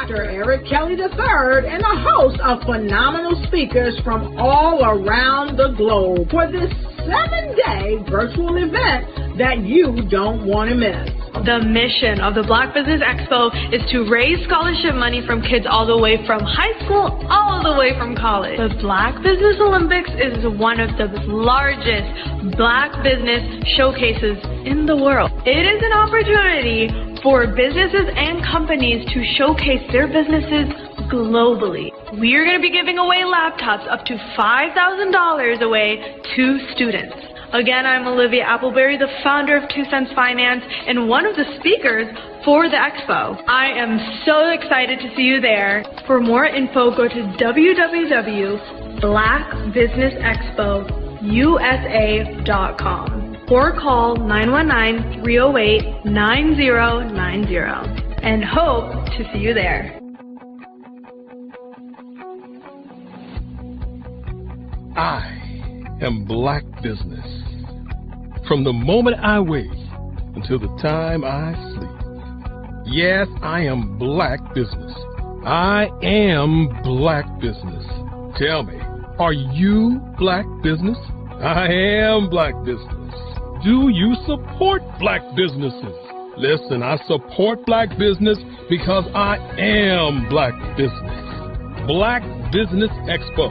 Dr. Eric Kelly III and a host of phenomenal speakers from all around the globe for this 7-day virtual event that you don't want to miss. The mission of the Black Business Expo is to raise scholarship money from kids all the way from high school all the way from college. The Black Business Olympics is one of the largest Black business showcases in the world. It is an opportunity for businesses and companies to showcase their businesses globally. We are going to be giving away laptops up to $5,000 away to students. Again, I'm Olivia Appleberry, the founder of 2 Cents Finance and one of the speakers for the expo. I am so excited to see you there. For more info, go to www.blackbusinessexpousa.com or call 919-308-9090 and hope to see you there. I am Black Business. From the moment I wake until the time I sleep. Yes, I am Black Business. I am Black Business. Tell me, are you Black Business? I am Black Business. Do you support Black businesses? Listen, I support Black business because I am Black Business. Black Business Expo,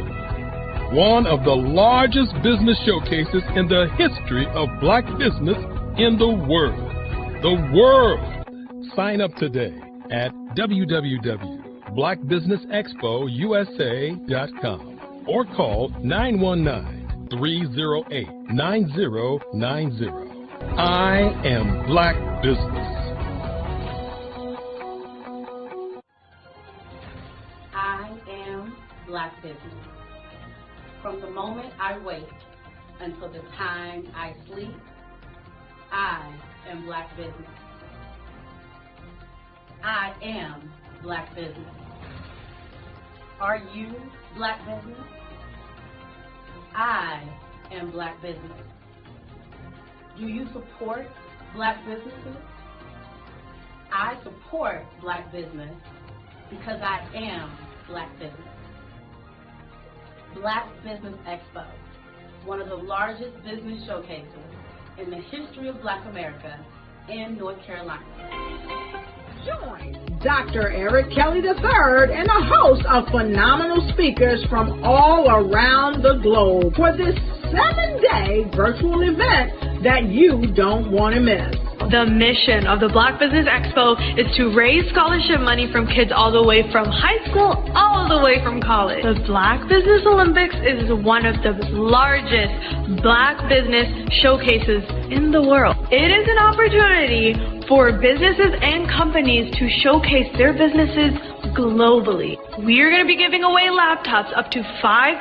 one of the largest business showcases in the history of Black business in the world. The world! Sign up today at www.blackbusinessexpousa.com or call 919-308-9090. I am Black Business. I am Black Business. From the moment I wake until the time I sleep, I am Black Business. I am Black Business. Are you Black Business? I am Black Business. Do you support Black businesses? I support Black business because I am Black Business. Black Business Expo, one of the largest business showcases in the history of Black America in North Carolina. Join Dr. Eric Kelly III and a host of phenomenal speakers from all around the globe for this 7-day virtual event that you don't want to miss. The mission of the Black Business Expo is to raise scholarship money from kids all the way from high school all the way from college. The Black Business Olympics is one of the largest Black business showcases in the world. It is an opportunity for businesses and companies to showcase their businesses globally. We are going to be giving away laptops up to $5,000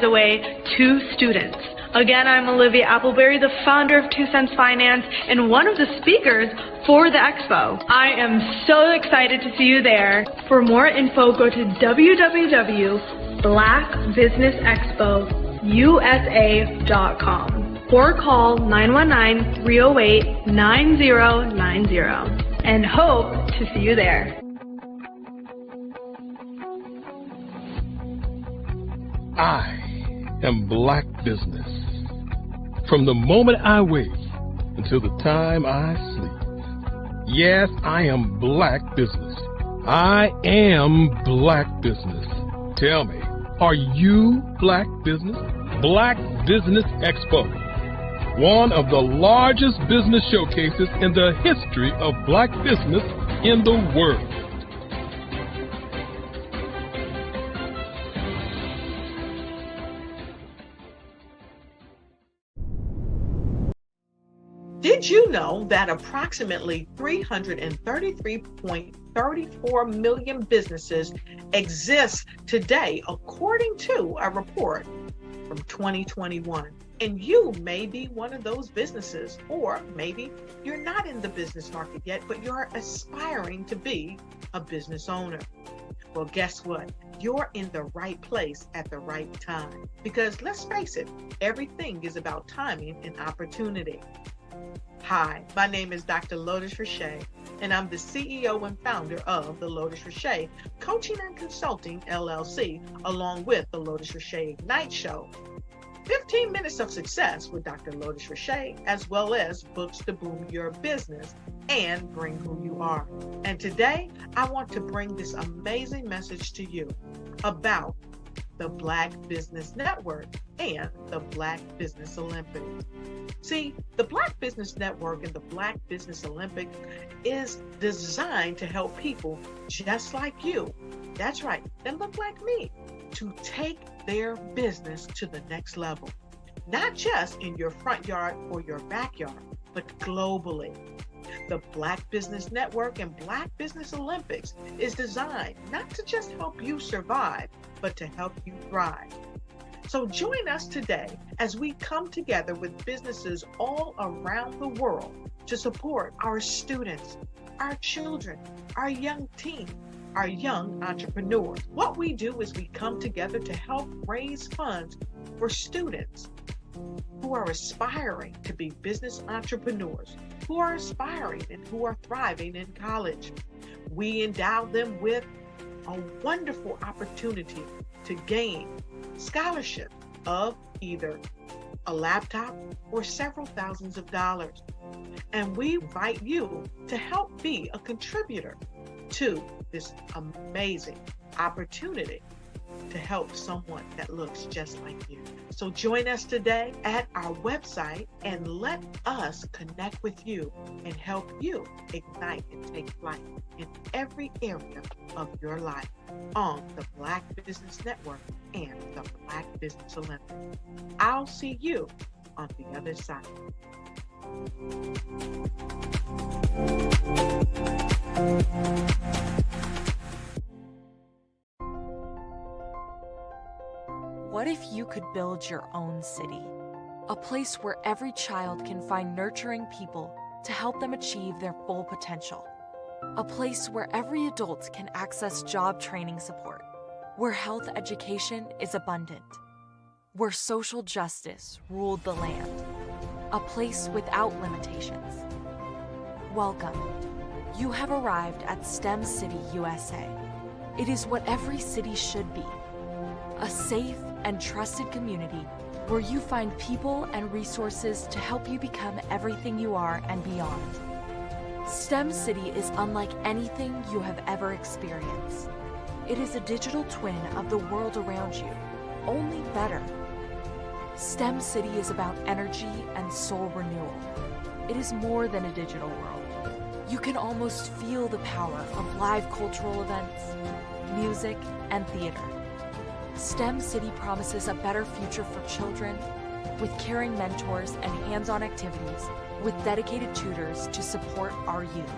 away to students. Again, I'm Olivia Appleberry, the founder of 2 Cents Finance and one of the speakers for the expo. I am so excited to see you there. For more info, go to www.blackbusinessexpousa.com or call 919-308-9090 and hope to see you there. I am Black Business. From the moment I wake until the time I sleep. Yes, I am Black Business. I am Black Business. Tell me, are you Black Business? Black Business Expo, one of the largest business showcases in the history of Black business in the world. Did you know that approximately 333.34 million businesses exist today, according to a report from 2021? And you may be one of those businesses, or maybe you're not in the business market yet, but you're aspiring to be a business owner. Well, guess what? You're in the right place at the right time. Because let's face it, everything is about timing and opportunity. Hi, my name is Dr. Lotus Richey, and I'm the CEO and founder of the Lotus Richey Coaching and Consulting LLC, along with the Lotus Richey Ignite Show. 15 minutes of success with Dr. Lotus Richey, as well as books to boom your business and bring who you are. And today, I want to bring this amazing message to you about the Black Business Network and the Black Business Olympics. See, the Black Business Network and the Black Business Olympics is designed to help people just like you, that's right, that look like me, to take their business to the next level. Not just in your front yard or your backyard, but globally. The Black Business Network and Black Business Olympics is designed not to just help you survive, but to help you thrive. So join us today as we come together with businesses all around the world to support our students, our children, our young teens, our young entrepreneurs. What we do is we come together to help raise funds for students who are aspiring to be business entrepreneurs, who are aspiring and who are thriving in college. We endow them with a wonderful opportunity to gain scholarship of either a laptop or several thousands of dollars. And we invite you to help be a contributor to this amazing opportunity to help someone that looks just like you. So join us today at our website and let us connect with you and help you ignite and take flight in every area of your life on the Black Business Network and the Black Business Olympics. I'll see you on the other side. What if you could build your own city? A place where every child can find nurturing people to help them achieve their full potential. A place where every adult can access job training support. Where health education is abundant. Where social justice ruled the land. A place without limitations. Welcome. You have arrived at STEM City USA. It is what every city should be. A safe and trusted community where you find people and resources to help you become everything you are and beyond. STEM City is unlike anything you have ever experienced. It is a digital twin of the world around you, only better. STEM City is about energy and soul renewal. It is more than a digital world. You can almost feel the power of live cultural events, music, and theater. STEM City promises a better future for children with caring mentors and hands-on activities with dedicated tutors to support our youth.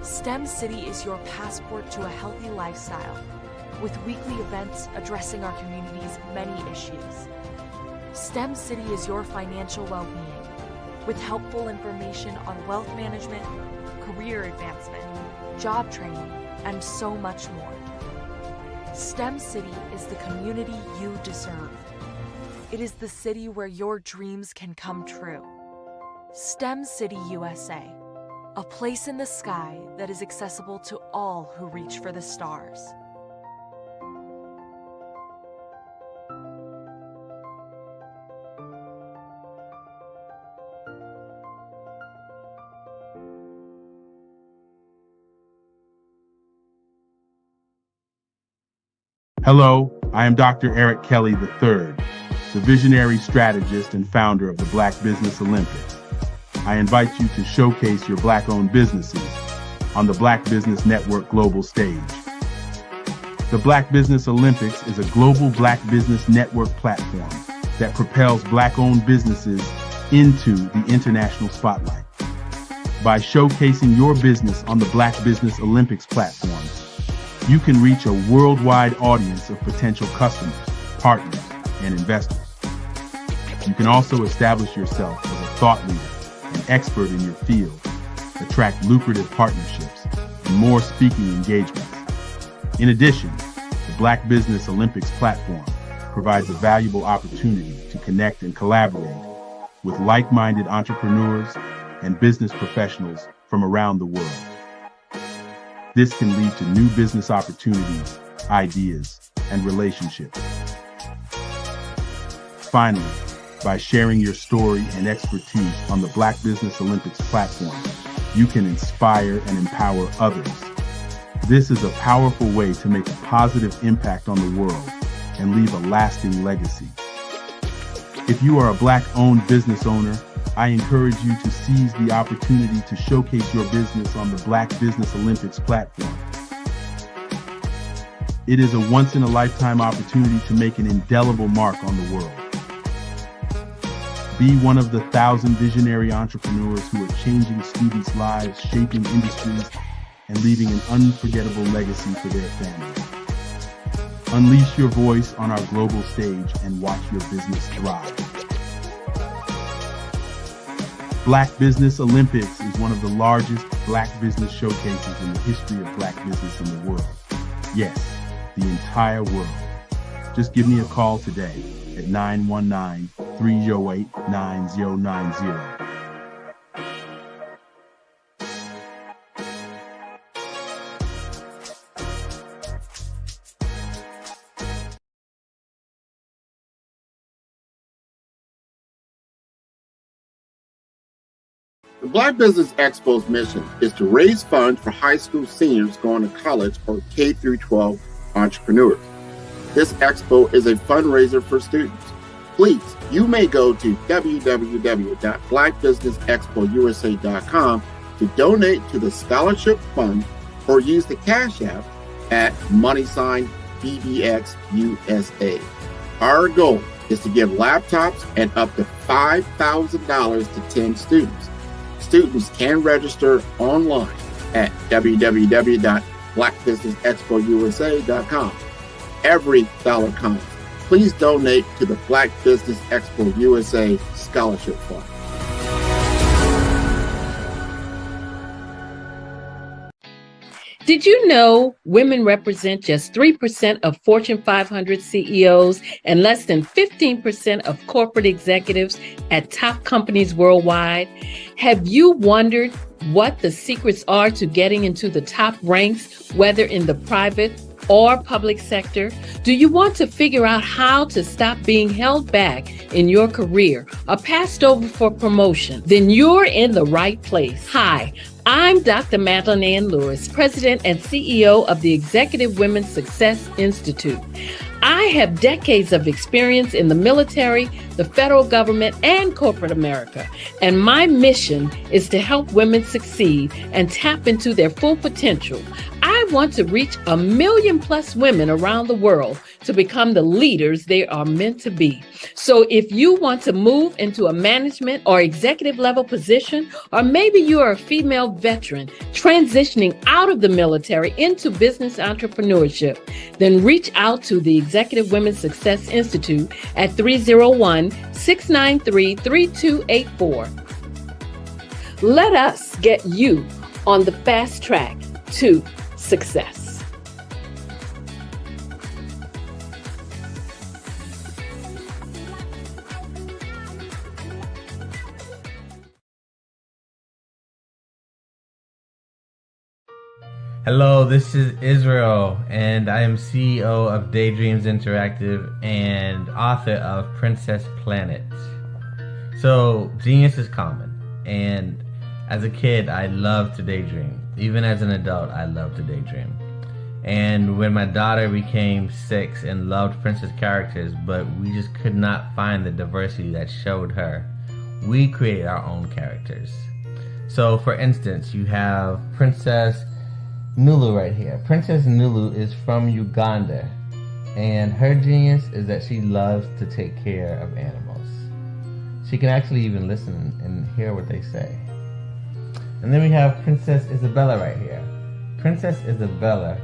STEM City is your passport to a healthy lifestyle with weekly events addressing our community's many issues. STEM City is your financial well-being with helpful information on wealth management, career advancement, job training, and so much more. STEM City is the community you deserve. It is the city where your dreams can come true. STEM City USA, a place in the sky that is accessible to all who reach for the stars. Hello, I am Dr. Eric Kelly III, the visionary strategist and founder of the Black Business Olympics. I invite you to showcase your Black-owned businesses on the Black Business Network global stage. The Black Business Olympics is a global Black Business Network platform that propels Black-owned businesses into the international spotlight. By showcasing your business on the Black Business Olympics platform, you can reach a worldwide audience of potential customers, partners, and investors. You can also establish yourself as a thought leader and expert in your field, attract lucrative partnerships, and more speaking engagements. In addition, the Black Business Olympics platform provides a valuable opportunity to connect and collaborate with like-minded entrepreneurs and business professionals from around the world. This can lead to new business opportunities, ideas, and relationships. Finally, by sharing your story and expertise on the Black Business Olympics platform, you can inspire and empower others. This is a powerful way to make a positive impact on the world and leave a lasting legacy. If you are a Black-owned business owner, I encourage you to seize the opportunity to showcase your business on the Black Business Olympics platform. It is a once-in-a-lifetime opportunity to make an indelible mark on the world. Be one of the 1,000 visionary entrepreneurs who are changing students' lives, shaping industries, and leaving an unforgettable legacy for their families. Unleash your voice on our global stage and watch your business thrive. Black Business Olympics is one of the largest Black business showcases in the history of Black business in the world. Yes, the entire world. Just give me a call today at 919-308-9090. The Black Business Expo's mission is to raise funds for high school seniors going to college or K-12 entrepreneurs. This expo is a fundraiser for students. Please, you may go to www.blackbusinessexpousa.com to donate to the scholarship fund or use the Cash App at $BBXUSA. Our goal is to give laptops and up to $5,000 to 10 students. Students can register online at www.blackbusinessexpousa.com. Every dollar counts. Please donate to the Black Business Expo USA Scholarship Fund. Did you know women represent just 3% of Fortune 500 CEOs and less than 15% of corporate executives at top companies worldwide? Have you wondered what the secrets are to getting into the top ranks, whether in the private or public sector? Do you want to figure out how to stop being held back in your career or passed over for promotion? Then you're in the right place. Hi, I'm Dr. Madeline Ann Lewis, President and CEO of the Executive Women's Success Institute. I have decades of experience in the military, the federal government, and corporate America, and my mission is to help women succeed and tap into their full potential. I want to reach 1 million plus women around the world to become the leaders they are meant to be. So if you want to move into a management or executive level position, or maybe you are a female veteran transitioning out of the military into business entrepreneurship, then reach out to the Executive Women's Success Institute at 301-693-3284. Let us get you on the fast track to success. Hello, this is Israel, and I am CEO of Daydreams Interactive and author of Princess Planet. So, genius is common, and as a kid, I loved to daydream. Even as an adult, I love to daydream. And when my daughter became 6 and loved princess characters, but we just could not find the diversity that showed her, we created our own characters. So for instance, you have Princess Nulu right here. Princess Nulu is from Uganda, and her genius is that she loves to take care of animals. She can actually even listen and hear what they say. And then we have Princess Isabella right here. Princess Isabella,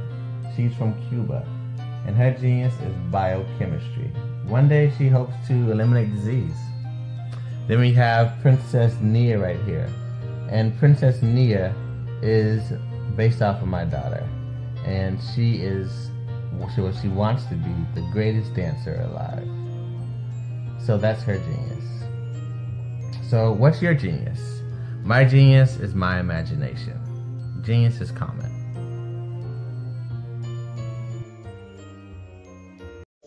she's from Cuba, and her genius is biochemistry. One day she hopes to eliminate disease. Then we have Princess Nia right here. And Princess Nia is based off of my daughter. And she is what she wants to be, the greatest dancer alive. So that's her genius. So what's your genius? My genius is my imagination. Genius is common.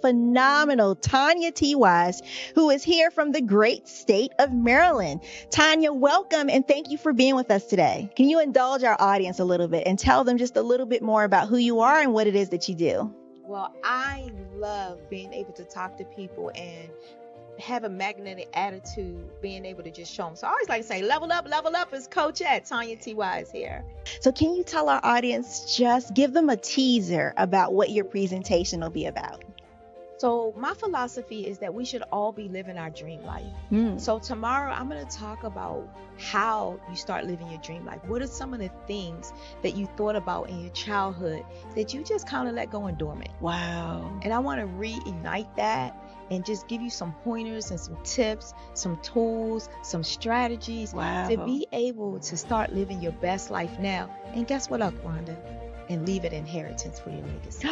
phenomenal Tanya T. Wise, who is here from the great state of Maryland. Tanya, welcome and thank you for being with us today. Can you indulge our audience a little bit and tell them just a little bit more about who you are and what it is that you do? Well, I love being able to talk to people and have a magnetic attitude, being able to just show them. So I always like to say, level up is Coach at Tanya T. Wise here. So can you tell our audience, just give them a teaser about what your presentation will be about? So my philosophy is that we should all be living our dream life. So tomorrow I'm going to talk about how you start living your dream life. What are some of the things that you thought about in your childhood that you just kind of let go and dormant? Wow. And I want to reignite that and just give you some pointers and some tips, some tools, some strategies to be able to start living your best life now. And guess what, Wanda? And leave an inheritance for your legacy.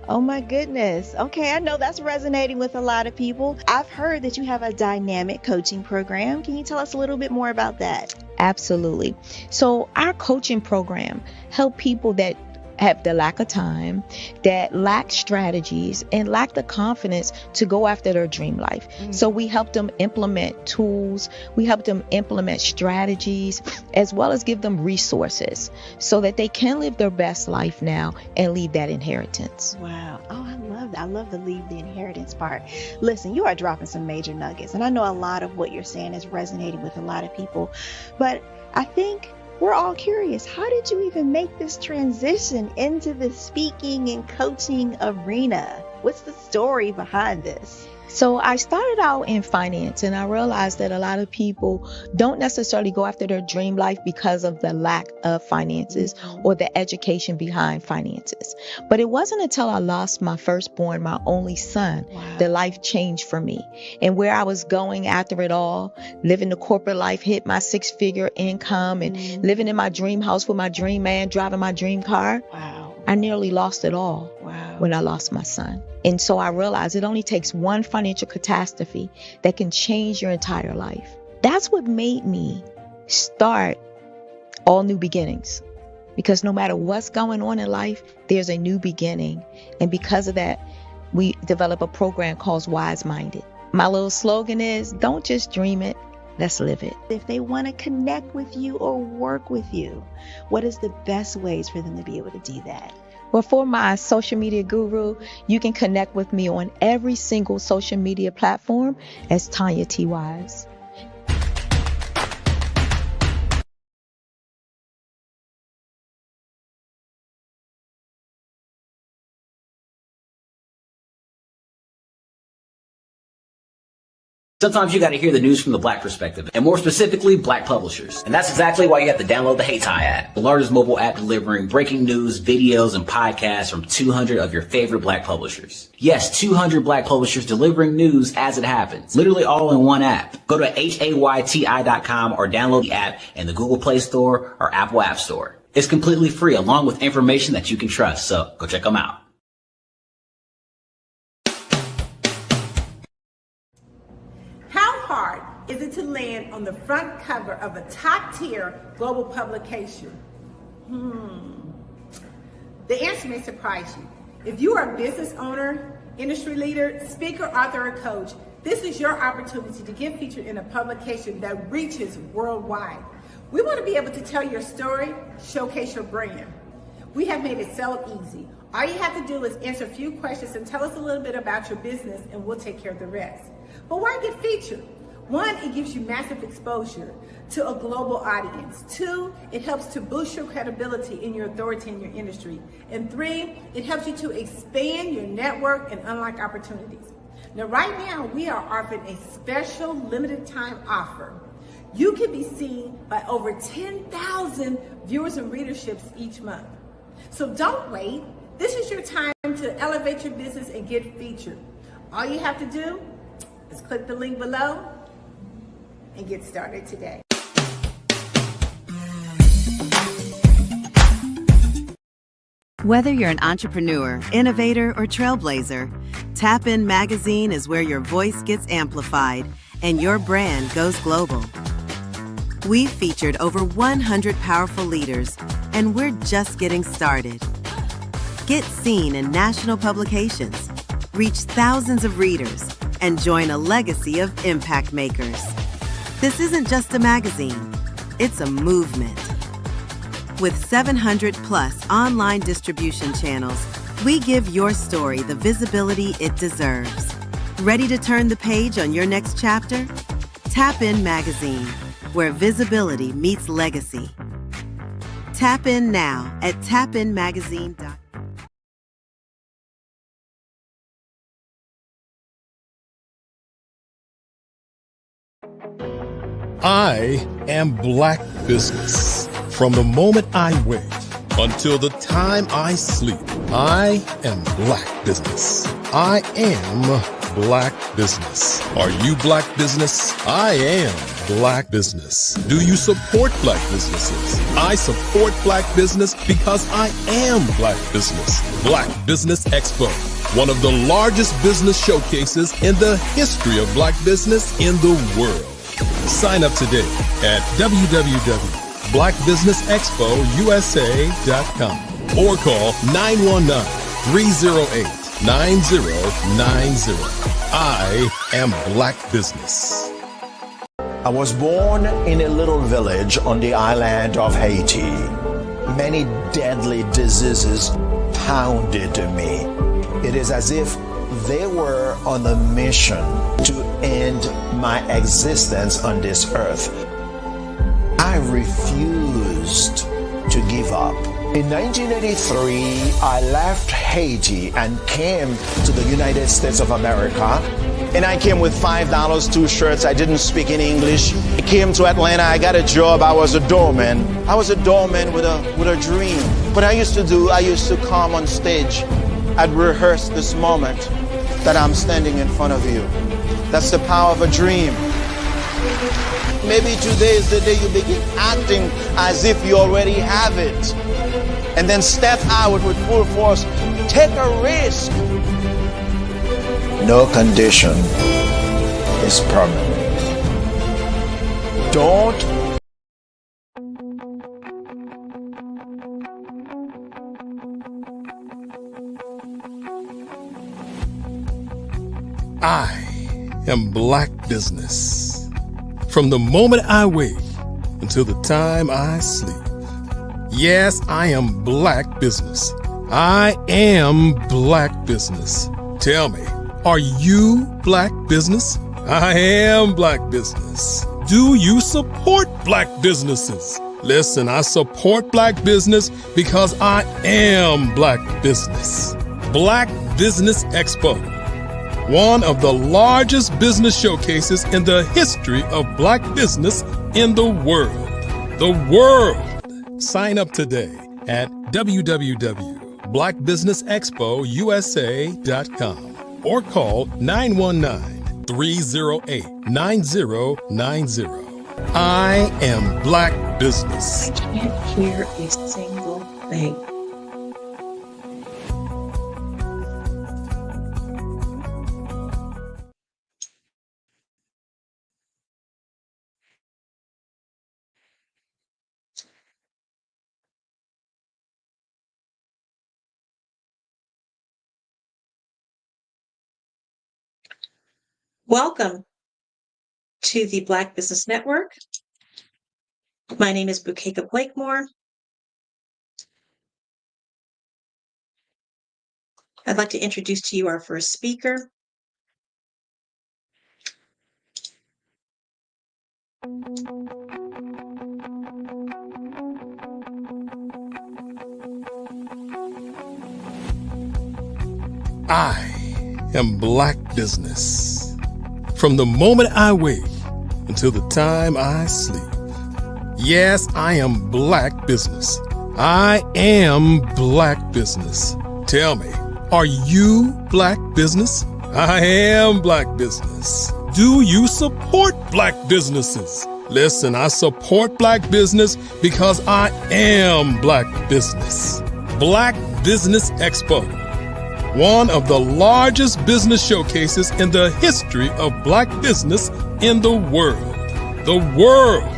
Oh my goodness. Okay, I know that's resonating with a lot of people. I've heard that you have a dynamic coaching program. Can you tell us a little bit more about that? Absolutely. So our coaching program help people that have the lack of time, that lack strategies, and lack the confidence to go after their dream life. So we help them implement tools, we help them implement strategies, as well as give them resources so that they can live their best life now and leave that inheritance. Wow. Oh, I love that. I love the leave the inheritance part. Listen, you are dropping some major nuggets, and I know a lot of what you're saying is resonating with a lot of people, but I think we're all curious. How did you even make this transition into the speaking and coaching arena? What's the story behind this? So I started out in finance, and I realized that a lot of people don't necessarily go after their dream life because of the lack of finances or the education behind finances. But it wasn't until I lost my firstborn, my only son, that life changed for me. And where I was going after it all, living the corporate life, hit my 6-figure income and living in my dream house with my dream man, driving my dream car. I nearly lost it all when I lost my son. And so I realized it only takes one financial catastrophe that can change your entire life. That's what made me start All New Beginnings. Because no matter what's going on in life, there's a new beginning. And because of that, we develop a program called Wise Minded. My little slogan is, don't just dream it, let's live it. If they want to connect with you or work with you, what is the best ways for them to be able to do that? Well, for my social media guru, you can connect with me on every single social media platform as Tanya T. Wise. Sometimes you got to hear the news from the Black perspective, and more specifically, Black publishers. And that's exactly why you have to download the Hey Ty app, the largest mobile app delivering breaking news, videos, and podcasts from 200 of your favorite Black publishers. Yes, 200 Black publishers delivering news as it happens, literally all in one app. Go to hayty.com or download the app in the Google Play Store or Apple App Store. It's completely free, along with information that you can trust, so go check them out. How hard is it to land on the front cover of a top-tier global publication? The answer may surprise you. If you are a business owner, industry leader, speaker, author, or coach, this is your opportunity to get featured in a publication that reaches worldwide. We want to be able to tell your story, showcase your brand. We have made it so easy. All you have to do is answer a few questions and tell us a little bit about your business, and we'll take care of the rest. But why get featured? 1, it gives you massive exposure to a global audience. 2, it helps to boost your credibility and your authority in your industry. And 3, it helps you to expand your network and unlock opportunities. Now, right now, we are offering a special limited time offer. You can be seen by over 10,000 viewers and readerships each month. So don't wait. This is your time to elevate your business and get featured. All you have to do is click the link below and get started today. Whether you're an entrepreneur, innovator, or trailblazer, Tap In Magazine is where your voice gets amplified and your brand goes global. We've featured over 100 powerful leaders, and we're just getting started. Get seen in national publications, reach thousands of readers, and join a legacy of impact makers. This isn't just a magazine, it's a movement. With 700 plus online distribution channels, we give your story the visibility it deserves. Ready to turn the page on your next chapter? Tap In Magazine, where visibility meets legacy. Tap in now at tapinmagazine.com. I am Black Business. From the moment I wake until the time I sleep, I am Black Business. I am Black Business. Are you Black Business? I am Black Business. Do you support Black businesses? I support Black business because I am Black Business. Black Business Expo, one of the largest business showcases in the history of Black business in the world. Sign up today at www.blackbusinessexpousa.com or call 919-308-9090. I am Black Business. I was born in a little village on the island of Haiti. Many deadly diseases pounded me. It is as if they were on a mission to end my existence on this earth. I refused to give up. In 1983, I left Haiti and came to the United States of America. And I came with $5, 2 shirts. I didn't speak in English. I came to Atlanta. I got a job. I was a doorman. I was a doorman with a dream. What I used to come on stage. I'd rehearse this moment that I'm standing in front of you. That's the power of a dream. Maybe today is the day you begin acting as if you already have it. And then step out with full force. Take a risk. No condition is permanent. Don't I am Black Business. From the moment I wake until the time I sleep. Yes, I am Black Business. I am Black Business. Tell me, are you Black Business? I am Black Business. Do you support Black businesses? Listen, I support Black business because I am Black Business. Black Business Expo, one of the largest business showcases in the history of Black business in the world. The world. Sign up today at www.blackbusinessexpousa.com or call 919-308-9090. I am Black Business. I can't hear a single thing. Welcome to the Black Business Network. My name is Bukeka Blakemore. I'd like to introduce to you our first speaker. I am Black Business. From the moment I wake until the time I sleep. Yes, I am Black Business. I am Black Business. Tell me, are you Black Business? I am Black Business. Do you support Black businesses? Listen, I support Black business because I am Black Business. Black Business Expo, one of the largest business showcases in the history of Black business in the world. The world.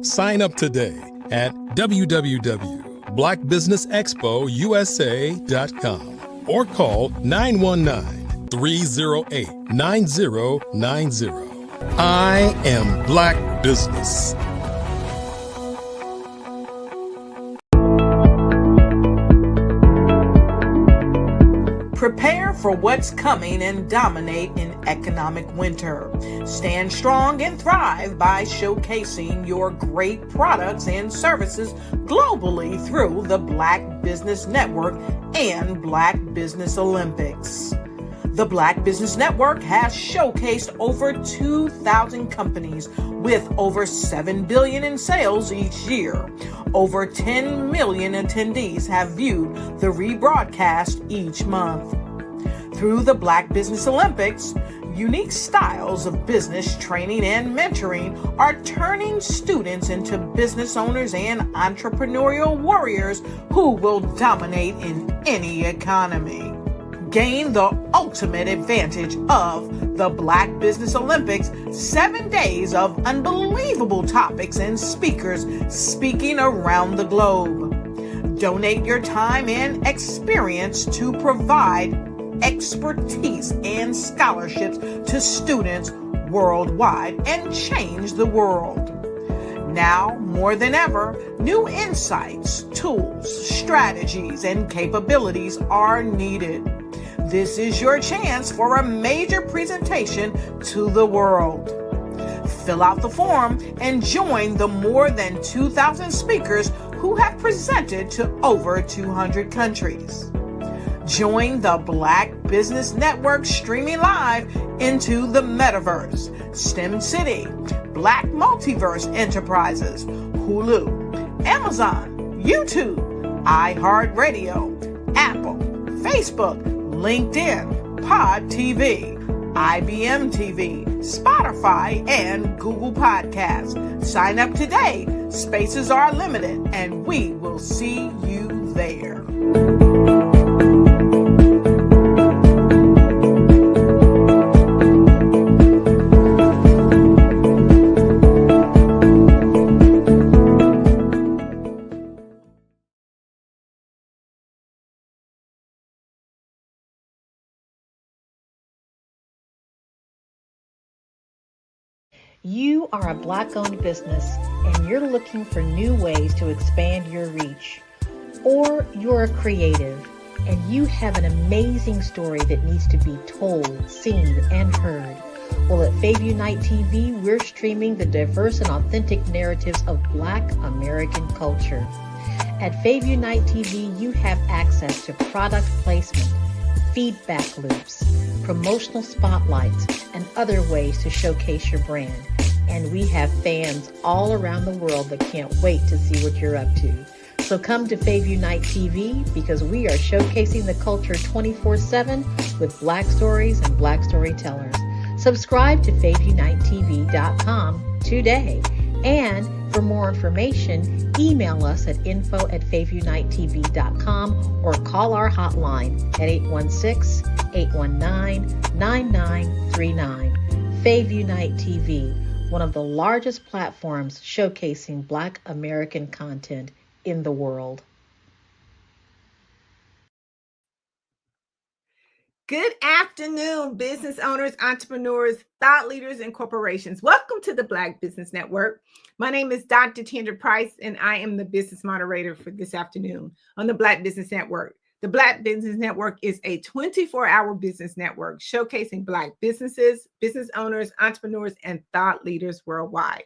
Sign up today at www.blackbusinessexpousa.com or call 919 308-9090. I am Black Business. Prepare for what's coming and dominate in economic winter. Stand strong and thrive by showcasing your great products and services globally through the Black Business Network and Black Business Olympics. The Black Business Network has showcased over 2,000 companies with over $7 billion in sales each year. Over 10 million attendees have viewed the rebroadcast each month. Through the Black Business Olympics, unique styles of business training and mentoring are turning students into business owners and entrepreneurial warriors who will dominate in any economy. Gain the ultimate advantage of the Black Business Olympics, 7 days of unbelievable topics and speakers speaking around the globe. Donate your time and experience to provide expertise and scholarships to students worldwide and change the world. Now, more than ever, new insights, tools, strategies, and capabilities are needed. This is your chance for a major presentation to the world. Fill out the form and join the more than 2,000 speakers who have presented to over 200 countries. Join the Black Business Network streaming live into the Metaverse, STEM City, Black Multiverse Enterprises, Hulu, Amazon, YouTube, iHeartRadio, Apple, Facebook, LinkedIn, Pod TV, IBM TV, Spotify, and Google Podcasts. Sign up today. Spaces are limited, and we will see you there. You are a Black-owned business and you're looking for new ways to expand your reach. Or you're a creative and you have an amazing story that needs to be told, seen, and heard. Well, at Fave Unite TV, we're streaming the diverse and authentic narratives of Black American culture. At Fave Unite TV, you have access to product placement, feedback loops, promotional spotlights, and other ways to showcase your brand. And we have fans all around the world that can't wait to see what you're up to. So come to Fave Unite TV because we are showcasing the culture 24/7 with Black stories and Black storytellers. Subscribe to FaveUniteTV.com today. And for more information, email us at info@FaveUniteTV.com or call our hotline at 816-819-9939. Fave Unite TV, one of the largest platforms showcasing Black American content in the world. Good afternoon, business owners, entrepreneurs, thought leaders, and corporations. Welcome to the Black Business Network. My name is Dr. Tandra Price, and I am the business moderator for this afternoon on the Black Business Network. The Black Business Network is a 24-hour business network showcasing Black businesses, business owners, entrepreneurs, and thought leaders worldwide.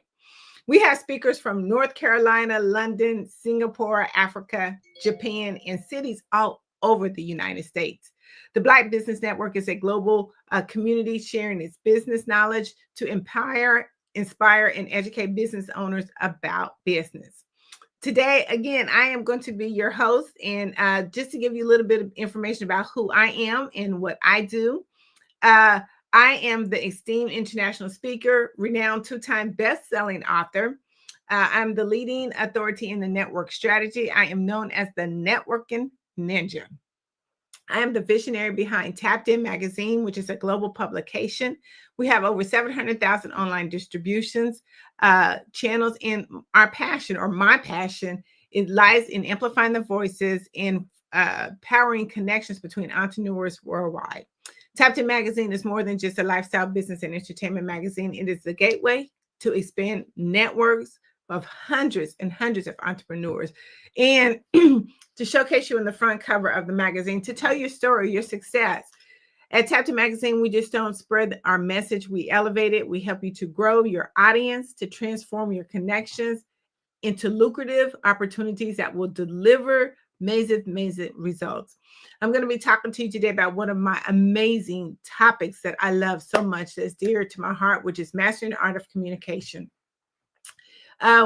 We have speakers from North Carolina, London, Singapore, Africa, Japan, and cities all over the United States. The Black Business Network is a global community sharing its business knowledge to inspire, and educate business owners about business. Today, again, I am going to be your host, and just to give you a little bit of information about who I am and what I do. I am the esteemed international speaker, renowned two-time best-selling author. I'm the leading authority in the network strategy. I am known as the Networking Ninja. I am the visionary behind Tapped In Magazine, which is a global publication. We have over 700,000 online distributions, channels. In our passion, or my passion, it lies in amplifying the voices and powering connections between entrepreneurs worldwide. Tapped In Magazine is more than just a lifestyle, business, and entertainment magazine. It is the gateway to expand networks of hundreds and hundreds of entrepreneurs, and to showcase you in the front cover of the magazine, to tell your story, your success. At Tapped In Magazine, we just don't spread our message, we elevate it. We help you to grow your audience, to transform your connections into lucrative opportunities that will deliver amazing results. I'm going to be talking to you today about one of my amazing topics that I love so much, that's dear to my heart, which is mastering the art of communication.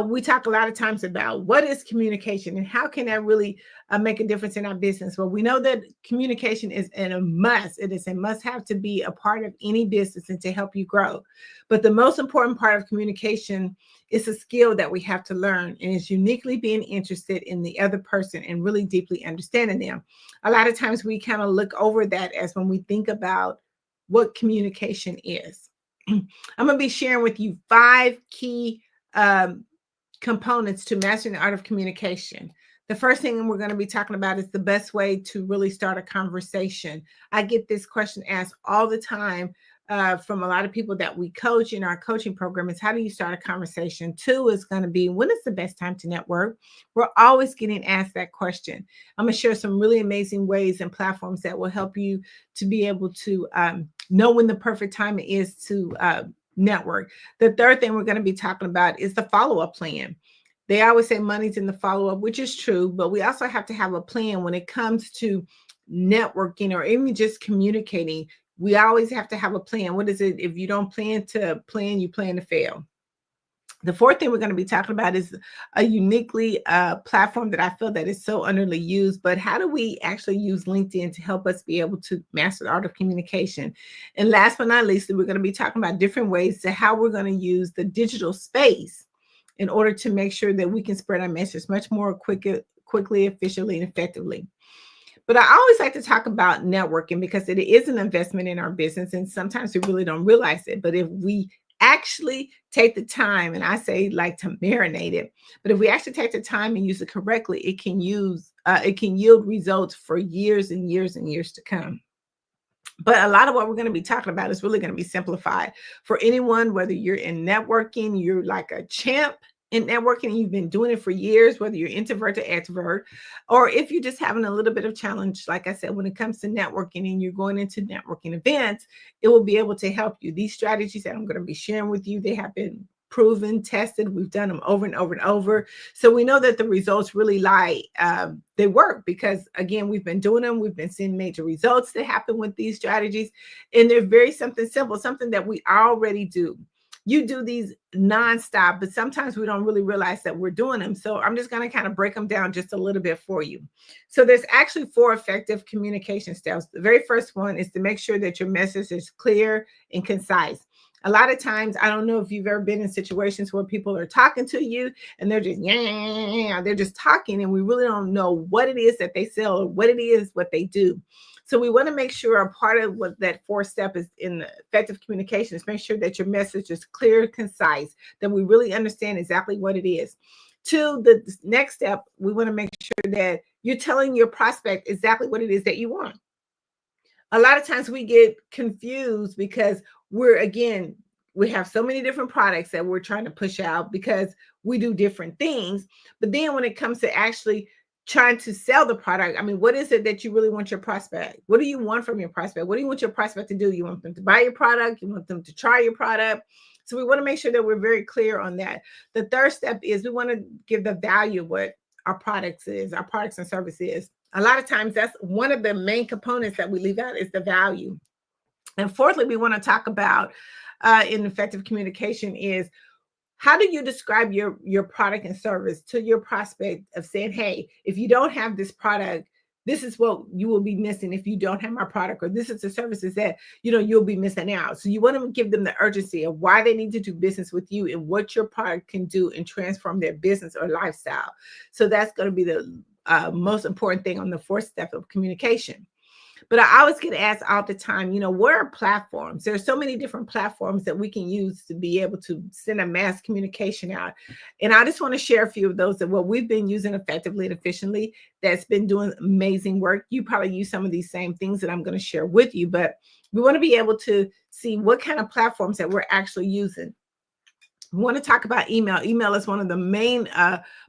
We talk a lot of times about what is communication and how can that really make a difference in our business. Well, we know that communication is a must. It is a must-have to be a part of any business and to help you grow. But the most important part of communication is a skill that we have to learn, and it's uniquely being interested in the other person and really deeply understanding them. A lot of times we kind of look over that as when we think about what communication is. I'm going to be sharing with you 5 key components to mastering the art of communication. The first thing we're going to be talking about is the best way to really start a conversation. I get this question asked all the time from a lot of people that we coach in our coaching program, is how do you start a conversation? 2 is going to be, when is the best time to network? We're always getting asked that question. I'm going to share some really amazing ways and platforms that will help you to be able to know when the perfect time is to network. The third thing we're going to be talking about is the follow-up plan. They always say money's in the follow-up, which is true, but we also have to have a plan when it comes to networking or even just communicating. We always have to have a plan. What is it? If you don't plan to plan, you plan to fail. The fourth thing we're going to be talking about is a uniquely platform that I feel that is so underused, but how do we actually use LinkedIn to help us be able to master the art of communication? And last but not least, we're going to be talking about different ways to how we're going to use the digital space in order to make sure that we can spread our message much more quickly, efficiently, and effectively. But I always like to talk about networking because it is an investment in our business, and sometimes we really don't realize it. But if we actually take the time, and I say like to marinate it, but if we actually take the time and use it correctly, it can yield results for years and years and years to come. But a lot of what we're going to be talking about is really going to be simplified for anyone, whether you're in networking, you're like a champ in networking, you've been doing it for years, whether you're introvert or extrovert, or if you're just having a little bit of challenge, like I said, when it comes to networking and you're going into networking events, it will be able to help you. These strategies that I'm going to be sharing with you, they have been proven, tested. We've done them over and over and over. So we know that the results really lie. They work because, again, we've been doing them. We've been seeing major results that happen with these strategies. And they're very something simple, something that we already do. You do these nonstop, but sometimes we don't really realize that we're doing them. So I'm just going to kind of break them down just a little bit for you. So there's actually 4 effective communication styles. The very first one is to make sure that your message is clear and concise. A lot of times, I don't know if you've ever been in situations where people are talking to you and they're just, they're just talking, and we really don't know what it is that they sell or what it is, what they do. So we want to make sure a part of what that 4th step is in effective communication is make sure that your message is clear, concise, that we really understand exactly what it is. 2, the next step, we want to make sure that you're telling your prospect exactly what it is that you want. A lot of times we get confused because we have so many different products that we're trying to push out because we do different things. But then when it comes to actually trying to sell the product, I mean, what is it that you really want your prospect? What do you want from your prospect? What do you want your prospect to do? You want them to buy your product? You want them to try your product? So we want to make sure that we're very clear on that. The 3rd step is we want to give the value of what our products and services. A lot of times that's one of the main components that we leave out is the value. And 4thly, we want to talk about in effective communication is how do you describe your product and service to your prospect of saying, hey, if you don't have this product, this is what you will be missing if you don't have my product, or this is the services that, you'll be missing out. So you want to give them the urgency of why they need to do business with you and what your product can do and transform their business or lifestyle. So that's going to be the most important thing on the 4th step of communication. But I always get asked all the time, what are platforms? There are so many different platforms that we can use to be able to send a mass communication out. And I just want to share a few of those that what we've been using effectively and efficiently that's been doing amazing work. You probably use some of these same things that I'm going to share with you, but we want to be able to see what kind of platforms that we're actually using. We want to talk about email. Email is one of the main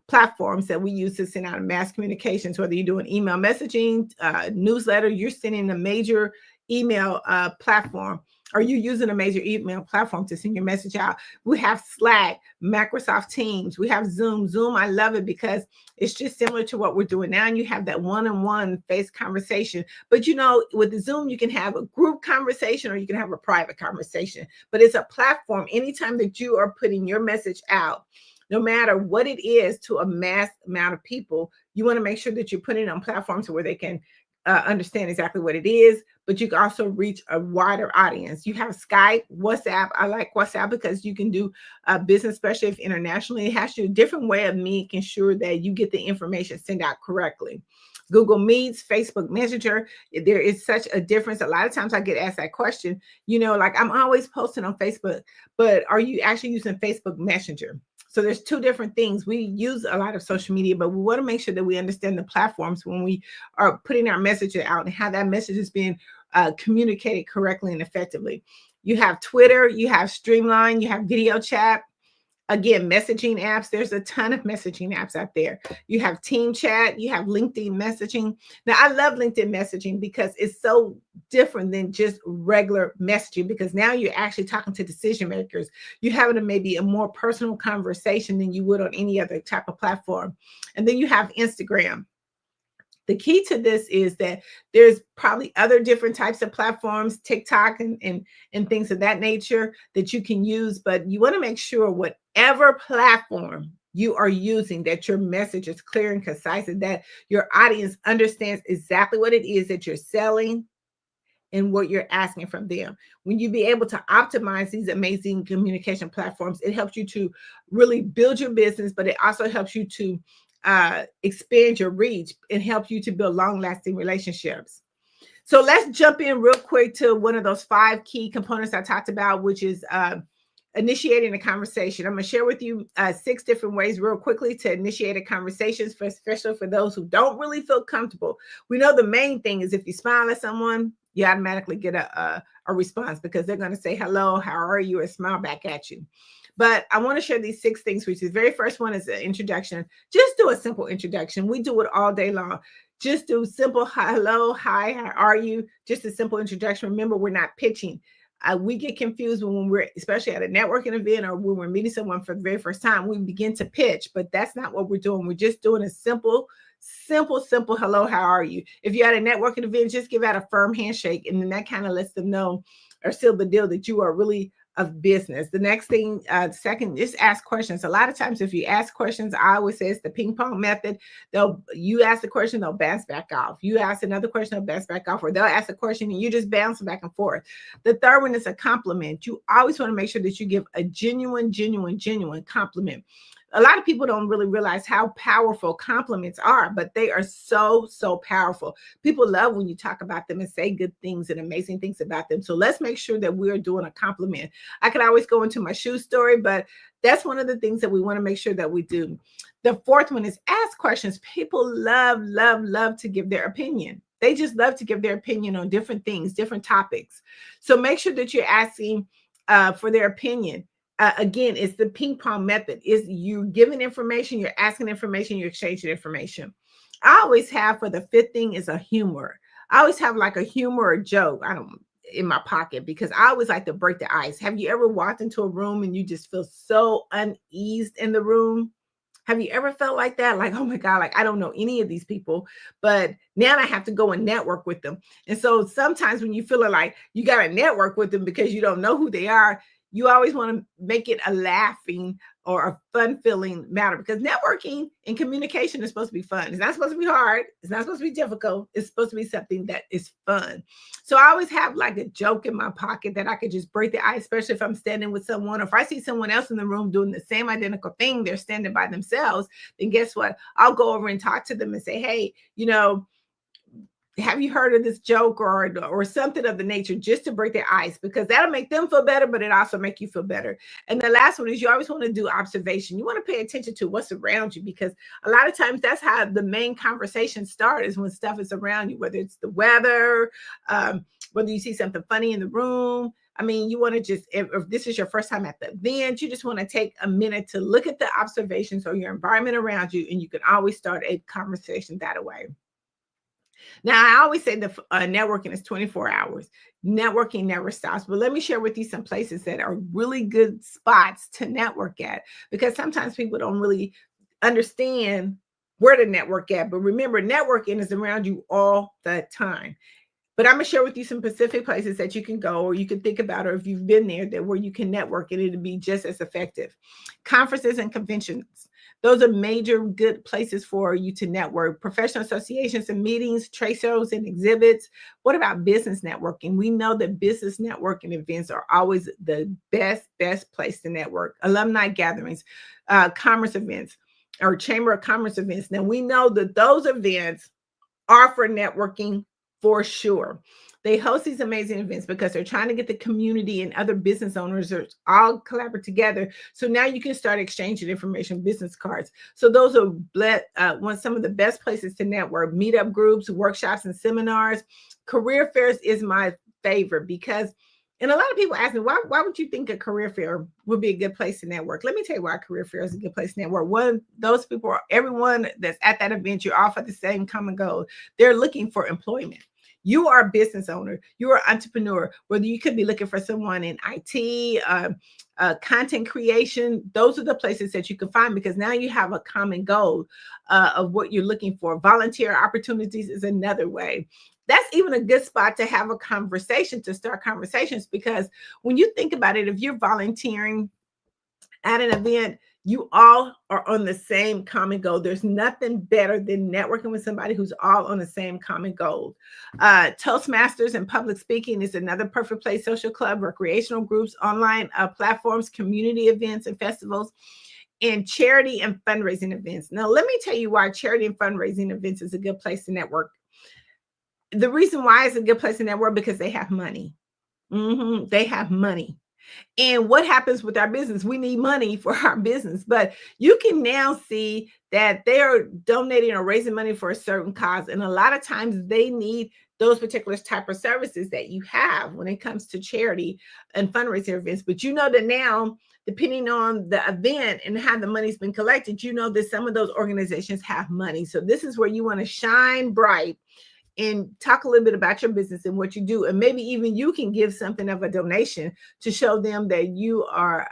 platforms that we use to send out mass communications, whether you're doing email messaging, newsletter, you're sending a major email platform, or you're using a major email platform to send your message out. We have Slack, Microsoft Teams, we have Zoom. Zoom, I love it because it's just similar to what we're doing now. And you have that one-on-one face conversation. But with the Zoom, you can have a group conversation or you can have a private conversation. But it's a platform. Anytime that you are putting your message out, no matter what it is, to a mass amount of people, you want to make sure that you're putting it on platforms where they can understand exactly what it is, but you can also reach a wider audience. You have Skype, WhatsApp. I like WhatsApp because you can do business, especially if internationally. It has a different way of making sure that you get the information sent out correctly. Google Meets, Facebook Messenger, there is such a difference. A lot of times I get asked that question, like I'm always posting on Facebook, but are you actually using Facebook Messenger? So there's two different things. We use a lot of social media, but we want to make sure that we understand the platforms when we are putting our message out and how that message is being communicated correctly and effectively. You have Twitter, you have Streamline, you have video chat. Again, messaging apps, there's a ton of messaging apps out there. You have Team Chat, you have LinkedIn messaging. Now, I love LinkedIn messaging because it's so different than just regular messaging, because now you're actually talking to decision makers. You're having maybe a more personal conversation than you would on any other type of platform. And then you have Instagram. The key to this is that there's probably other different types of platforms, TikTok and things of that nature that you can use, but you want to make sure whatever platform you are using, that your message is clear and concise and that your audience understands exactly what it is that you're selling and what you're asking from them. When you be able to optimize these amazing communication platforms, it helps you to really build your business, but it also helps you to expand your reach and help you to build long-lasting relationships. So let's jump in real quick to one of those 5 key components I talked about, which is initiating a conversation. I'm going to share with you 6 different ways real quickly to initiate a conversation, especially for those who don't really feel comfortable. We know the main thing is if you smile at someone, you automatically get a response because they're going to say, hello, how are you, and smile back at you. But I want to share these 6 things, which is the very first one is an introduction. Just do a simple introduction. We do it all day long. Just do simple hello, hi, how are you? Just a simple introduction. Remember, we're not pitching. We get confused when we're, especially at a networking event or when we're meeting someone for the very first time, we begin to pitch, but that's not what we're doing. We're just doing a simple hello, how are you? If you're at a networking event, just give out a firm handshake, and then that kind of lets them know or seal the deal that you are really of business. The next thing, second, just ask questions. A lot of times, if you ask questions, I always say it's the ping pong method. You ask the question, they'll bounce back off. You ask another question, they'll bounce back off, or they'll ask a question and you just bounce back and forth. The third one is a compliment. You always want to make sure that you give a genuine compliment. A lot of people don't really realize how powerful compliments are, but they are so powerful. People love when you talk about them and say good things and amazing things about them. So let's make sure that we're doing a compliment. I could always go into my shoe story, but that's one of the things that we want to make sure that we do. The fourth one is ask questions. People love to give their opinion. They just love to give their opinion on different things, different topics. So make sure that you're asking for their opinion. Again, it's the ping pong method. Is you giving information, you're asking information, you're exchanging information. I always have, for the 5th thing, is a humor. I always have like a humor or joke in my pocket because I always like to break the ice. Have you ever walked into a room and you just feel so uneased in the room? Have you ever felt like that? Like, oh my God, like I don't know any of these people, but now I have to go and network with them. And so sometimes when you feel like you got to network with them because you don't know who they are, you always want to make it a laughing or a fun feeling matter, because networking and communication is supposed to be fun. It's not supposed to be hard. It's not supposed to be difficult. It's supposed to be something that is fun. So I always have like a joke in my pocket that I could just break the ice, especially if I'm standing with someone, or if I see someone else in the room doing the same identical thing, they're standing by themselves, then guess what? I'll go over and talk to them and say, hey, have you heard of this joke or something of the nature, just to break their ice, because that'll make them feel better, but it also make you feel better. And the last one is you always want to do observation. You want to pay attention to what's around you, because a lot of times that's how the main conversation starts, is when stuff is around you, whether it's the weather, whether you see something funny in the room. I mean, you want to just, if this is your first time at the event, you just want to take a minute to look at the observations or your environment around you, and you can always start a conversation that way. Now, I always say that networking is 24 hours. Networking never stops. But let me share with you some places that are really good spots to network at, because sometimes people don't really understand where to network at. But remember, networking is around you all the time. But I'm going to share with you some specific places that you can go, or you can think about, or if you've been there, that where you can network and it'll be just as effective. Conferences and conventions. Those are major good places for you to network. Professional associations and meetings, trade shows and exhibits. What about business networking? We know that business networking events are always the best place to network. Alumni gatherings, commerce events, or chamber of commerce events. Now, we know that those events are for networking for sure. They host these amazing events because they're trying to get the community and other business owners all collaborate together. So now you can start exchanging information, business cards. So those are some of the best places to network. Meetup groups, workshops, and seminars. Career fairs is my favorite, because, and a lot of people ask me, why would you think a career fair would be a good place to network? Let me tell you why a career fair is a good place to network. One, those people, everyone that's at that event, you're all for the same common goal. They're looking for employment. You are a business owner. You are an entrepreneur. Whether you could be looking for someone in IT, content creation, those are the places that you can find, because now you have a common goal of what you're looking for. Volunteer opportunities is another way. That's even a good spot to have a conversation, to start conversations, because when you think about it, if you're volunteering at an event, you all are on the same common goal. There's nothing better than networking with somebody who's all on the same common goal. Toastmasters and public speaking is another perfect place. Social club, recreational groups, online platforms, community events and festivals, and charity and fundraising events. Now, let me tell you why charity and fundraising events is a good place to network. The reason why it's a good place to network, because they have money. They have money. And what happens with our business? We need money for our business, but you can now see that they're donating or raising money for a certain cause. And a lot of times they need those particular type of services that you have when it comes to charity and fundraising events. But you know that now, depending on the event and how the money's been collected, you know that some of those organizations have money. So this is where you want to shine bright and talk a little bit about your business and what you do. And maybe even you can give something of a donation to show them that you are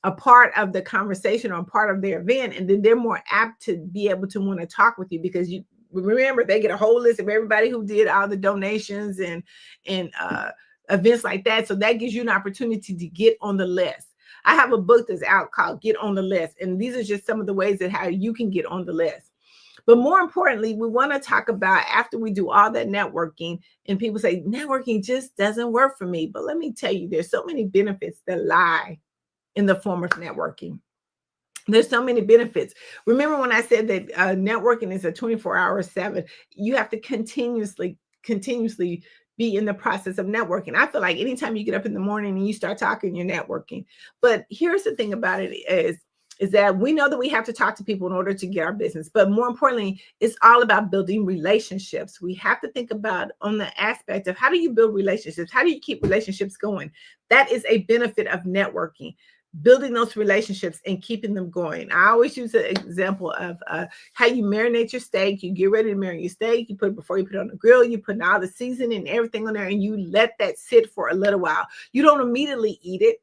a part of the conversation or part of their event. And then they're more apt to be able to want to talk with you, because you remember, they get a whole list of everybody who did all the donations and events like that. So that gives you an opportunity to get on the list. I have a book that's out called Get on the List. And these are just some of the ways that how you can get on the list. But more importantly, we want to talk about, after we do all that networking, and people say, networking just doesn't work for me. But let me tell you, there's so many benefits that lie in the form of networking. There's so many benefits. Remember when I said that networking is a 24/7, you have to continuously be in the process of networking. I feel like anytime you get up in the morning and you start talking, you're networking. But here's the thing about it is that we know that we have to talk to people in order to get our business. But more importantly, it's all about building relationships. We have to think about on the aspect of how do you build relationships? How do you keep relationships going? That is a benefit of networking, building those relationships and keeping them going. I always use the example of how you marinate your steak. You get ready to marinate your steak. You put it before you put it on the grill. You put all the seasoning and everything on there, and you let that sit for a little while. You don't immediately eat it.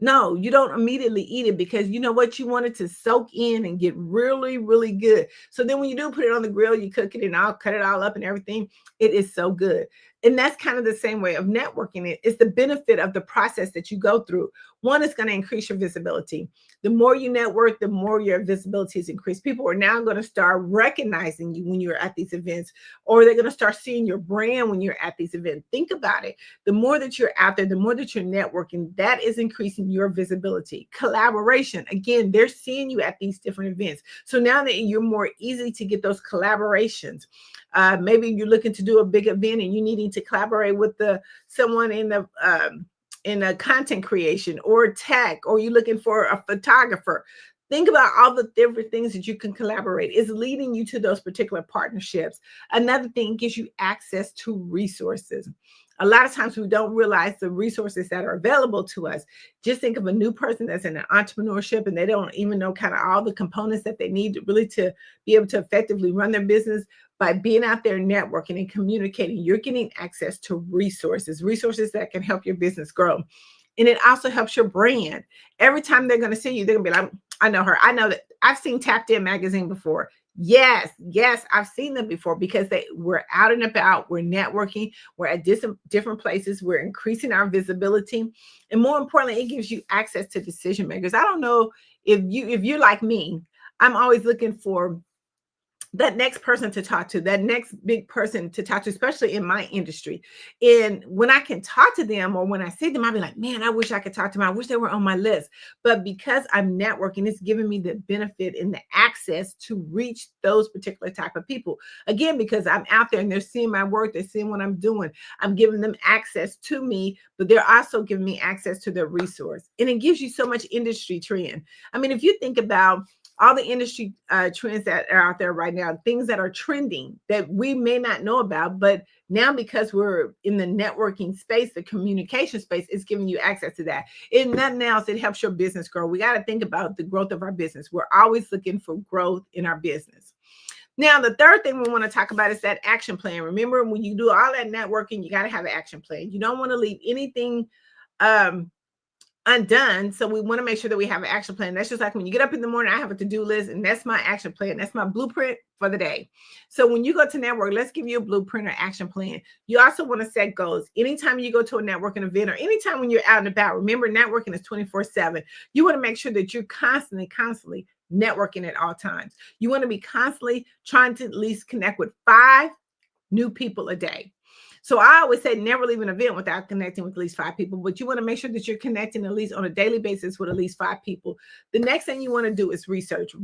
No, you don't immediately eat it, because you know what? You want it to soak in and get really, really good. So then when you do put it on the grill, you cook it and I'll cut it all up and everything. It is so good. And that's kind of the same way of networking. It's the benefit of the process that you go through. One is going to increase your visibility. The more you network, the more your visibility is increased. People are now going to start recognizing you when you're at these events, or they're going to start seeing your brand when you're at these events. Think about it. The more that you're out there, the more that you're networking, that is increasing your visibility. Collaboration. Again, they're seeing you at these different events. So now that you're more easy to get those collaborations. Maybe you're looking to do a big event and you needing to collaborate with someone in the content creation or tech, or you're looking for a photographer. Think about all the different things that you can collaborate. It's leading you to those particular partnerships. Another thing gives you access to resources. A lot of times we don't realize the resources that are available to us. Just think of a new person that's in an entrepreneurship and they don't even know kind of all the components that they need to really to be able to effectively run their business. By being out there networking and communicating, you're getting access to resources that can help your business grow. And it also helps your brand. Every time they're going to see you, they're going to be like, I know her. I know that I've seen Tapped In magazine before. Yes, I've seen them before because we're out and about, we're networking, we're at different places, we're increasing our visibility. And more importantly, it gives you access to decision makers. I don't know if you're like me, I'm always looking for that next person to talk to, that next big person to talk to, especially in my industry. And when I can talk to them or when I see them, I'll be like, man, I wish I could talk to them. I wish they were on my list. But because I'm networking, it's giving me the benefit and the access to reach those particular type of people. Again, because I'm out there and they're seeing my work, they're seeing what I'm doing. I'm giving them access to me, but they're also giving me access to their resource. And it gives you so much industry trend. I mean, if you think about all the industry trends that are out there right now, things that are trending that we may not know about, but now because we're in the networking space, the communication space, it's giving you access to that. If nothing else, it helps your business grow. We got to think about the growth of our business. We're always looking for growth in our business. Now, the third thing we want to talk about is that action plan. Remember, when you do all that networking, you got to have an action plan. You don't want to leave anything undone. So we want to make sure that we have an action plan. That's just like when you get up in the morning, I have a to-do list, and that's my action plan. That's my blueprint for the day. So when you go to network, let's give you a blueprint or action plan. You also want to set goals. Anytime you go to a networking event or anytime when you're out and about, remember networking is 24/7. You want to make sure that you're constantly networking at all times. You want to be constantly trying to at least connect with 5 new people a day. So I always say never leave an event without connecting with at least 5 people, but you want to make sure that you're connecting at least on a daily basis with at least 5 people. The next thing you want to do is research.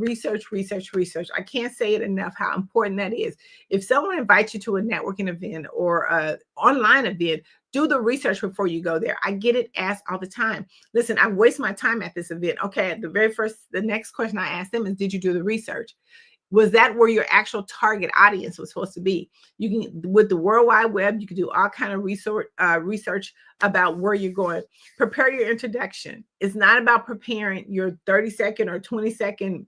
I can't say it enough how important that is. If someone invites you to a networking event or an online event, do the research before you go there. I get it asked all the time. Listen, I waste my time at this event. Okay, the next question I ask them is, did you do the research? Was that where your actual target audience was supposed to be? You can, with the World Wide Web, you can do all kind of research about where you're going. Prepare your introduction. It's not about preparing your 30-second or 20-second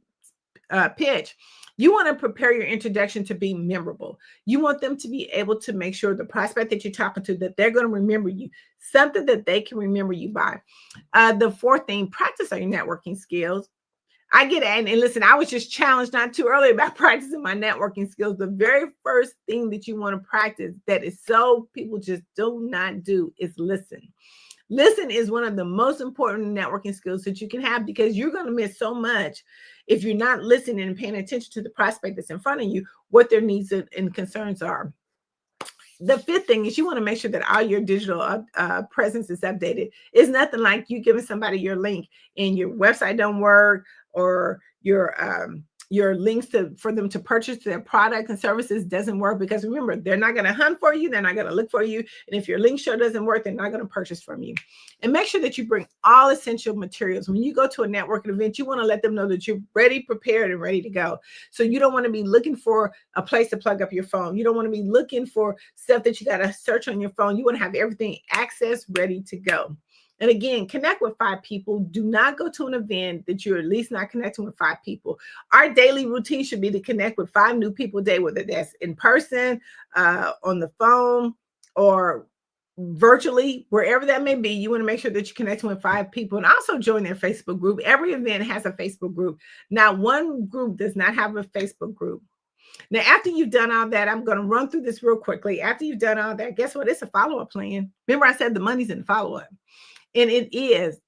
pitch. You want to prepare your introduction to be memorable. You want them to be able to make sure the prospect that you're talking to, that they're going to remember you, something that they can remember you by. The fourth thing, practice on your networking skills. I get it. And listen, I was just challenged not too early about practicing my networking skills. The very first thing that you want to practice that is so people just do not do is listen. Listen is one of the most important networking skills that you can have, because you're going to miss so much if you're not listening and paying attention to the prospect that's in front of you, what their needs and concerns are. The fifth thing is you want to make sure that all your digital presence is updated. It's nothing like you giving somebody your link and your website don't work, or your links for them to purchase their product and services doesn't work, because remember, they're not going to hunt for you. They're not going to look for you. And if your link show doesn't work, they're not going to purchase from you. And make sure that you bring all essential materials. When you go to a networking event, you want to let them know that you're ready, prepared, and ready to go. So you don't want to be looking for a place to plug up your phone. You don't want to be looking for stuff that you got to search on your phone. You want to have everything accessed, ready to go. And again, connect with 5 people. Do not go to an event that you're at least not connecting with 5 people. Our daily routine should be to connect with 5 new people a day, whether that's in person, on the phone, or virtually, wherever that may be. You want to make sure that you're connecting with 5 people, and also join their Facebook group. Every event has a Facebook group. Now, one group does not have a Facebook group. Now, after you've done all that, I'm going to run through this real quickly. After you've done all that, guess what? It's a follow-up plan. Remember, I said the money's in the follow-up. And it is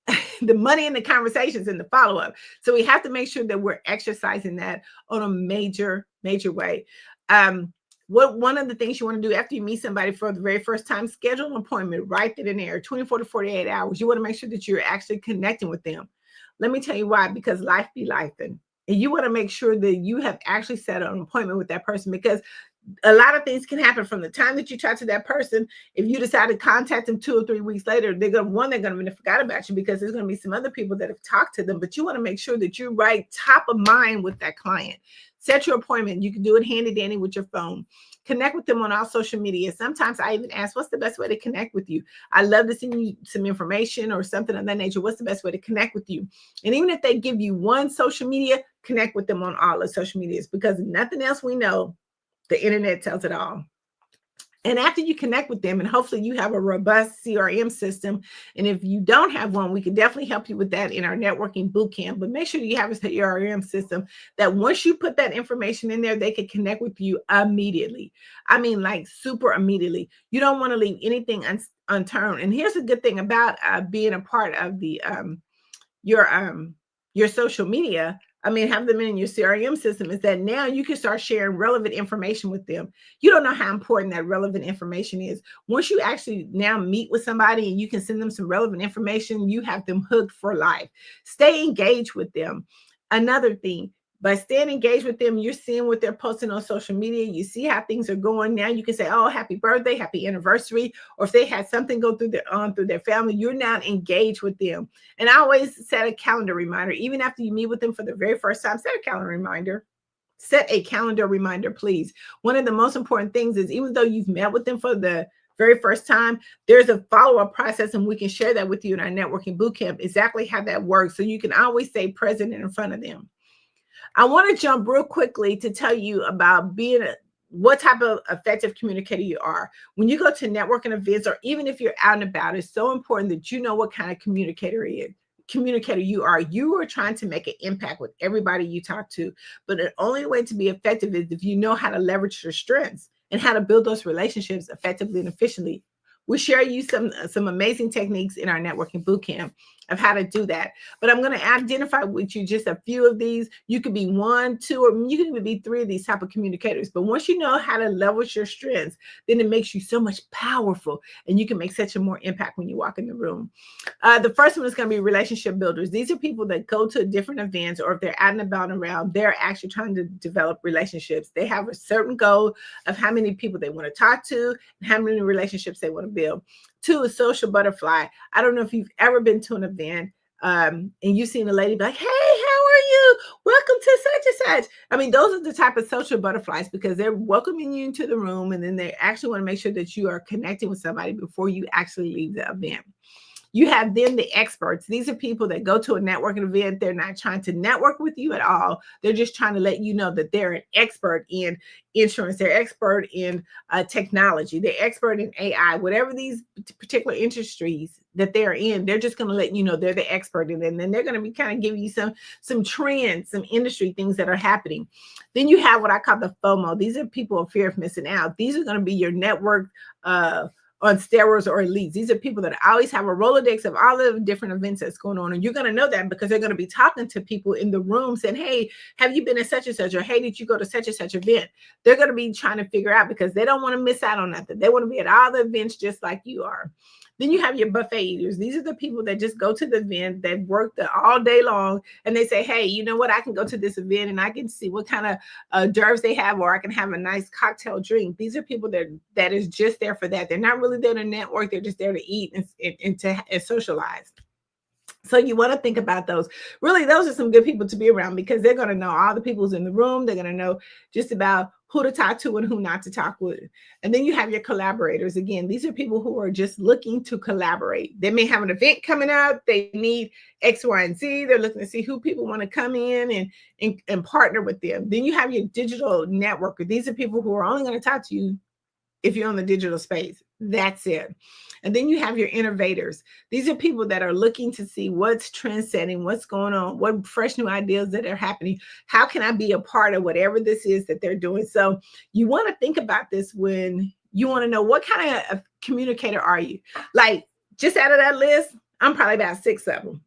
the money in the conversations in the follow-up. So we have to make sure that we're exercising that on a major way. One of the things you want to do after you meet somebody for the very first time, schedule an appointment right then and there, 24 to 48 hours. You want to make sure that you're actually connecting with them. Let me tell you why, because life be lifing. And you want to make sure that you have actually set an appointment with that person, because a lot of things can happen from the time that you talk to that person. If you decide to contact them 2 or 3 weeks later, they're going to forget about you because there's going to be some other people that have talked to them. But you want to make sure that you're right top of mind with that client. Set your appointment. You can do it handy dandy with your phone. Connect with them on all social media. Sometimes I even ask, what's the best way to connect with you? I love to send you some information or something of that nature. What's the best way to connect with you? And even if they give you one social media, connect with them on all the social medias, because nothing else we know, the internet tells it all. And after you connect with them, and hopefully you have a robust CRM system. And if you don't have one, we can definitely help you with that in our networking bootcamp. But make sure you have a CRM system that once you put that information in there, they can connect with you immediately. I mean, like super immediately. You don't want to leave anything unturned. And here's a good thing about being a part of the your social media. I mean, have them in your CRM system, is that now you can start sharing relevant information with them. You don't know how important that relevant information is. Once you actually now meet with somebody and you can send them some relevant information, you have them hooked for life. Stay engaged with them. Another thing, by staying engaged with them, you're seeing what they're posting on social media. You see how things are going. Now you can say, oh, happy birthday, happy anniversary. Or if they had something go through their family, you're now engaged with them. And I always set a calendar reminder. Even after you meet with them for the very first time, set a calendar reminder. Set a calendar reminder, please. One of the most important things is, even though you've met with them for the very first time, there's a follow-up process, and we can share that with you in our networking bootcamp, exactly how that works. So you can always stay present in front of them. I want to jump real quickly to tell you about what type of effective communicator you are. When you go to networking events, or even if you're out and about, it's so important that you know what kind of communicator you are. You are trying to make an impact with everybody you talk to. But the only way to be effective is if you know how to leverage your strengths and how to build those relationships effectively and efficiently. We share you some amazing techniques in our networking bootcamp of how to do that. But I'm going to identify with you just a few of these. You could be 1, 2, or you could even be 3 of these type of communicators. But once you know how to leverage your strengths, then it makes you so much powerful, and you can make such a more impact when you walk in the room. The first one is going to be relationship builders. These are people that go to different events, or if they're out and about and around, they're actually trying to develop relationships. They have a certain goal of how many people they want to talk to and how many relationships they want to build. 2 is social butterfly. I don't know if you've ever been to an event and you've seen a lady be like, hey, how are you? Welcome to such and such. I mean, those are the type of social butterflies, because they're welcoming you into the room, and then they actually want to make sure that you are connecting with somebody before you actually leave the event. You have then the experts. These are people that go to a networking event. They're not trying to network with you at all. They're just trying to let you know that they're an expert in insurance. They're expert in technology. They're expert in AI, whatever these particular industries that they're in. They're just going to let you know they're the expert in it. And then they're going to be kind of giving you some trends, some industry things that are happening. Then you have what I call the FOMO. These are people of fear of missing out. These are going to be your network on steroids or elites. These are people that always have a Rolodex of all the different events that's going on. And you're going to know that because they're going to be talking to people in the room saying, hey, have you been to such and such? Or hey, did you go to such and such event? They're going to be trying to figure out, because they don't want to miss out on nothing. They want to be at all the events just like you are. Then you have your buffet eaters. These are the people that just go to the event, that work all day long, and they say, hey, you know what? I can go to this event and I can see what kind of hors d'oeuvres they have, or I can have a nice cocktail drink. These are people that is just there for that. They're not really there to network. They're just there to eat and socialize. So you want to think about those. Really, those are some good people to be around, because they're going to know all the people who's in the room. They're going to know just about who to talk to and who not to talk with. And then you have your collaborators. Again, these are people who are just looking to collaborate. They may have an event coming up. They need X, Y, and Z. They're looking to see who people want to come in and partner with them. Then you have your digital networker. These are people who are only going to talk to you if you're on the digital space. That's it. And then you have your innovators. These are people that are looking to see what's trend setting, what's going on, what fresh new ideas that are happening. How can I be a part of whatever this is that they're doing? So you want to think about this when you want to know, what kind of communicator are you? Like, just out of that list, I'm probably about 6 of them.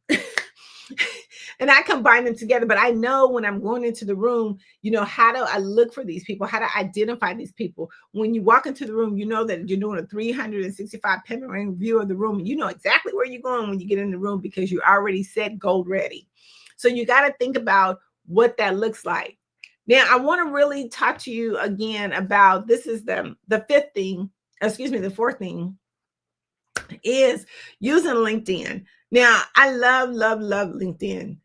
And I combine them together, but I know when I'm going into the room, you know, how do I look for these people? How to identify these people? When you walk into the room, you know that you're doing a 365 panoramic view of the room. And you know exactly where you're going when you get in the room, because you already set goal ready. So you got to think about what that looks like. Now, I want to really talk to you again about, this is the fifth thing, the fourth thing is using LinkedIn. Now, I love LinkedIn.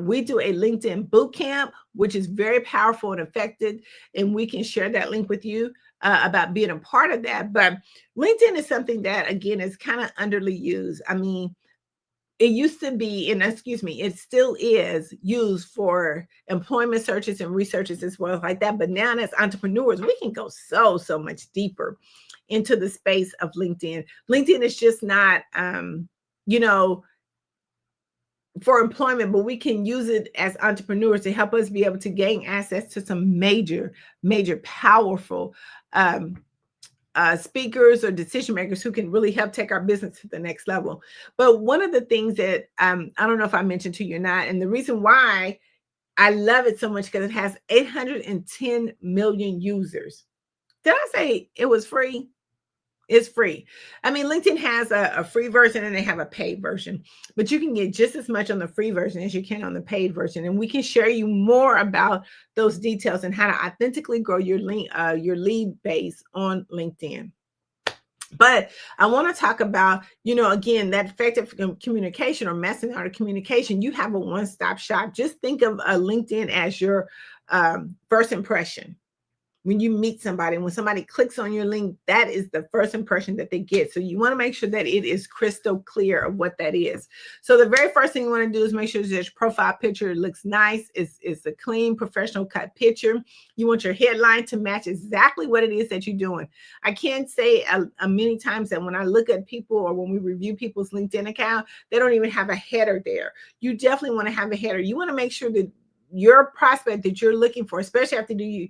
We do a LinkedIn boot camp, which is very powerful and effective, and we can share that link with you about being a part of that. But LinkedIn is something that, again, is kind of underly used. I mean, it used to be, and it still is used for employment searches and researches as well like that. But now as entrepreneurs, we can go so much deeper into the space of LinkedIn. LinkedIn is just not, for employment, but we can use it as entrepreneurs to help us be able to gain access to some major, powerful speakers or decision makers who can really help take our business to the next level. But one of the things that I don't know if I mentioned to you or not, and the reason why I love it so much, because it has 810 million users. Did I say it was free? It's free. I mean, LinkedIn has a free version and they have a paid version, but you can get just as much on the free version as you can on the paid version. And we can share you more about those details and how to authentically grow your lead base on LinkedIn. But I want to talk about, again, that effective communication or messing out of communication. You have a one-stop shop. Just think of LinkedIn as your first impression. When you meet somebody, when somebody clicks on your link, that is the first impression that they get. So you want to make sure that it is crystal clear of what that is. So the very first thing you want to do is make sure that your profile picture looks nice. It's a clean, professional cut picture. You want your headline to match exactly what it is that you're doing. I can't say many times that when I look at people or when we review people's LinkedIn account, they don't even have a header there. You definitely want to have a header. You want to make sure that your prospect that you're looking for, especially after you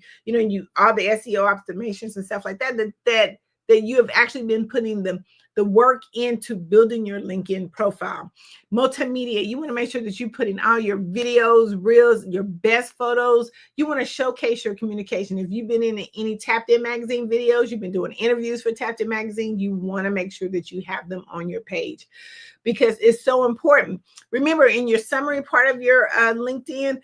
all the SEO optimizations and stuff like that, that you have actually been putting the work into building your LinkedIn profile. Multimedia, you want to make sure that you put in all your videos, reels, your best photos. You want to showcase your communication. If you've been in any Tapped In magazine videos, you've been doing interviews for Tapped In magazine, you want to make sure that you have them on your page because it's so important. Remember, in your summary part of your LinkedIn,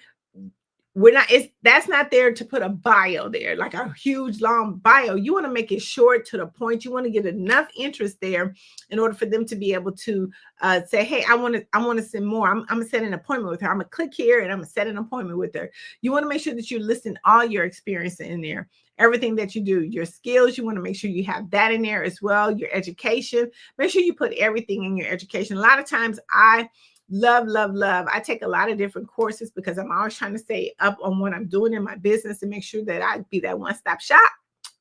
that's not there to put a bio there, like a huge long bio. You want to make it short to the point. You want to get enough interest there in order for them to be able to say, hey, I want to send more. I'm going to set an appointment with her. I'm going to click here and I'm going to set an appointment with her. You want to make sure that you listen all your experience in there. Everything that you do, your skills, you want to make sure you have that in there as well. Your education, make sure you put everything in your education. A lot of times I love. I take a lot of different courses because I'm always trying to stay up on what I'm doing in my business and make sure that I be that one-stop shop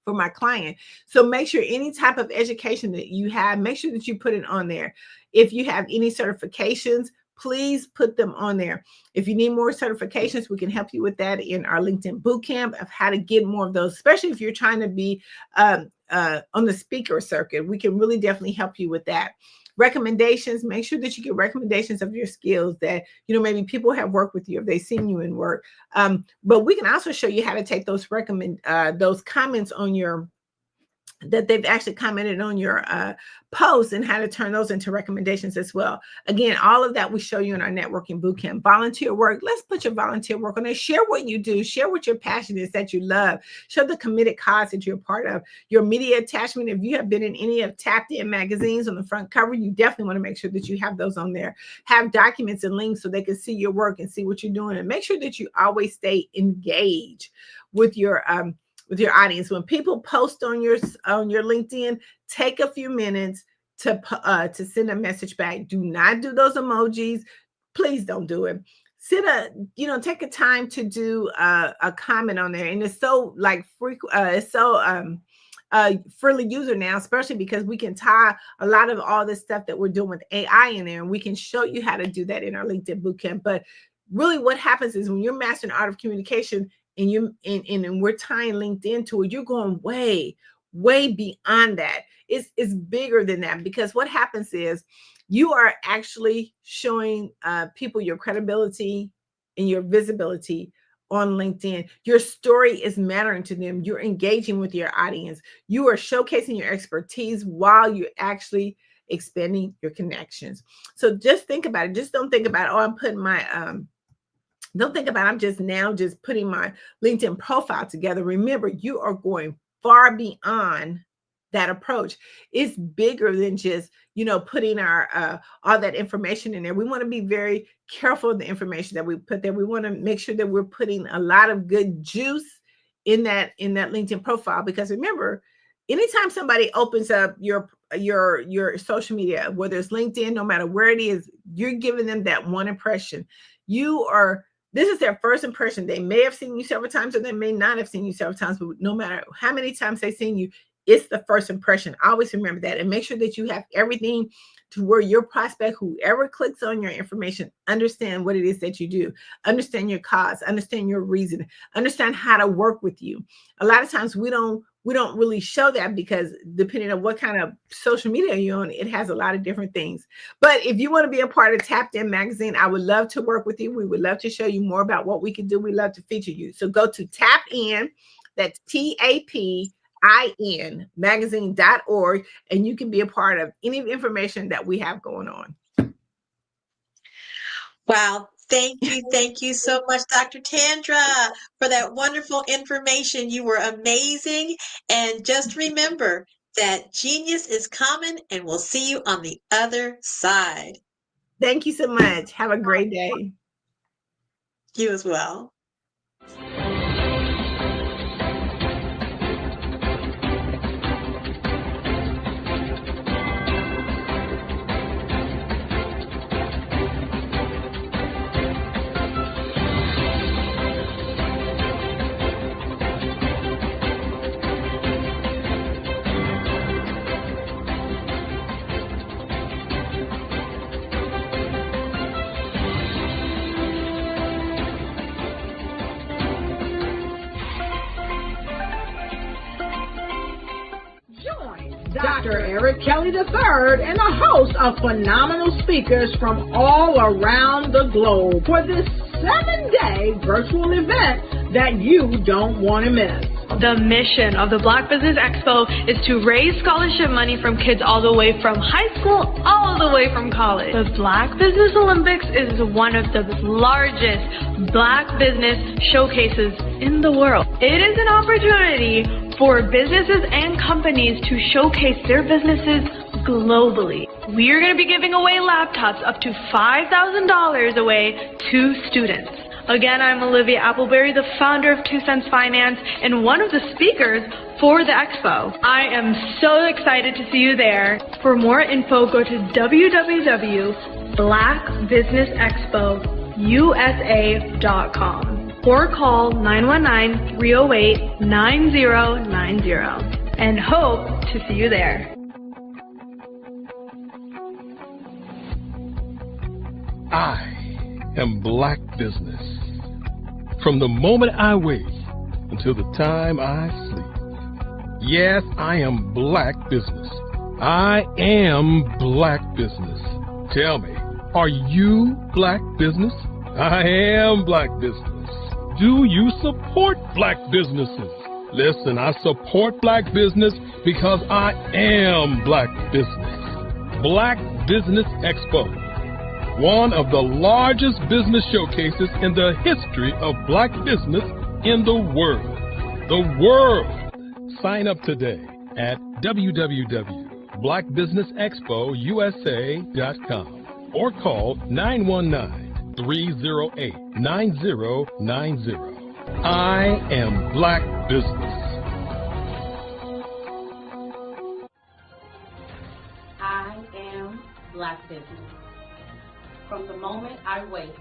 for my client. So make sure any type of education that you have, make sure that you put it on there. If you have any certifications, please put them on there. If you need more certifications, we can help you with that in our LinkedIn bootcamp of how to get more of those, especially if you're trying to be on the speaker circuit. We can really definitely help you with that. Recommendations, make sure that you get recommendations of your skills that, maybe people have worked with you if they've seen you in work. But we can also show you how to take those comments on that they've actually commented on your posts and how to turn those into recommendations as well. Again, all of that we show you in our networking bootcamp. Volunteer work, let's put your volunteer work on there. Share what you do. Share what your passion is that you love. Show the committed cause that you're a part of. Your media attachment, if you have been in any of Tapped In magazines on the front cover, you definitely want to make sure that you have those on there. Have documents and links so they can see your work and see what you're doing. And make sure that you always stay engaged with your audience. When people post on your LinkedIn, take a few minutes to send a message back. Do not do those emojis. Please don't do it. Take a time to do a comment on there. And it's so it's so friendly user now, especially because we can tie a lot of all this stuff that we're doing with AI in there, and we can show you how to do that in our LinkedIn bootcamp. But really what happens is when you're mastering art of communication, and we're tying LinkedIn to it, you're going way beyond that. It's bigger than that, because what happens is you are actually showing people your credibility and your visibility on LinkedIn. Your story is mattering to them. You're engaging with your audience. You are showcasing your expertise while you're actually expanding your connections. So just think about it. Just don't think about, I'm putting my Don't think about I'm just now just putting my LinkedIn profile together. Remember, you are going far beyond that approach. It's bigger than just, putting our all that information in there. We want to be very careful of the information that we put there. We want to make sure that we're putting a lot of good juice in that LinkedIn profile, because remember, anytime somebody opens up your social media, whether it's LinkedIn, no matter where it is, you're giving them that one impression. This is their first impression. They may have seen you several times or they may not have seen you several times, but no matter how many times they've seen you, it's the first impression. Always remember that, and make sure that you have everything to where your prospect, whoever clicks on your information, understand what it is that you do, understand your cause, understand your reason, understand how to work with you. A lot of times we don't really show that, because depending on what kind of social media you're on, it has a lot of different things. But if you want to be a part of Tapped In Magazine, I would love to work with you. We would love to show you more about what we can do. We love to feature you. So go to Tap In, that's TAPIN magazine.org, and you can be a part of any information that we have going on. Wow. Thank you so much, Dr. Tandra, for that wonderful information. You were amazing. And just remember that genius is common, and we'll see you on the other side. Thank you so much. Have a great day. You as well. Dr. Eric Kelly III and a host of phenomenal speakers from all around the globe for this 7-day virtual event that you don't want to miss. The mission of the Black Business Expo is to raise scholarship money from kids all the way from high school all the way from college. The Black Business Olympics is one of the largest Black business showcases in the world. It is an opportunity for businesses and companies to showcase their businesses globally. We are going to be giving away laptops up to $5,000 away to students. Again, I'm Olivia Appleberry, the founder of 2 Cents Finance and one of the speakers for the expo. I am so excited to see you there. For more info, go to www.blackbusinessexpousa.com or call 919-308-9090 and hope to see you there. I am Black Business. From the moment I wake until the time I sleep. Yes, I am Black Business. I am Black Business. Tell me, are you Black Business? I am Black Business. Do you support Black businesses? Listen, I support Black business because I am Black Business. Black Business Expo, one of the largest business showcases in the history of Black business in the world. The world! Sign up today at www.blackbusinessexpousa.com or call 919-308-9090. I am Black Business. I am Black Business. From the moment I wake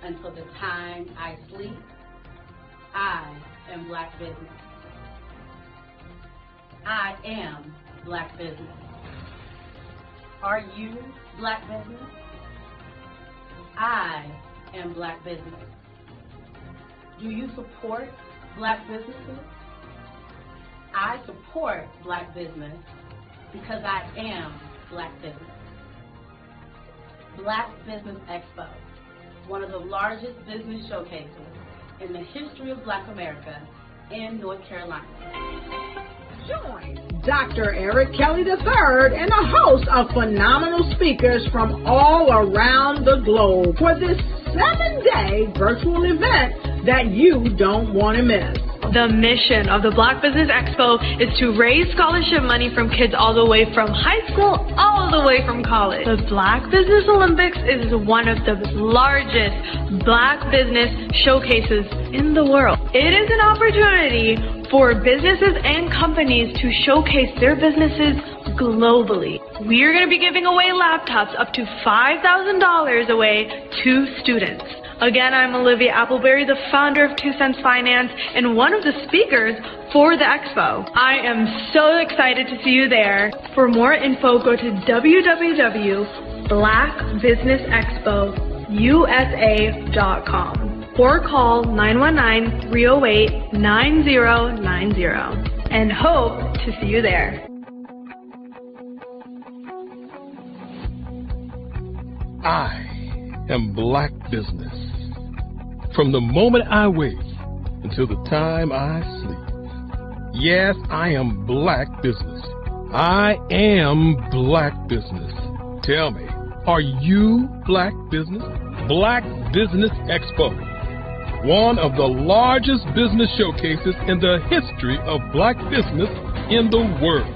until the time I sleep, I am Black Business. I am Black Business. Are you Black Business? I am Black Business. Do you support Black businesses? I support Black business because I am Black business. Black Business Expo, one of the largest business showcases in the history of Black America in North Carolina. Join Dr. Eric Kelly III and a host of phenomenal speakers from all around the globe for this 7-day virtual event that you don't want to miss. The mission of the Black Business Expo is to raise scholarship money from kids all the way from high school, all the way from college. The Black Business Olympics is one of the largest Black business showcases in the world. It is an opportunity for businesses and companies to showcase their businesses globally. We are going to be giving away laptops up to $5,000 away to students. Again, I'm Olivia Appleberry, the founder of 2 Cents Finance and one of the speakers for the expo. I am so excited to see you there. For more info, go to www.blackbusinessexpousa.com or call 919-308-9090 and hope to see you there. I am Black Business. From the moment I wake until the time I sleep. Yes, I am Black Business. I am Black Business. Tell me, are you Black Business? Black Business Expo, one of the largest business showcases in the history of Black business in the world.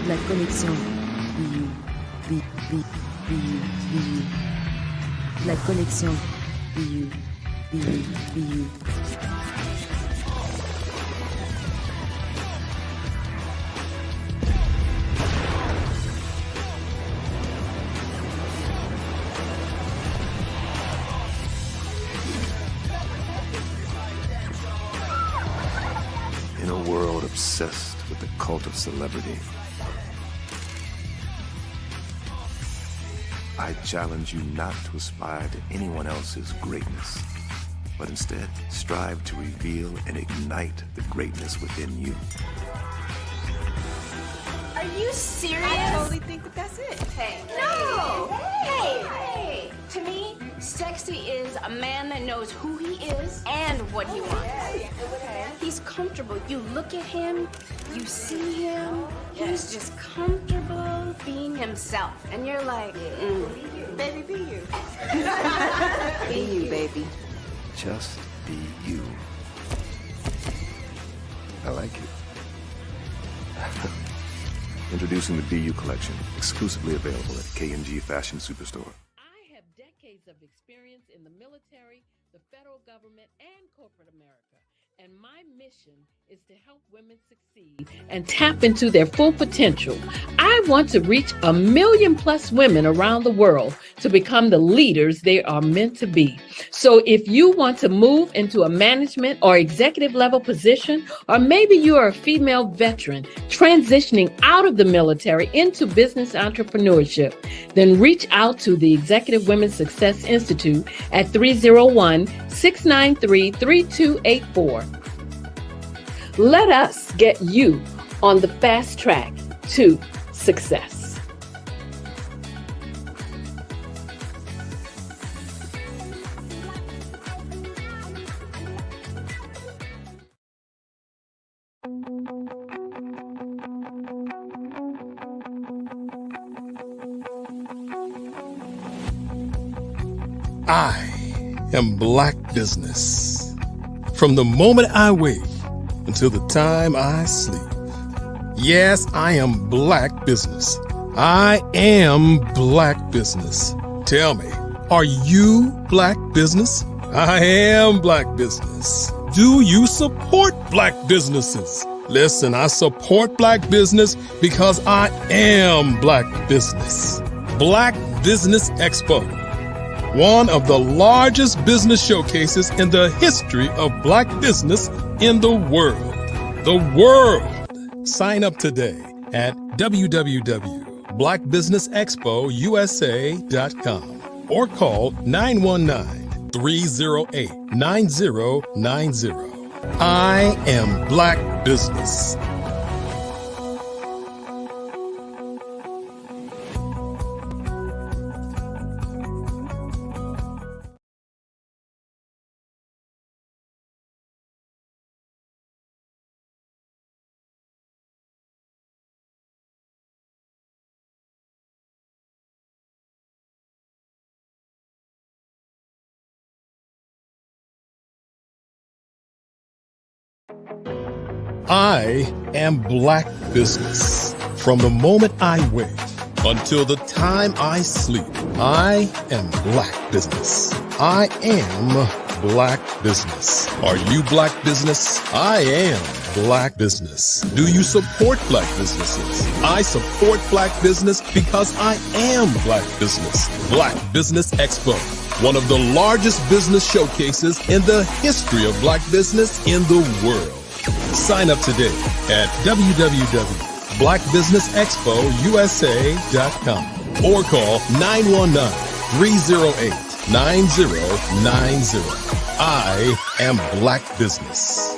La connexion BU. La connexion BU. In a world obsessed with the cult of celebrity, I challenge you not to aspire to anyone else's greatness, but instead strive to reveal and ignite the greatness within you. Are you serious? I totally think that's it. Hey. No! Hey! To me, sexy is a man that knows who he is and what he wants. He's comfortable. You look at him, you see him, he's just comfortable being himself. And you're like, Baby, be you. Be you, baby. Just be you. I like it. Introducing the BU collection, exclusively available at K&G Fashion Superstore. I have decades of experience in the military, the federal government, and corporate America. And my mission is to help women succeed and tap into their full potential. I want to reach 1 million plus women around the world to become the leaders they are meant to be. So if you want to move into a management or executive level position, or maybe you are a female veteran transitioning out of the military into business entrepreneurship, then reach out to the Executive Women's Success Institute at 301-693-3284. Let us get you on the fast track to success. I am Black Business. From the moment I wake until the time I sleep. Yes, I am Black Business. I am Black Business. Tell me, are you Black Business? I am Black business. Do you support Black businesses? Listen, I support Black business because I am Black business. Black Business Expo, one of the largest business showcases in the history of Black business in the world. The world! Sign up today at www.blackbusinessexpousa.com or call 919-308-9090. I am Black business. I am Black business. From the moment I wake until the time I sleep, I am Black business. I am Black business. Are you Black business? I am Black business. Do you support Black businesses? I support Black business because I am Black business. Black Business Expo, one of the largest business showcases in the history of Black business in the world. Sign up today at www.blackbusinessexpousa.com or call 919-308-9090. I am Black business.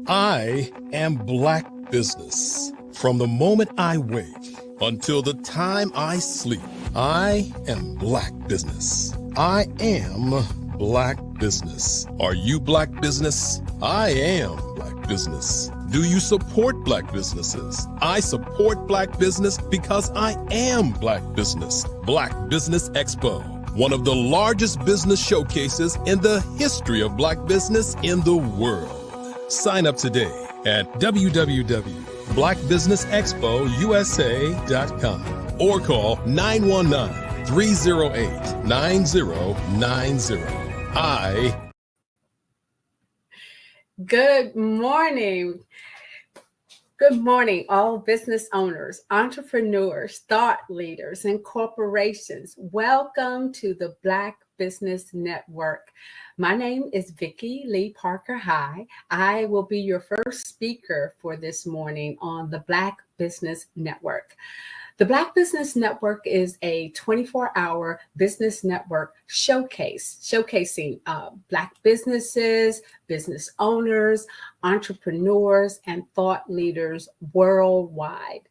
I am Black business. From the moment I wake until the time I sleep, I am Black business. I am Black business. Are you Black business? I am Black business. Do you support Black businesses? I support Black business because I am Black business. Black Business Expo, one of the largest business showcases in the history of Black business in the world. Sign up today at www.blackbusinessexpousa.com or call 919-308-9090. Good morning. Good morning, all business owners, entrepreneurs, thought leaders, and corporations. Welcome to the Black Business Network. My name is Vicki Lee Parker High. I will be your first speaker for this morning on the Black Business Network. The Black Business Network is a 24-hour business network showcasing Black businesses, business owners, entrepreneurs, and thought leaders worldwide.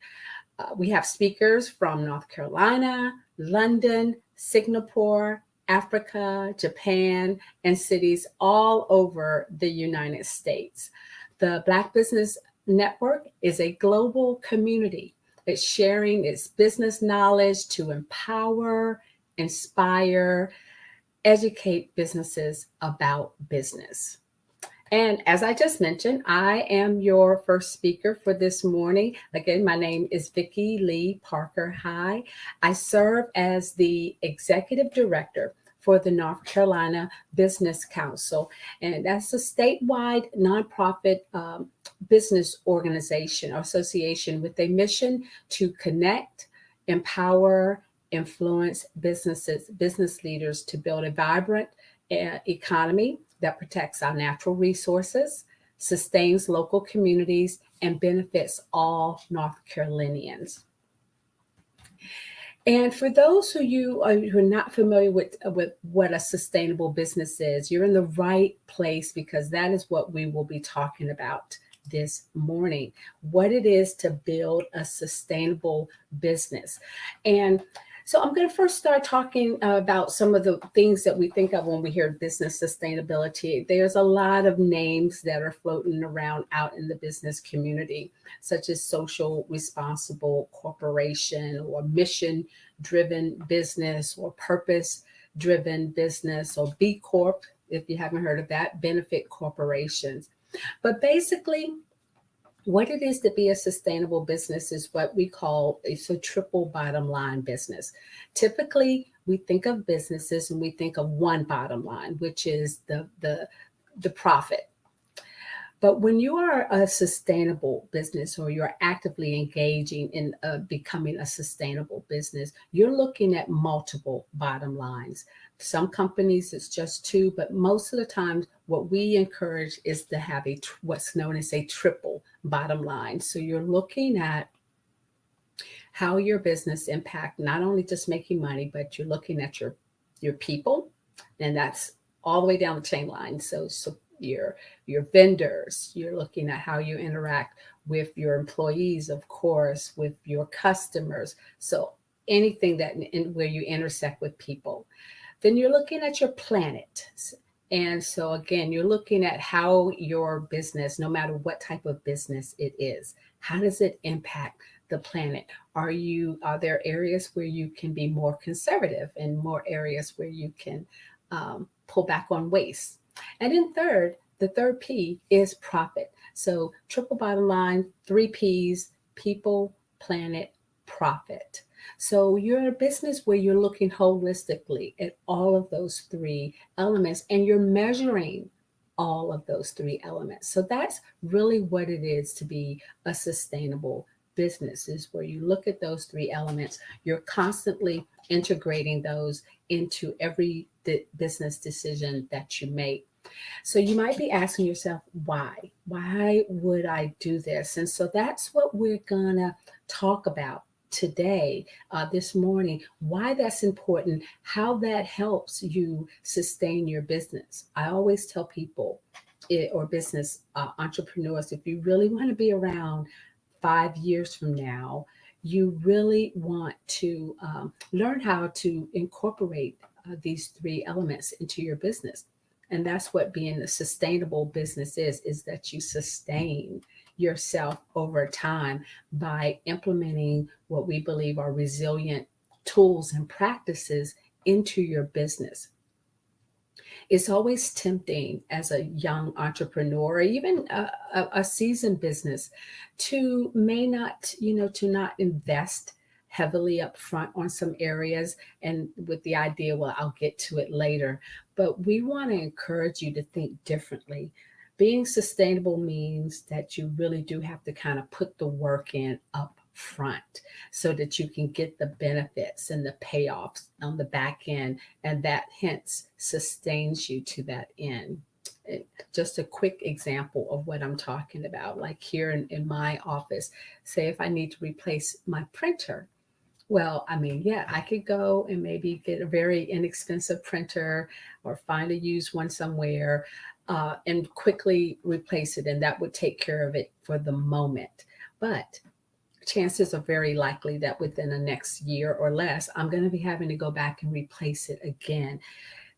We have speakers from North Carolina, London, Singapore, Africa, Japan, and cities all over the United States. The Black Business Network is a global community. It's sharing its business knowledge to empower, inspire, educate businesses about business. And as I just mentioned, I am your first speaker for this morning. Again, my name is Vicki Lee Parker High. I serve as the executive director for the North Carolina Business Council, and that's a statewide nonprofit business organization or association with a mission to connect, empower, influence business leaders to build a vibrant economy that protects our natural resources, sustains local communities, and benefits all North Carolinians. And for those of you who are not familiar with what a sustainable business is, you're in the right place because that is what we will be talking about this morning, what it is to build a sustainable business. And so I'm going to first start talking about some of the things that we think of when we hear business sustainability. There's a lot of names that are floating around out in the business community, such as social responsible corporation or mission-driven business or purpose-driven business or B Corp, if you haven't heard of that, benefit corporations. But basically, What it is to be a sustainable business is what we call it's a triple bottom line business. Typically, we think of businesses and we think of one bottom line, which is the profit. But when you are a sustainable business or you're actively engaging in becoming a sustainable business, you're looking at multiple bottom lines. Some companies it's just two, but most of the time what we encourage is to have what's known as a triple bottom line. So you're looking at how your business impact not only just making money, but you're looking at your people, and that's all the way down the chain line. So your vendors, you're looking at how you interact with your employees, of course, with your customers. So anything that where you intersect with people. Then you're looking at your planet. And so again, you're looking at how your business, no matter what type of business it is, how does it impact the planet? Are there areas where you can be more conservative and more areas where you can pull back on waste? And then the third P is profit. So triple bottom line, 3 Ps, people, planet, profit. So you're a business where you're looking holistically at all of those 3 elements and you're measuring all of those 3 elements. So that's really what it is to be a sustainable business, is where you look at those 3 elements. You're constantly integrating those into every business decision that you make. So you might be asking yourself, why? Why would I do this? And so that's what we're gonna talk about today, this morning, why that's important, how that helps you sustain your business. I always tell people or business entrepreneurs, if you really want to be around 5 years from now, you really want to learn how to incorporate these 3 elements into your business. And that's what being a sustainable business is that you sustain yourself over time by implementing what we believe are resilient tools and practices into your business. It's always tempting as a young entrepreneur or even a seasoned business to not invest heavily up front on some areas and with the idea, well, I'll get to it later. But we want to encourage you to think differently. Being sustainable means that you really do have to kind of put the work in up front so that you can get the benefits and the payoffs on the back end, and that hence sustains you to that end. Just a quick example of what I'm talking about, like here in my office, say if I need to replace my printer. Well, I mean, yeah, I could go and maybe get a very inexpensive printer or find a used one somewhere and quickly replace it. And that would take care of it for the moment. But chances are very likely that within the next year or less, I'm going to be having to go back and replace it again.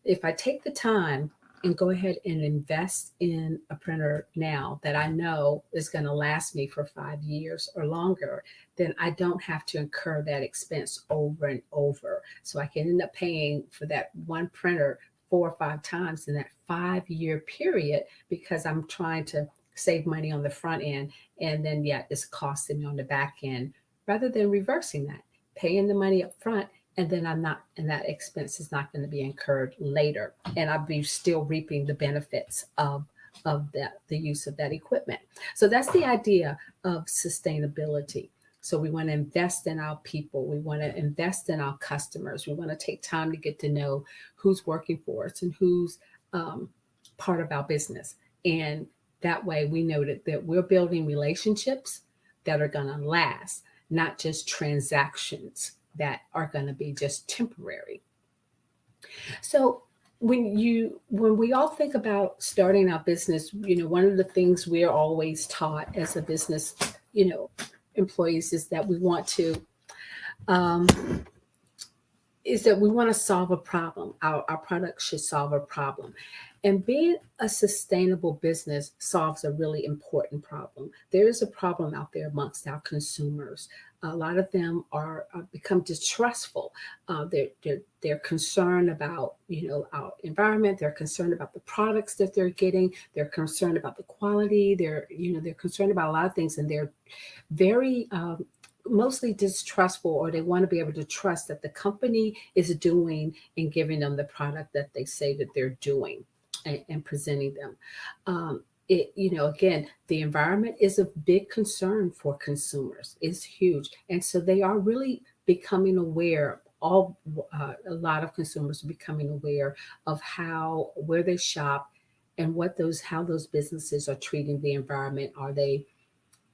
If I take the time and go ahead and invest in a printer now that I know is going to last me for 5 years or longer, then I don't have to incur that expense over and over. So I can end up paying for that one printer 4 or 5 times in that 5-year period because I'm trying to save money on the front end, and then it's costing me on the back end, rather than reversing that, paying the money up front, and then that expense is not going to be incurred later, and I'll be still reaping the benefits of the use of that equipment. So that's the idea of sustainability. So we want to invest in our people. We want to invest in our customers. We want to take time to get to know who's working for us and who's part of our business. And that way we know that we're building relationships that are going to last, not just transactions that are going to be just temporary. So when we all think about starting our business, one of the things we're always taught as a business, employees is that we want to solve a problem. Our product should solve a problem. And being a sustainable business solves a really important problem. There is a problem out there amongst our consumers. A lot of them are become distrustful. They're concerned about our environment. They're concerned about the products that they're getting. They're concerned about the quality. They're concerned about a lot of things, and they're very mostly distrustful, or they want to be able to trust that the company is doing and giving them the product that they say that they're doing and presenting them. Again, the environment is a big concern for consumers. It's huge. And so they are really becoming aware, a lot of consumers are becoming aware of where they shop and how those businesses are treating the environment. Are they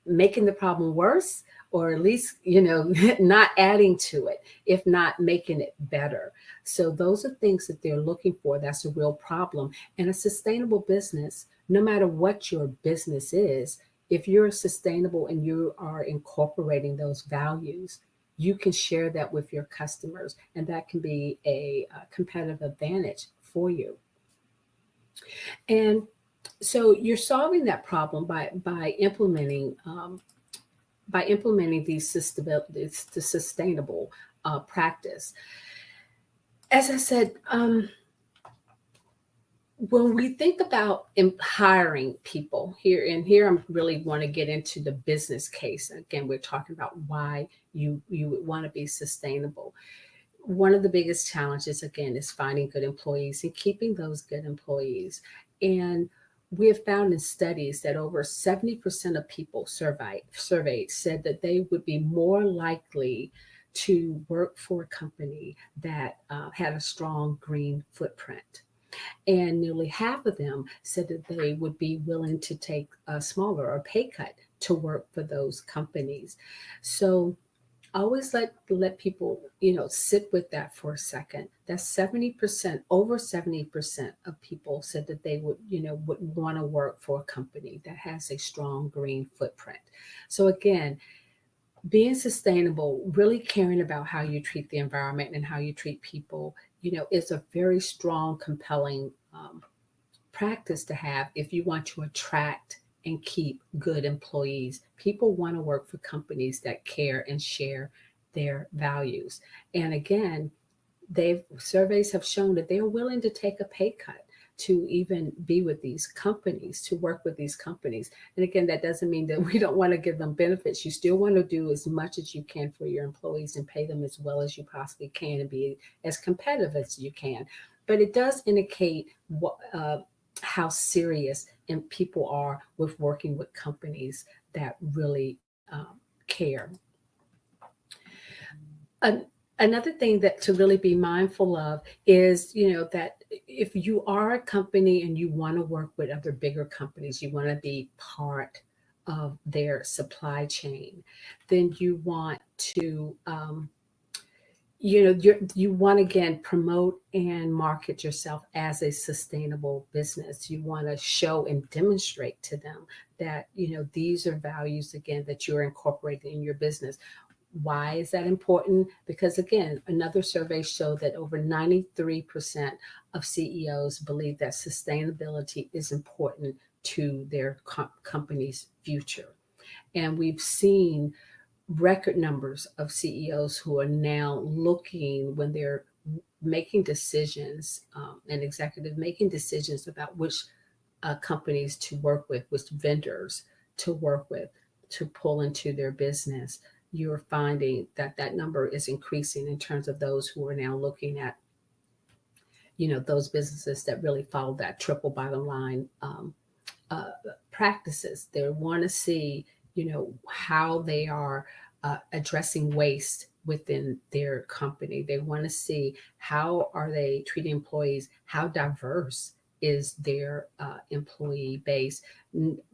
making the problem worse, or at least, not adding to it, if not making it better? So those are things that they're looking for. That's a real problem. And a sustainable business, no matter what your business is, if you're sustainable and you are incorporating those values, you can share that with your customers, and that can be a competitive advantage for you. And so you're solving that problem by implementing the sustainable practice. As I said, when we think about hiring people here I really want to get into the business case. Again, we're talking about why you would want to be sustainable. One of the biggest challenges, again, is finding good employees and keeping those good employees. And we have found in studies that over 70% of people surveyed said that they would be more likely to work for a company that had a strong green footprint. And nearly half of them said that they would be willing to take a smaller or pay cut to work for those companies. So I always let people, sit with that for a second. That's 70%, over 70% of people said that they would want to work for a company that has a strong green footprint. So again, being sustainable, really caring about how you treat the environment and how you treat people, is a very strong, compelling practice to have if you want to attract and keep good employees. People want to work for companies that care and share their values. And again, surveys have shown that they're willing to take a pay cut to even be with these companies, to work with these companies. And again, that doesn't mean that we don't want to give them benefits. You still want to do as much as you can for your employees and pay them as well as you possibly can and be as competitive as you can. But it does indicate how serious and people are with working with companies that really care. Another thing that to really be mindful of is, that if you are a company and you want to work with other bigger companies, you want to be part of their supply chain, then you want to, you want to, again, promote and market yourself as a sustainable business. You want to show and demonstrate to them that, these are values, again, that you're incorporating in your business. Why is that important? Because again, another survey showed that over 93% of CEOs believe that sustainability is important to their company's future. And we've seen record numbers of CEOs who are now looking, when they're making decisions, and executives making decisions about which companies to work with, which vendors to work with, to pull into their business. You're finding that number is increasing in terms of those who are now looking at, those businesses that really follow that triple bottom line practices. They want to see, how they are addressing waste within their company. They want to see how are they treating employees, how diverse is their employee base,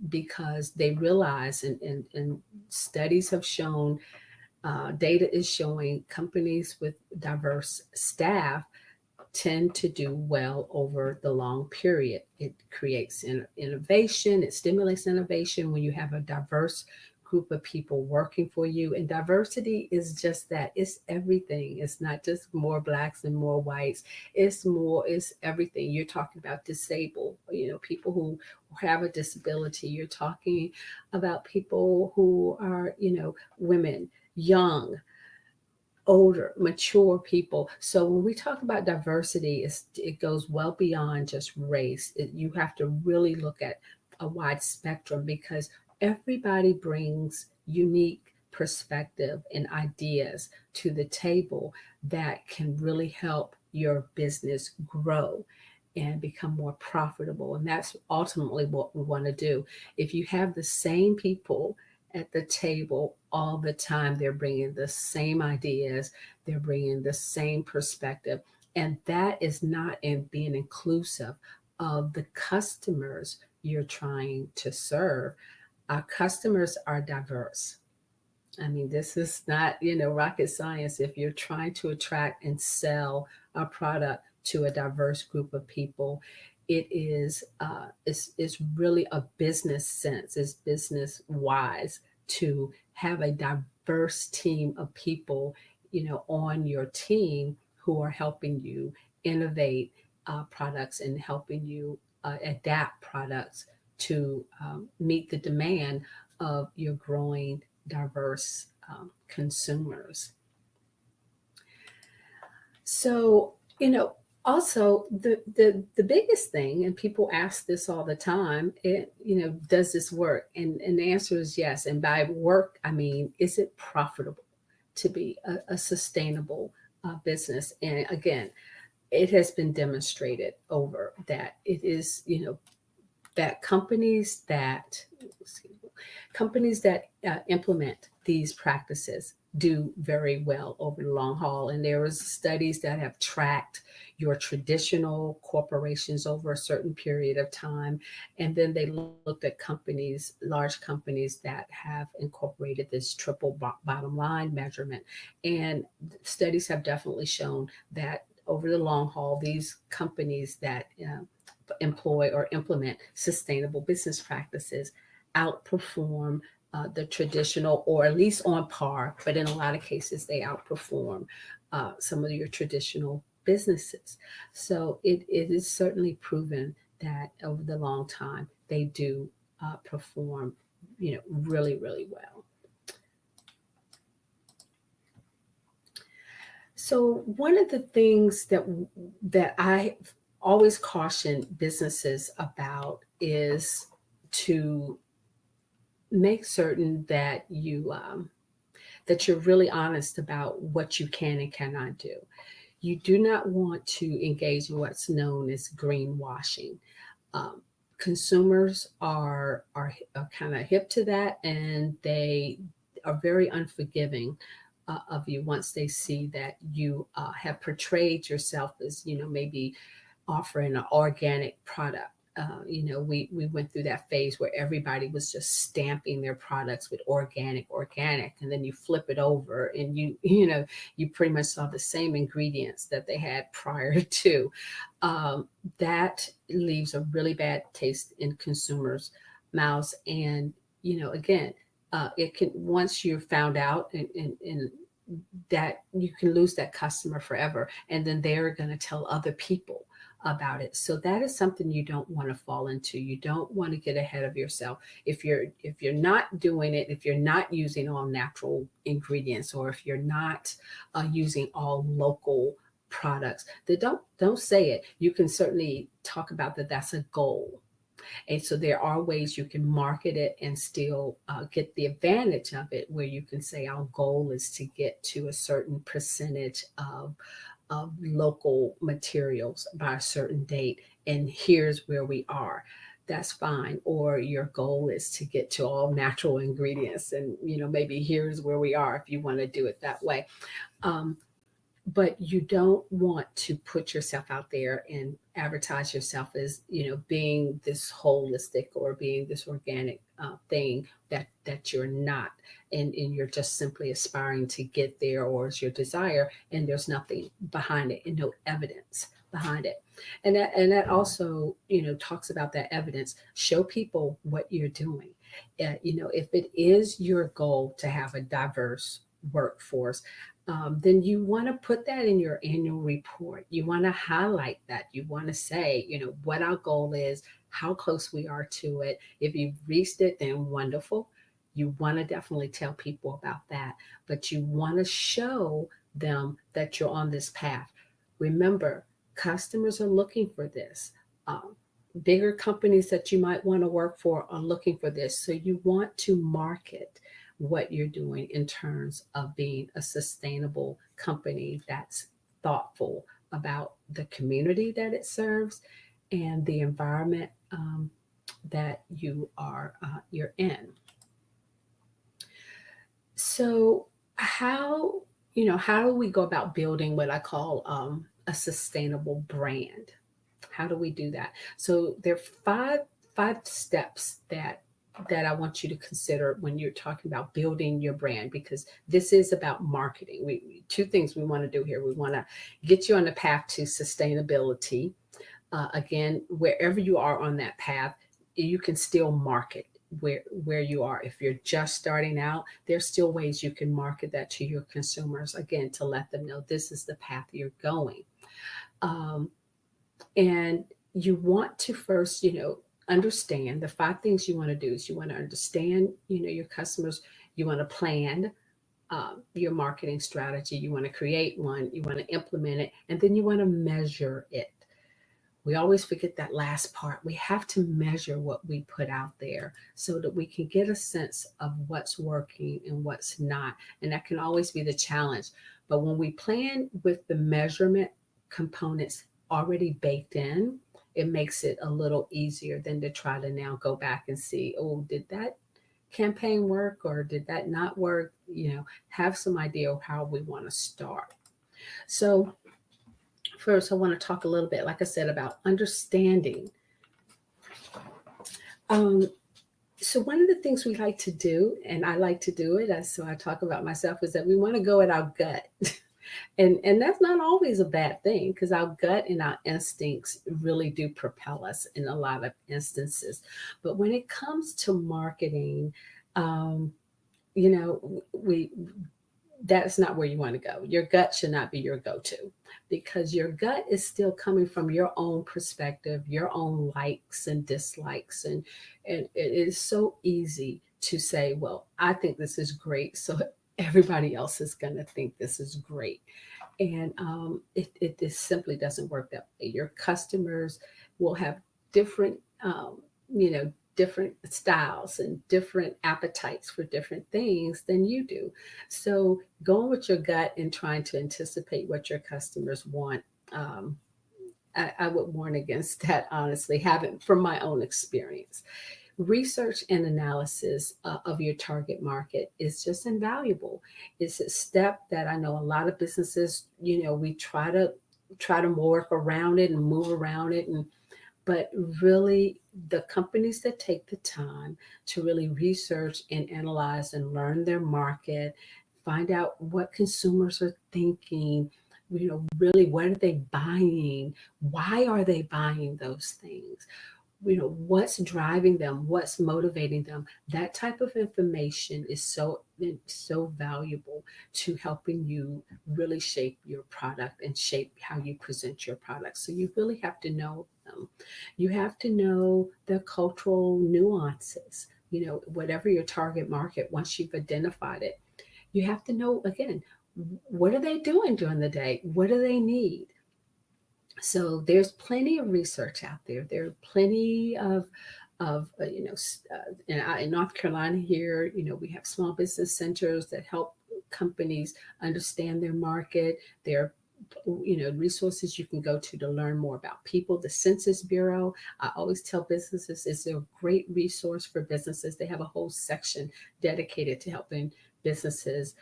because they realize, and studies have shown, data is showing companies with diverse staff tend to do well over the long period. It creates innovation, it stimulates innovation when you have a diverse group of people working for you. And diversity is just that. It's everything. It's not just more blacks and more whites. It's everything. You're talking about disabled, people who have a disability. You're talking about people who are, women, young, older, mature people. So when we talk about diversity, it goes well beyond just race. You have to really look at a wide spectrum because everybody brings unique perspective and ideas to the table that can really help your business grow and become more profitable. And that's ultimately what we want to do. If you have the same people at the table all the time, they're bringing the same ideas, they're bringing the same perspective, and that is not in being inclusive of the customers you're trying to serve. Our customers are diverse. I mean, this is not, rocket science. If you're trying to attract and sell a product to a diverse group of people, it is it's really a business sense. It's business wise to have a diverse team of people, on your team who are helping you innovate products and helping you adapt products to meet the demand of your growing diverse consumers. So, also the biggest thing, and people ask this all the time, does this work? And the answer is yes. And by work, I mean, is it profitable to be a sustainable business? And again, it has been demonstrated over that it is, that companies that implement these practices do very well over the long haul. And there was studies that have tracked your traditional corporations over a certain period of time. And then they looked at companies, large companies that have incorporated this triple bottom line measurement. And studies have definitely shown that over the long haul, these companies that employ or implement sustainable business practices outperform the traditional, or at least on par, but in a lot of cases they outperform some of your traditional businesses. So it is certainly proven that over the long time they do perform, really, really well. So one of the things that I always caution businesses about is to make certain that that you're really honest about what you can and cannot do. You do not want to engage in what's known as greenwashing. Consumers are kind of hip to that, and they are very unforgiving of you once they see that you have portrayed yourself as, maybe offering an organic product. We went through that phase where everybody was just stamping their products with organic, and then you flip it over and you pretty much saw the same ingredients that they had prior to. That leaves a really bad taste in consumers' mouths. And, again, it can, once you're found out and that, you can lose that customer forever. And then they're going to tell other people about it. So that is something you don't want to fall into. You don't want to get ahead of yourself. If you're not doing it, if you're not using all natural ingredients, or if you're not using all local products, then don't say it. You can certainly talk about that. That's a goal. And so there are ways you can market it and still get the advantage of it, where you can say our goal is to get to a certain percentage of local materials by a certain date, and here's where we are. That's fine. Or your goal is to get to all natural ingredients, and maybe here's where we are if you want to do it that way. But you don't want to put yourself out there and advertise yourself as, being this holistic or being this organic thing that you're not. And you're just simply aspiring to get there, or it's your desire, and there's nothing behind it and no evidence behind it. And that also, talks about that evidence. Show people what you're doing. If it is your goal to have a diverse workforce, then you want to put that in your annual report. You want to highlight that. You want to say, what our goal is, how close we are to it. If you've reached it, then wonderful. You want to definitely tell people about that, but you want to show them that you're on this path. Remember, customers are looking for this. Bigger companies that you might want to work for are looking for this. So you want to market what you're doing in terms of being a sustainable company that's thoughtful about the community that it serves and the environment that you're in. So how do we go about building what I call a sustainable brand? How do we do that? So there are five steps that I want you to consider when you're talking about building your brand, because this is about marketing. Two things we want to do here. We want to get you on the path to sustainability. Again, wherever you are on that path, you can still market where you are. If you're just starting out, there's still ways you can market that to your consumers, again, to let them know this is the path you're going. And you want to first, understand the five things you want to do is you want to understand, your customers. You want to plan your marketing strategy. You want to create one. You want to implement it. And then you want to measure it. We always forget that last part. We have to measure what we put out there so that we can get a sense of what's working and what's not. And that can always be the challenge. But when we plan with the measurement components already baked in, it makes it a little easier than to try to now go back and see, did that campaign work or did that not work? Have some idea of how we want to start. So first, I want to talk a little bit, like I said, about understanding. So one of the things we like to do, and I like to do it, so I talk about myself, is that we want to go at our gut. And that's not always a bad thing, because our gut and our instincts really do propel us in a lot of instances. But when it comes to marketing, that's not where you want to go. Your gut should not be your go-to, because your gut is still coming from your own perspective, your own likes and dislikes. And it is so easy to say, well, I think this is great, so everybody else is going to think this is great. And it just simply doesn't work that way. Your customers will have different, different styles and different appetites for different things than you do. So going with your gut and trying to anticipate what your customers want, I would warn against that, honestly, from my own experience. Research and analysis of your target market is just invaluable. It's a step that I know a lot of businesses, we try to work around it and move around it, but really the companies that take the time to really research and analyze and learn their market, find out what consumers are thinking, really what are they buying, why are they buying those things, what's driving them, what's motivating them. That type of information is so valuable to helping you really shape your product and shape how you present your product. So you really have to know them. You have to know the cultural nuances, whatever your target market, once you've identified it, you have to know, again, what are they doing during the day? What do they need? So there's plenty of research out there. There are plenty of in North Carolina here, we have small business centers that help companies understand their market. There are, resources you can go to learn more about people. The Census Bureau, I always tell businesses, is a great resource for businesses. They have a whole section dedicated to helping businesses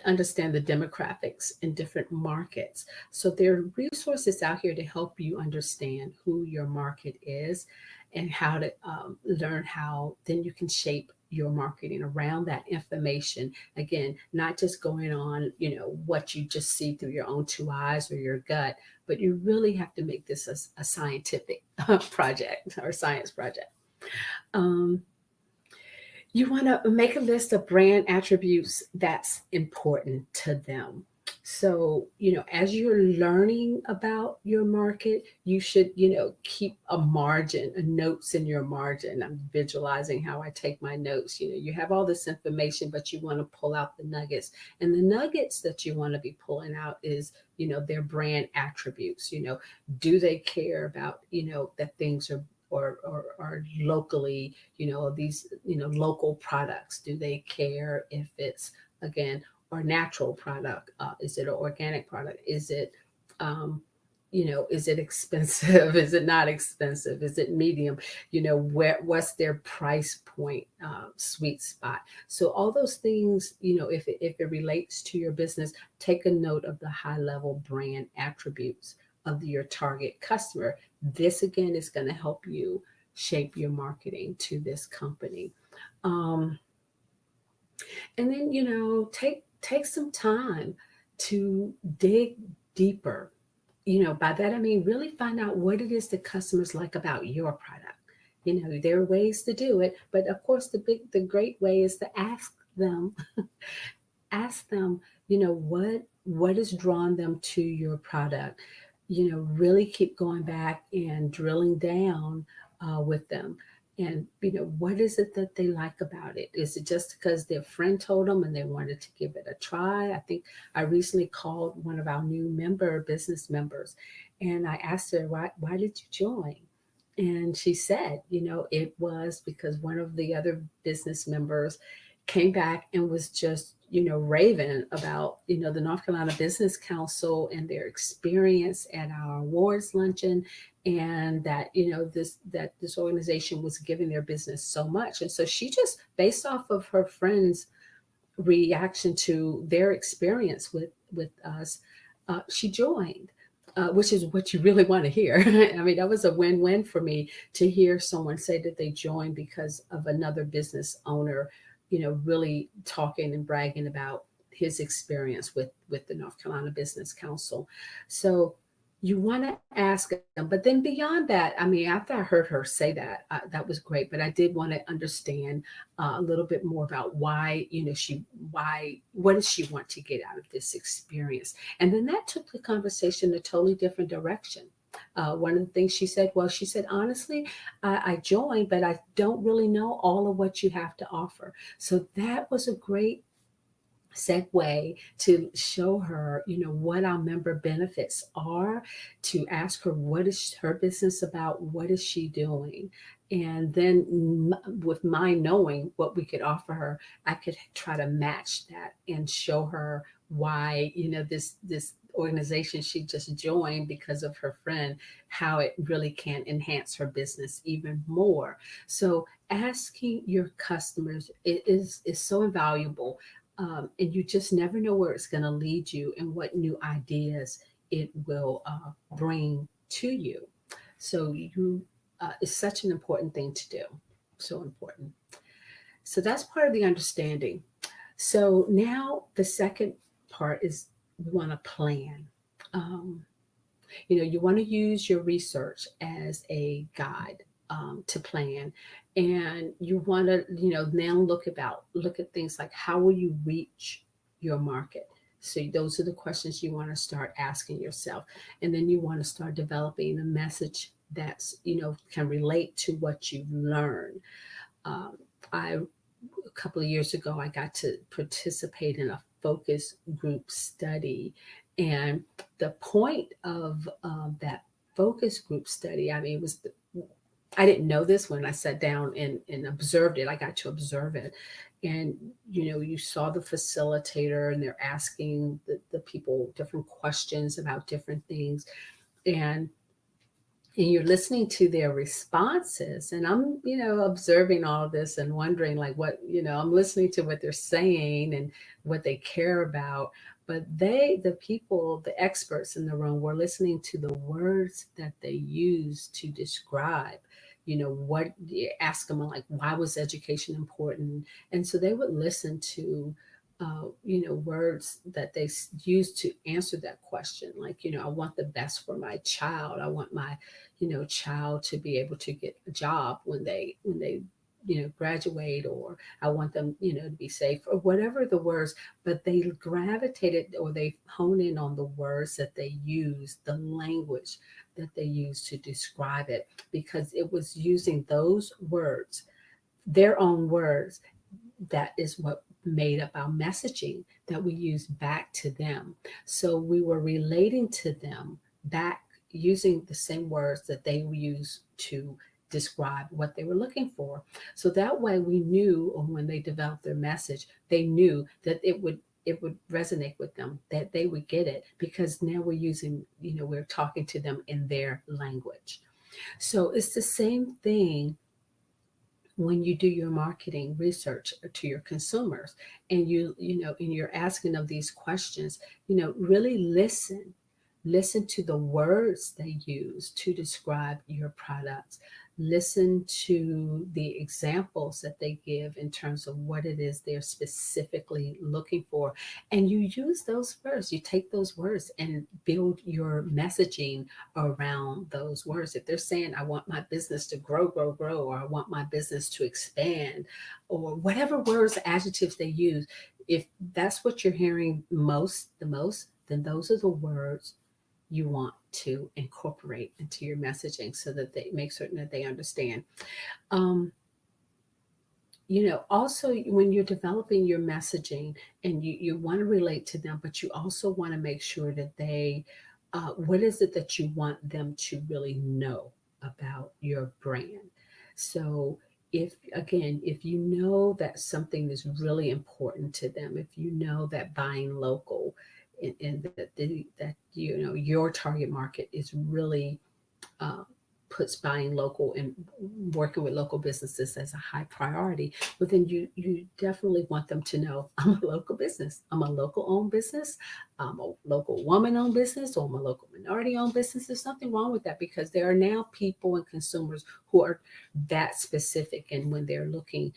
understand the demographics in different markets. So there are resources out here to help you understand who your market is and how to learn how then you can shape your marketing around that information. Again, not just going on, what you just see through your own two eyes or your gut, but you really have to make this a scientific project or science project. You want to make a list of brand attributes that's important to them. So, as you're learning about your market, you should, keep a margin, a notes in your margin. I'm visualizing how I take my notes. You have all this information, but you want to pull out the nuggets. And the nuggets that you want to be pulling out is, their brand attributes. Do they care about, that things are locally, these, local products? Do they care if it's, again, or natural product? Is it an organic product? Is it, is it expensive? Is it not expensive? Is it medium? What's their price point, sweet spot? So all those things, if it relates to your business, take a note of the high level brand attributes of your target customer. This again is going to help you shape your marketing to this company. And then, take some time to dig deeper. By that I mean really find out what it is that customers like about your product. There are ways to do it, but of course the great way is to ask them, what has drawn them to your product. Really keep going back and drilling down with them. And, what is it that they like about it? Is it just because their friend told them and they wanted to give it a try? I think I recently called one of our new business members, and I asked her, why did you join? And she said, it was because one of the other business members came back and was just, raving about, the North Carolina Business Council and their experience at our awards luncheon, and that, this organization was giving their business so much. And so she just, based off of her friend's reaction to their experience with us, she joined. Which is what you really want to hear. I mean, that was a win-win for me to hear someone say that they joined because of another business owner, really talking and bragging about his experience with the North Carolina Business Council. So you want to ask them, but then beyond that, I mean, after I heard her say that, that was great, but I did want to understand a little bit more about why, what does she want to get out of this experience? And then that took the conversation in a totally different direction. One of the things she said, honestly, I joined, but I don't really know all of what you have to offer. So that was a great segue to show her, what our member benefits are, to ask her what is her business about, what is she doing. And then with my knowing what we could offer her, I could try to match that and show her why, this organization she just joined because of her friend, how it really can enhance her business even more. So asking your customers is so invaluable. And you just never know where it's going to lead you and what new ideas it will bring to you. So it's such an important thing to do. So important. So that's part of the understanding. So now the second part is we want to plan. You want to use your research as a guide to plan. And you want to, now look at things like how will you reach your market? So those are the questions you want to start asking yourself. And then you want to start developing a message that's, can relate to what you've learned. A couple of years ago, I got to participate in a focus group study. And the point of that focus group study, I mean, I didn't know this when I sat down and observed it. I got to observe it. And, you saw the facilitator and they're asking the people different questions about different things. And you're listening to their responses. And I'm, observing all of this and wondering like what, I'm listening to what they're saying and what they care about. But the people, the experts in the room were listening to the words that they use to describe, what you ask them like, why was education important? And so they would listen to, words that they use to answer that question. Like, I want the best for my child. I want my, child to be able to get a job when they graduate, or I want them, to be safe, or whatever the words, but they gravitated, or they hone in on the words that they use, the language that they use to describe it, because it was using those words, their own words, that is what made up our messaging that we use back to them. So we were relating to them back using the same words that they use to describe what they were looking for. So that way we knew, or when they developed their message, they knew that it would resonate with them, that they would get it, because now we're using, we're talking to them in their language. So it's the same thing when you do your marketing research to your consumers, and and you're asking them these questions, really listen to the words they use to describe your products. Listen to the examples that they give in terms of what it is they're specifically looking for. And you use those words, you take those words and build your messaging around those words. If they're saying, I want my business to grow, or I want my business to expand, or whatever words, adjectives they use, if that's what you're hearing the most, then those are the words you want to incorporate into your messaging, so that they make certain that they understand. Also, when you're developing your messaging, and you want to relate to them, but you also want to make sure that they, what is it that you want them to really know about your brand? So if you know that something is really important to them, if you know that buying local, and that your target market is really puts buying local and working with local businesses as a high priority, but then you definitely want them to know, I'm a local business, I'm a local owned business, I'm a local woman owned business, or I'm a local minority owned business. There's nothing wrong with that, because there are now people and consumers who are that specific, and when they're looking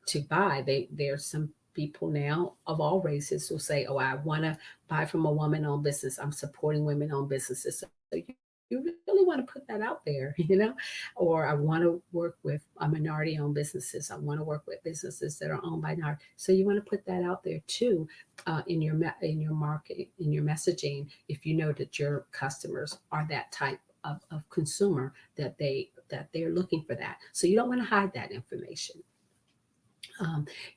to buy, there's some people now of all races who say, oh, I want to buy from a woman-owned business, I'm supporting women-owned businesses. So you really want to put that out there, or I want to work with minority-owned businesses, I want to work with businesses that are owned by minority. So you want to put that out there too, in your market, in your messaging, if you know that your customers are that type of consumer, that they're looking for that. So you don't want to hide that information.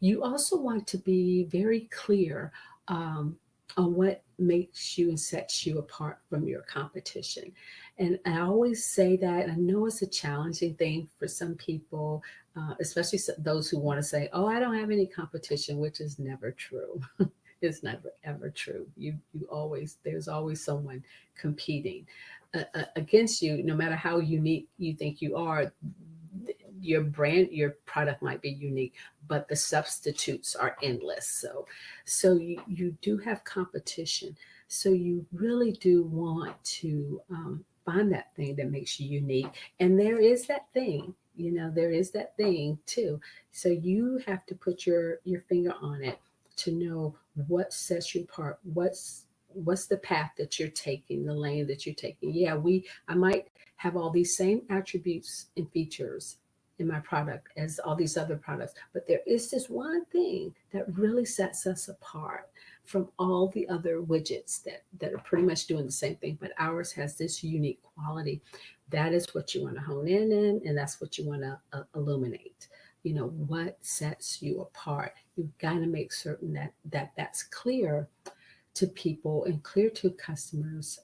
You also want to be very clear on what makes you and sets you apart from your competition. And I always say that, I know it's a challenging thing for some people, especially those who want to say, oh, I don't have any competition, which is never true. It's never, ever true. There's always someone competing against you, no matter how unique you think you are. Your brand, your product might be unique, but the substitutes are endless. So you do have competition. So you really do want to find that thing that makes you unique. And there is that thing, there is that thing too. So you have to put your finger on it to know what sets you apart, what's the path that you're taking, the lane that you're taking. Yeah, I might have all these same attributes and features in my product as all these other products, but there is this one thing that really sets us apart from all the other widgets that are pretty much doing the same thing, but ours has this unique quality. That is what you want to hone in, and that's what you want to illuminate. What sets you apart. You've got to make certain that's clear to people and clear to customers.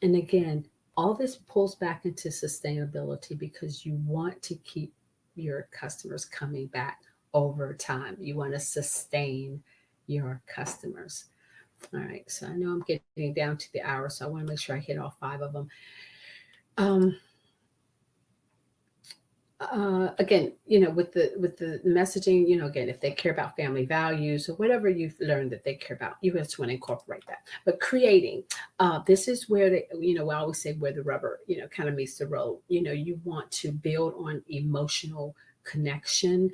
And again, all this pulls back into sustainability, because you want to keep your customers coming back over time. You want to sustain your customers. All right, so I know I'm getting down to the hour, so I want to make sure I hit all 5 of them. Again, with the messaging, again, if they care about family values or whatever you've learned that they care about, you just want to incorporate that. But creating, this is where I always say where the rubber, kind of meets the road. You want to build on emotional connection.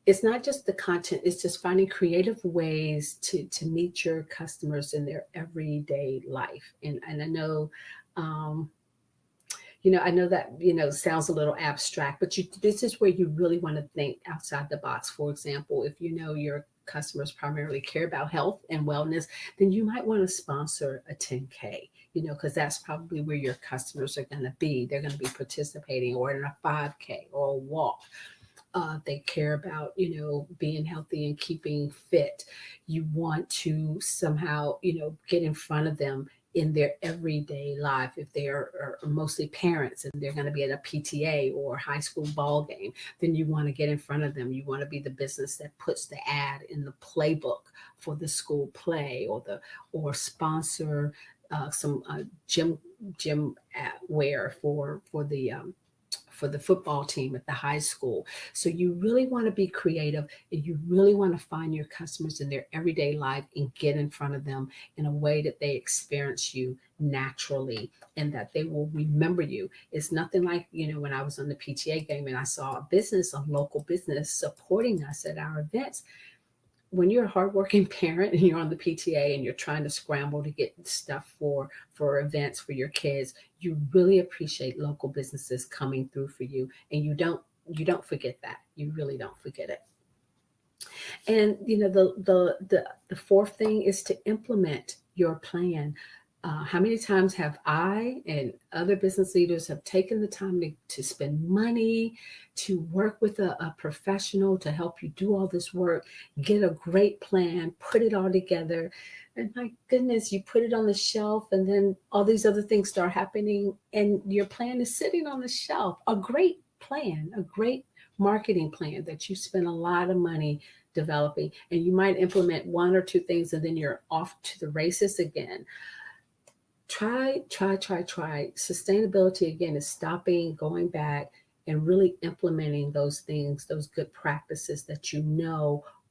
It's not just the content, it's just finding creative ways to meet your customers in their everyday life. And I know, I know that, sounds a little abstract, but this is where you really want to think outside the box. For example, if your customers primarily care about health and wellness, then you might want to sponsor a 10K, because that's probably where your customers are going to be. They're going to be participating, or in a 5K or a walk. They care about, being healthy and keeping fit. You want to somehow, get in front of them in their everyday life. If they are mostly parents and they're going to be at a PTA or high school ball game, then you want to get in front of them. You want to be the business that puts the ad in the playbook for the school play, or sponsor some gym wear for the football team at the high school. So you really want to be creative, and you really want to find your customers in their everyday life and get in front of them in a way that they experience you naturally and that they will remember you. It's nothing like, when I was on the PTA game and I saw a local business supporting us at our events. When you're a hardworking parent and you're on the PTA and you're trying to scramble to get stuff for events for your kids, you really appreciate local businesses coming through for you, and you don't forget that. You really don't forget it. And the fourth thing is to implement your plan. How many times have I and other business leaders have taken the time to spend money, to work with a professional to help you do all this work, get a great plan, put it all together, and my goodness, you put it on the shelf, and then all these other things start happening, and your plan is sitting on the shelf. A great plan, a great marketing plan that you spend a lot of money developing, and you might implement one or two things, and then you're off to the races again. Try. Sustainability, again, is stopping, going back, and really implementing those things, those good practices that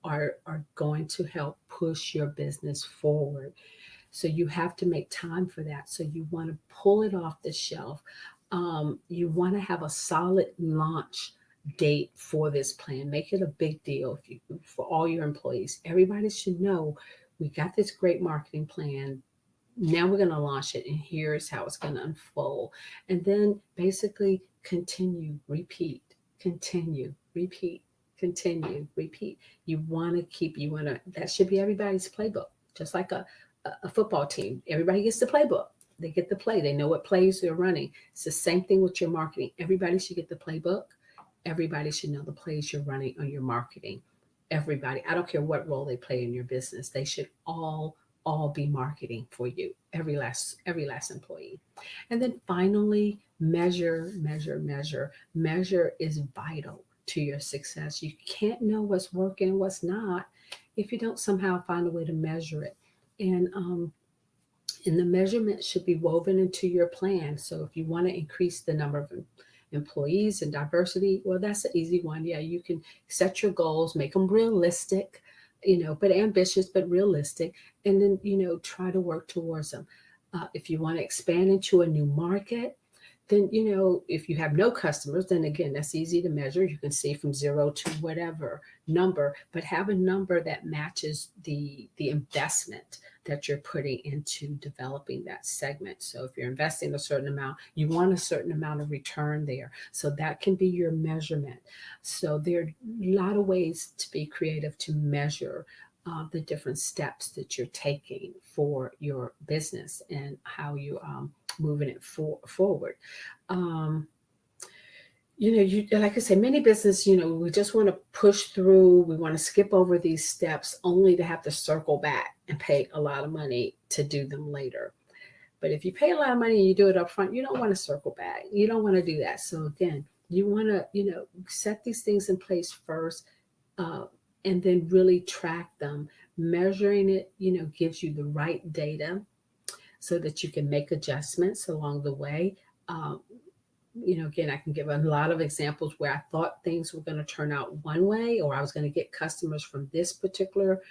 are going to help push your business forward. So you have to make time for that. So you want to pull it off the shelf. You want to have a solid launch date for this plan. Make it a big deal for all your employees. Everybody should know we got this great marketing plan. Now we're going to launch it, and here's how it's going to unfold. And then basically continue, repeat, continue, repeat, continue, repeat. That should be everybody's playbook, just like a football team. Everybody gets the playbook. They get the play. They know what plays they're running. It's the same thing with your marketing. Everybody should get the playbook. Everybody should know the plays you're running on your marketing. Everybody. I don't care what role they play in your business. They should all be marketing for you, every last employee. And then finally, measure. Measure is vital to your success. You can't know what's working and what's not if you don't somehow find a way to measure it. And the measurement should be woven into your plan. So if you want to increase the number of employees and diversity, well, that's an easy one. Yeah, you can set your goals, make them realistic, but ambitious, but realistic, and then, try to work towards them. If you want to expand into a new market, then, if you have no customers, then again, that's easy to measure. You can see from 0 to whatever number, but have a number that matches the investment that you're putting into developing that segment. So if you're investing a certain amount, you want a certain amount of return there. So that can be your measurement. So there are a lot of ways to be creative to measure the different steps that you're taking for your business and how you moving it forward. Like I say, many business, we just want to push through. We want to skip over these steps only to have to circle back and pay a lot of money to do them later. But if you pay a lot of money and you do it up front, you don't want to circle back. You don't want to do that. So again, you want to, set these things in place first, and then really track them. Measuring it, gives you the right data so that you can make adjustments along the way. Again, I can give a lot of examples where I thought things were going to turn out one way, or I was going to get customers from this particular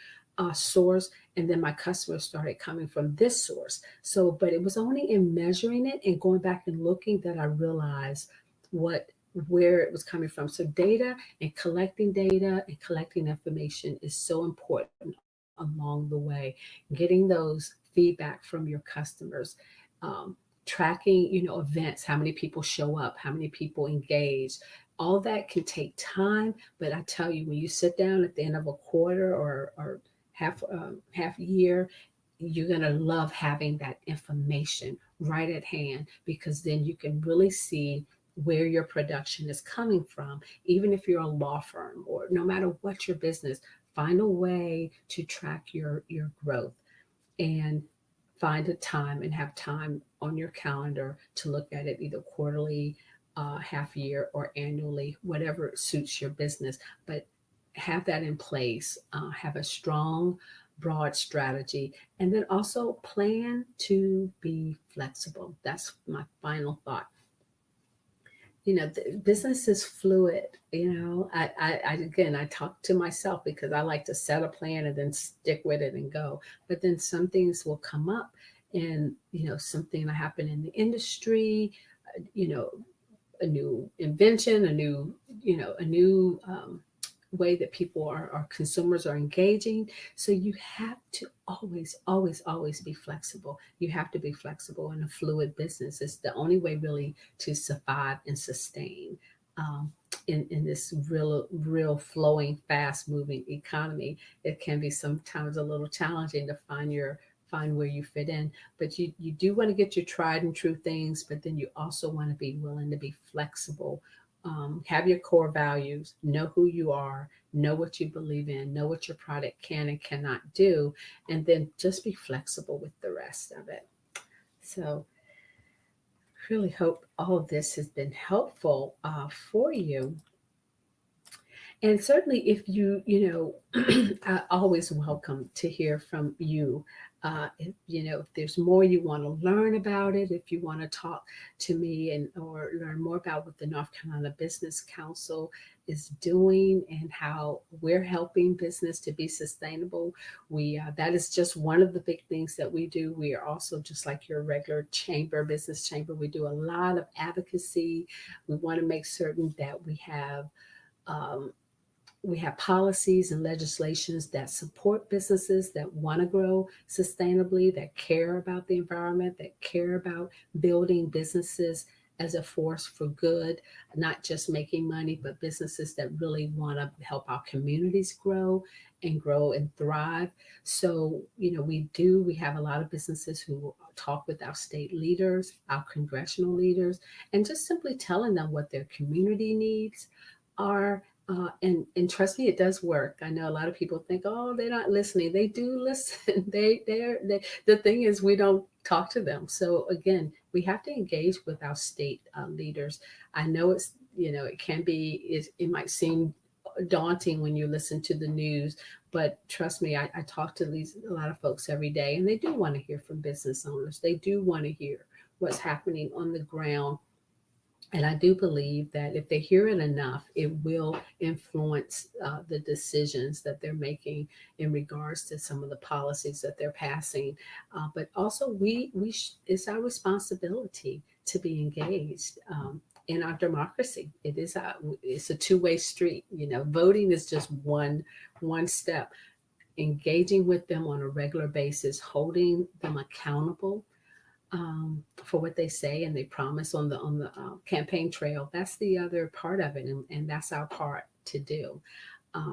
source, and then my customers started coming from this source. So, but it was only in measuring it and going back and looking that I realized where it was coming from. So data and collecting information is so important along the way. Getting those feedback from your customers tracking, events, how many people show up, how many people engage. All that can take time, but I tell you, when you sit down at the end of a quarter or half year, you're going to love having that information right at hand, because then you can really see where your production is coming from. Even if you're a law firm, or no matter what your business, find a way to track your growth, and find a time and have time on your calendar to look at it, either quarterly, half year, or annually, whatever suits your business. But have that in place, have a strong, broad strategy, and then also plan to be flexible. That's my final thought. The business is fluid. I talk to myself, because I like to set a plan and then stick with it and go. But then some things will come up, and something will happen in the industry, a new invention, a new way that people our consumers are engaging. So you have to always be flexible. You have to be flexible in a fluid business. It's the only way really to survive and sustain in this real flowing, fast moving economy. It can be sometimes a little challenging to find where you fit in, but you do want to get your tried and true things, but then you also want to be willing to be flexible. Have your core values, know who you are, know what you believe in, know what your product can and cannot do, and then just be flexible with the rest of it. So really hope all of this has been helpful for you. And certainly if you I always welcome to hear from you. If there's more you want to learn about it, if you want to talk to me or learn more about what the North Carolina Business Council is doing and how we're helping business to be sustainable, that is just one of the big things that we do. We are also, just like your regular business chamber, we do a lot of advocacy. We want to make certain that we have policies and legislations that support businesses that want to grow sustainably, that care about the environment, that care about building businesses as a force for good, not just making money, but businesses that really want to help our communities grow and thrive. So, we have a lot of businesses who talk with our state leaders, our congressional leaders, and just simply telling them what their community needs are. And trust me, it does work. I know a lot of people think, oh, they're not listening. They do listen. The thing is, we don't talk to them. So again, we have to engage with our state leaders. I know it can be, it might seem daunting when you listen to the news, but trust me, I talk to a lot of folks every day, and they do want to hear from business owners. They do want to hear what's happening on the ground. And I do believe that if they hear it enough, it will influence the decisions that they're making in regards to some of the policies that they're passing. But also, it's our responsibility to be engaged in our democracy. It's a two-way street. Voting is just one step. Engaging with them on a regular basis, holding them accountable for what they say and they promise on the campaign trail. That's the other part of it, and that's our part to do.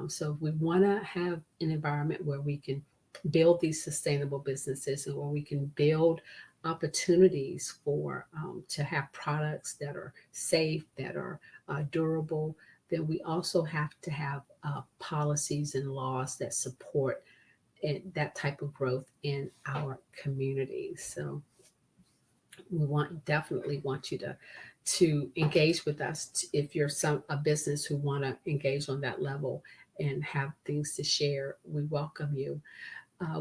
So if we want to have an environment where we can build these sustainable businesses, and where we can build opportunities for to have products that are safe, that are durable, then we also have to have policies and laws that support that type of growth in our communities. So we definitely want you to engage with us. If you're a business who want to engage on that level and have things to share, we welcome you.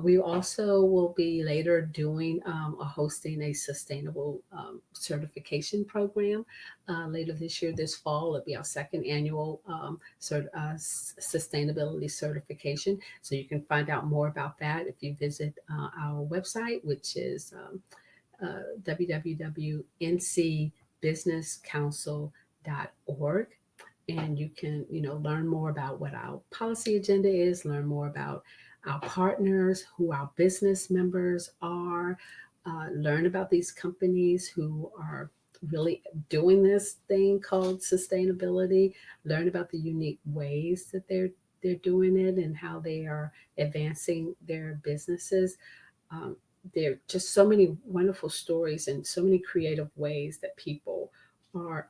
We also will be later hosting a sustainable certification program later this year, this fall. It'll be our second annual sustainability certification. So you can find out more about that if you visit our website, which is www.ncbusinesscouncil.org. And you can, learn more about what our policy agenda is, learn more about our partners, who our business members are, learn about these companies who are really doing this thing called sustainability, learn about the unique ways that they're doing it and how they are advancing their businesses. Um, there are just so many wonderful stories and so many creative ways that people are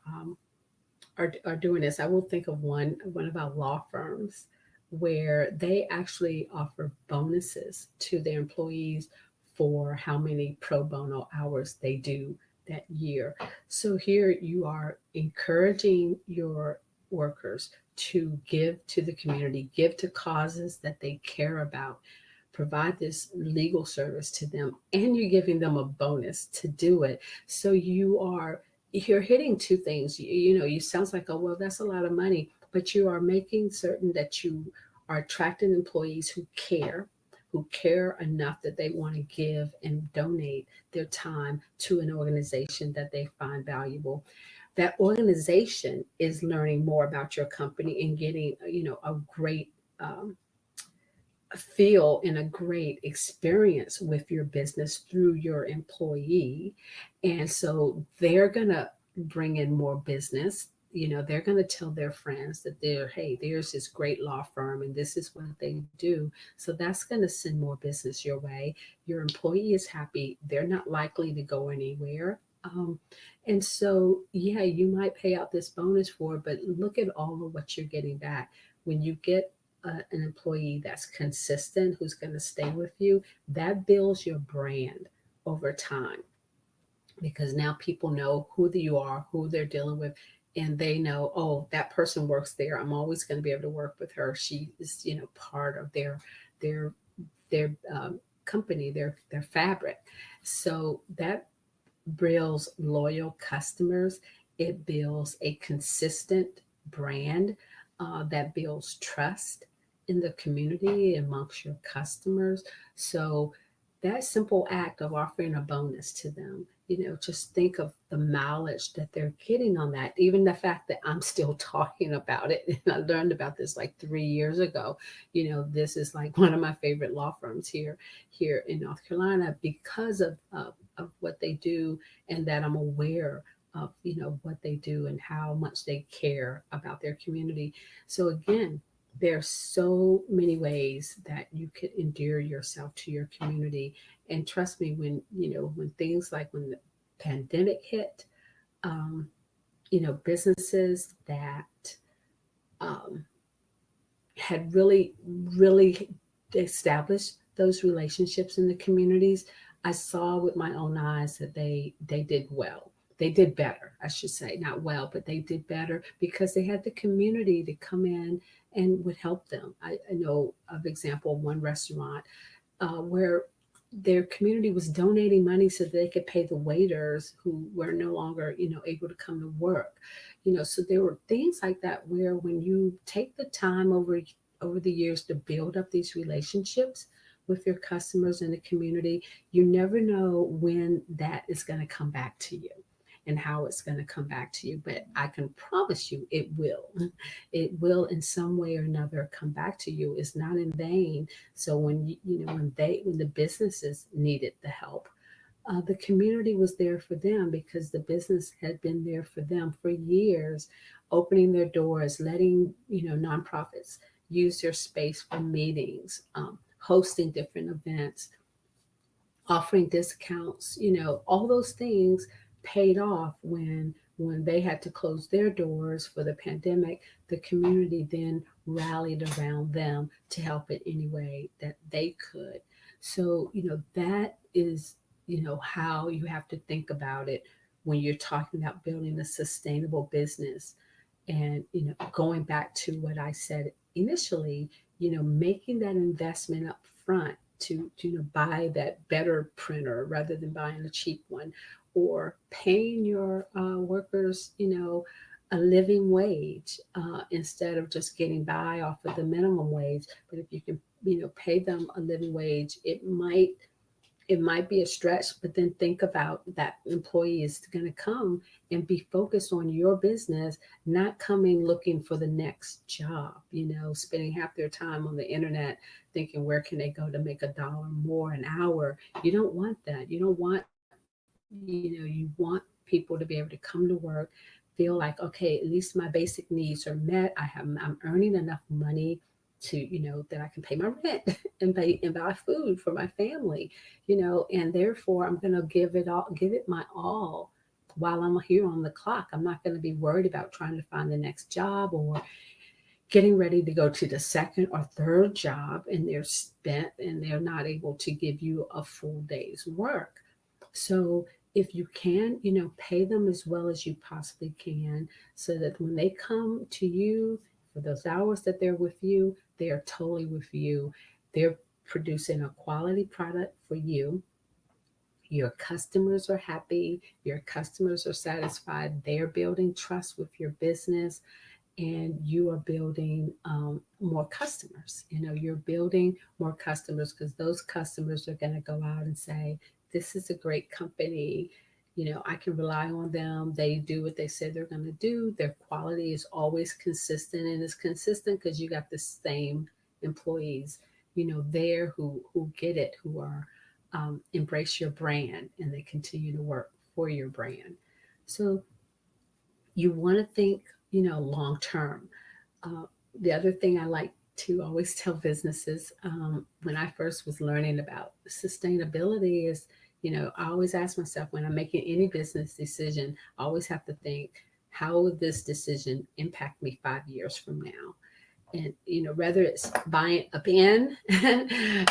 are doing this. I will think of one of our law firms where they actually offer bonuses to their employees for how many pro bono hours they do that year. So here you are encouraging your workers to give to the community, give to causes that they care about, provide this legal service to them, and you're giving them a bonus to do it. So you're hitting two things. You know, you sounds like, oh, well, that's a lot of money, but you are making certain that you are attracting employees who care enough that they want to give and donate their time to an organization that they find valuable. That organization is learning more about your company and getting, a great feel and a great experience with your business through your employee. And so they're going to bring in more business. They're going to tell their friends that hey, there's this great law firm and this is what they do. So that's going to send more business your way. Your employee is happy. They're not likely to go anywhere. And so, yeah, you might pay out this bonus for it, but look at all of what you're getting back. When you get an employee that's consistent, who's going to stay with you, that builds your brand over time, because now people know who you are, who they're dealing with, and they know, oh, that person works there. I'm always going to be able to work with her. She is, part of their company, their fabric. So that builds loyal customers. It builds a consistent brand that builds trust in the community amongst your customers. So that simple act of offering a bonus to them, just think of the mileage that they're getting on that. Even the fact that I'm still talking about it, and I learned about this like 3 years ago. This is like one of my favorite law firms here in North Carolina because of what they do, and that I'm aware of, what they do and how much they care about their community. So again, there's so many ways that you could endear yourself to your community. And trust me, when things like when the pandemic hit, businesses that had really, really established those relationships in the communities, I saw with my own eyes that they did well. They did better, I should say, not well, but they did better because they had the community to come in and would help them. I know of example, one restaurant where their community was donating money so they could pay the waiters who were no longer, able to come to work. So there were things like that where when you take the time over the years to build up these relationships with your customers in the community, you never know when that is going to come back to you and how it's going to come back to you. But I can promise you it will. It will in some way or another come back to you. It's not in vain. So when when the businesses needed the help, the community was there for them because the business had been there for them for years, opening their doors, letting nonprofits use their space for meetings, hosting different events, offering discounts. All those things paid off when they had to close their doors for the pandemic. The community then rallied around them to help in any way that they could. So that is how you have to think about it when you're talking about building a sustainable business. And going back to what I said initially, making that investment up front to buy that better printer rather than buying a cheap one, or paying your workers, a living wage instead of just getting by off of the minimum wage. But if you can, pay them a living wage, it might it might be a stretch, but then think about that employee is going to come and be focused on your business, not coming looking for the next job, spending half their time on the internet thinking where can they go to make $1 more an hour. You don't want that. You don't want, you want people to be able to come to work, feel like, okay, at least my basic needs are met. I'm earning enough money to, that I can pay my rent and buy food for my family, and therefore I'm going to give it my all while I'm here on the clock. I'm not going to be worried about trying to find the next job or getting ready to go to the second or third job, and they're spent and they're not able to give you a full day's work. So if you can, pay them as well as you possibly can, so that when they come to you for those hours that they're with you, they are totally with you. They're producing a quality product for you. Your customers are happy. Your customers are satisfied. They're building trust with your business, and you are building more customers. You're building more customers because those customers are going to go out and say, this is a great company. I can rely on them. They do what they said they're going to do. Their quality is always consistent, and it's consistent because you got the same employees, there who get it, who are embrace your brand, and they continue to work for your brand. So you want to think, long term. The other thing I like to always tell businesses when I first was learning about sustainability is, I always ask myself when I'm making any business decision, I always have to think, how will this decision impact me 5 years from now? And, whether it's buying a pen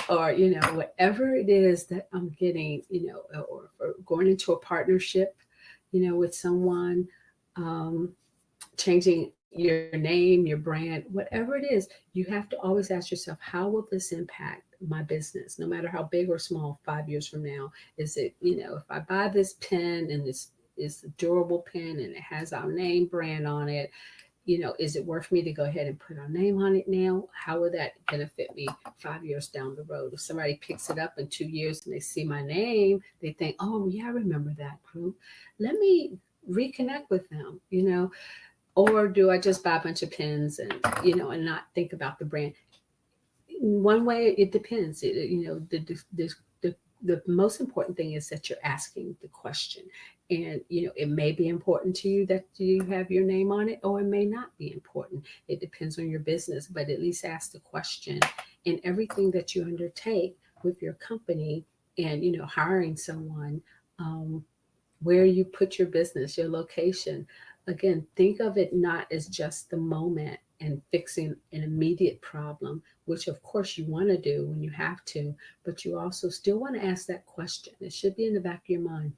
or, whatever it is that I'm getting, or going into a partnership, with someone, changing your name, your brand, whatever it is, you have to always ask yourself, how will this impact my business, no matter how big or small, 5 years from now? Is it, if I buy this pen and this is a durable pen and it has our name brand on it, is it worth me to go ahead and put our name on it now? How will that benefit me 5 years down the road? If somebody picks it up in 2 years and they see my name, they think, oh yeah, I remember that group. Let me reconnect with them, Or do I just buy a bunch of pens and, and not think about the brand? In one way, it depends. The most important thing is that you're asking the question. And, it may be important to you that you have your name on it, or it may not be important. It depends on your business, but at least ask the question. And everything that you undertake with your company and, hiring someone, where you put your business, your location. Again, think of it not as just the moment and fixing an immediate problem, which of course you want to do when you have to, but you also still want to ask that question. It should be in the back of your mind.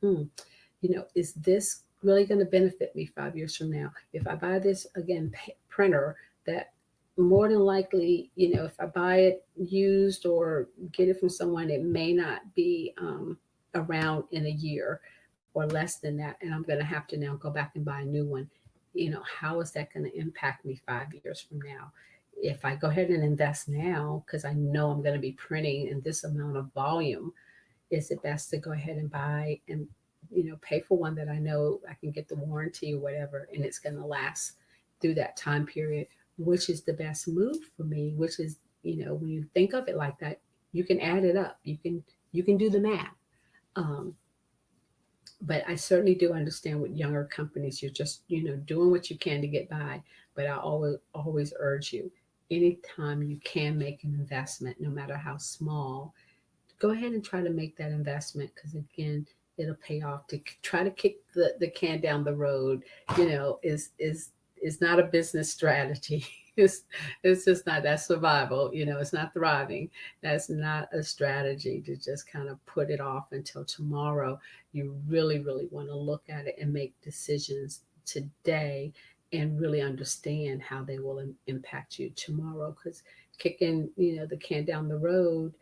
Is this really going to benefit me 5 years from now? If I buy this, again, printer, that more than likely, if I buy it used or get it from someone, it may not be around in a year or less than that, and I'm going to have to now go back and buy a new one. How is that going to impact me 5 years from now? If I go ahead and invest now, because I know I'm going to be printing in this amount of volume, is it best to go ahead and buy and, pay for one that I know I can get the warranty or whatever, and it's going to last through that time period, which is the best move for me, which is, when you think of it like that, you can add it up. You can do the math. But I certainly do understand with younger companies, you're just, doing what you can to get by. But I always urge you, anytime you can make an investment, no matter how small, go ahead and try to make that investment, because again, it'll pay off. To try to kick the can down the road, is not a business strategy. It's just not. That's survival. It's not thriving. That's not a strategy to just kind of put it off until tomorrow. You really, really want to look at it and make decisions today and really understand how they will impact you tomorrow. Because kicking, the can down the road,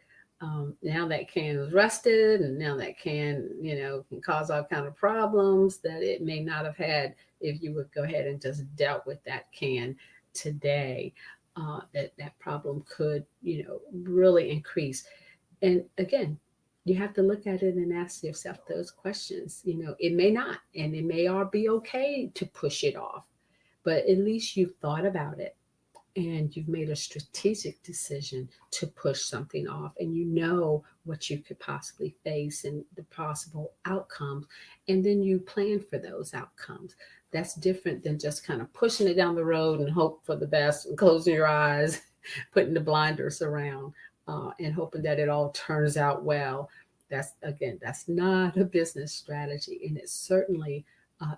now that can is rusted, and now that can, can cause all kind of problems that it may not have had if you would go ahead and just dealt with that can today. That problem could, really increase. And again, you have to look at it and ask yourself those questions. It may not, and it may all be okay to push it off, but at least you've thought about it and you've made a strategic decision to push something off, and you know what you could possibly face and the possible outcomes, and then you plan for those outcomes. That's different than just kind of pushing it down the road and hope for the best and closing your eyes, putting the blinders around, and hoping that it all turns out well. That's not a business strategy, and it certainly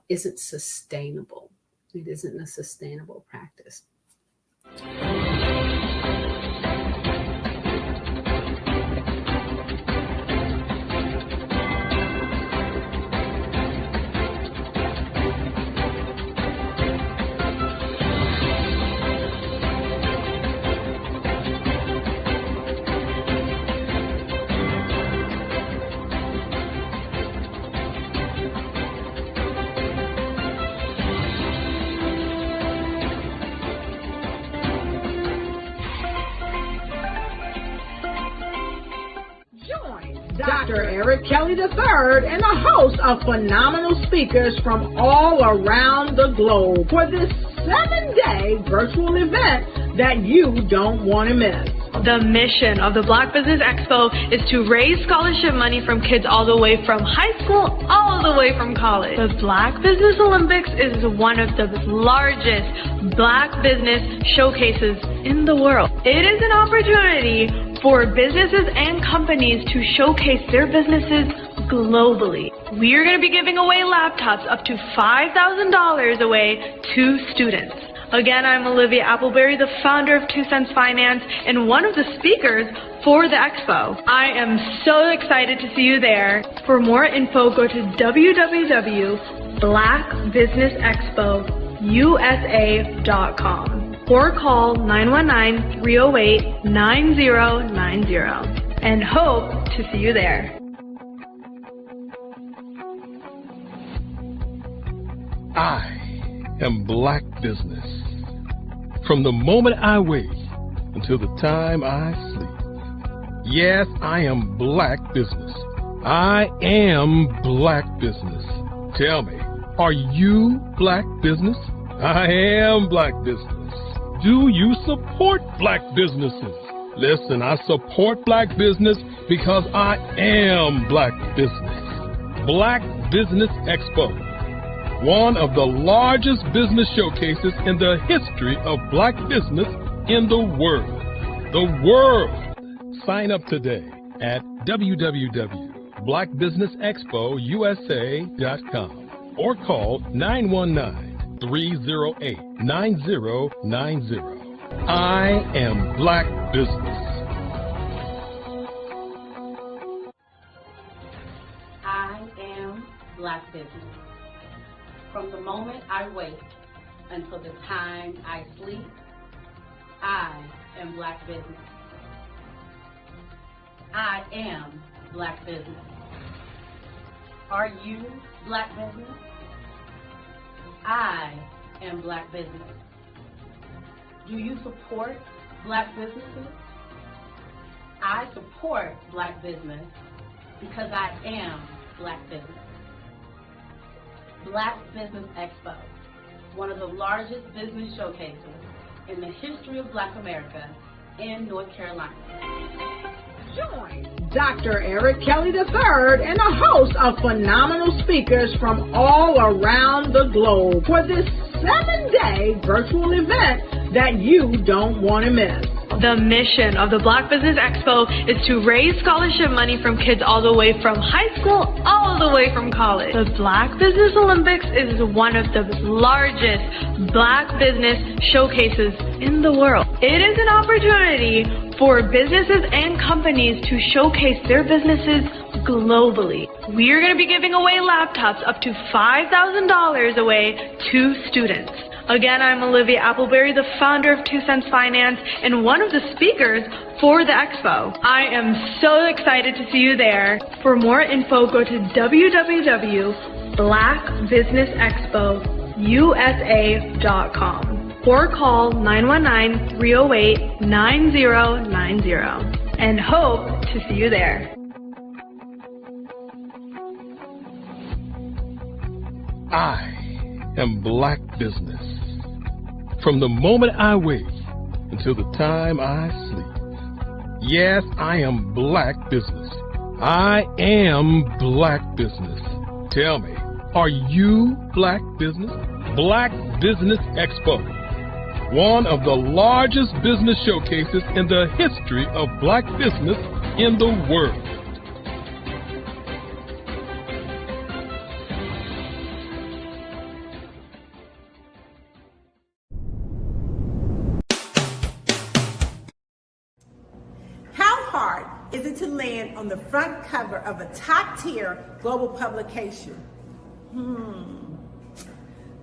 isn't sustainable. It isn't a sustainable practice. Dr. Eric Kelly III and a host of phenomenal speakers from all around the globe for this 7-day virtual event that you don't want to miss. The mission of the Black Business Expo is to raise scholarship money from kids all the way from high school, all the way from college. The Black Business Olympics is one of the largest Black business showcases in the world. It is an opportunity for businesses and companies to showcase their businesses globally. We are going to be giving away laptops up to $5,000 away to students. Again, I'm Olivia Appleberry, the founder of 2 Cents Finance and one of the speakers for the expo. I am so excited to see you there. For more info, go to www.blackbusinessexpousa.com or call 919-308-9090 and hope to see you there. I am Black Business. From the moment I wake until the time I sleep. Yes, I am Black Business. I am Black Business. Tell me, are you Black Business? I am Black Business. Do you support Black businesses? Listen, I support Black business because I am Black Business. Black Business Expo, one of the largest business showcases in the history of Black business in the world. The world! Sign up today at www.blackbusinessexpousa.com or call 919-308-9090. I am Black Business. I am Black Business. From the moment I wake until the time I sleep, I am Black Business. I am Black Business. Are you Black Business? I am Black Business. Do you support Black businesses? I support Black business because I am Black business. Black Business Expo, one of the largest business showcases in the history of Black America in North Carolina. Join Dr. Eric Kelly III and a host of phenomenal speakers from all around the globe for this 7-day virtual event that you don't want to miss. The mission of the Black Business Expo is to raise scholarship money from kids all the way from high school, all the way from college. The Black Business Olympics is one of the largest Black business showcases in the world. It is an opportunity for businesses and companies to showcase their businesses globally. We are going to be giving away laptops up to $5,000 away to students. Again, I'm Olivia Appleberry, the founder of 2 Cents Finance and one of the speakers for the expo. I am so excited to see you there. For more info, go to www.blackbusinessexpousa.com or call 919-308-9090 and hope to see you there. I am Black Business. From the moment I wake until the time I sleep. Yes, I am Black Business. I am Black Business. Tell me, are you Black Business? Black Business Expo, one of the largest business showcases in the history of Black business in the world. How hard is it to land on the front cover of a top-tier global publication?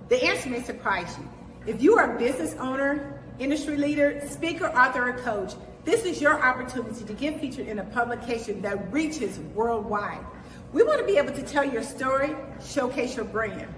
The answer may surprise you. If you are a business owner, industry leader, speaker, author, or coach, this is your opportunity to get featured in a publication that reaches worldwide. We want to be able to tell your story, showcase your brand.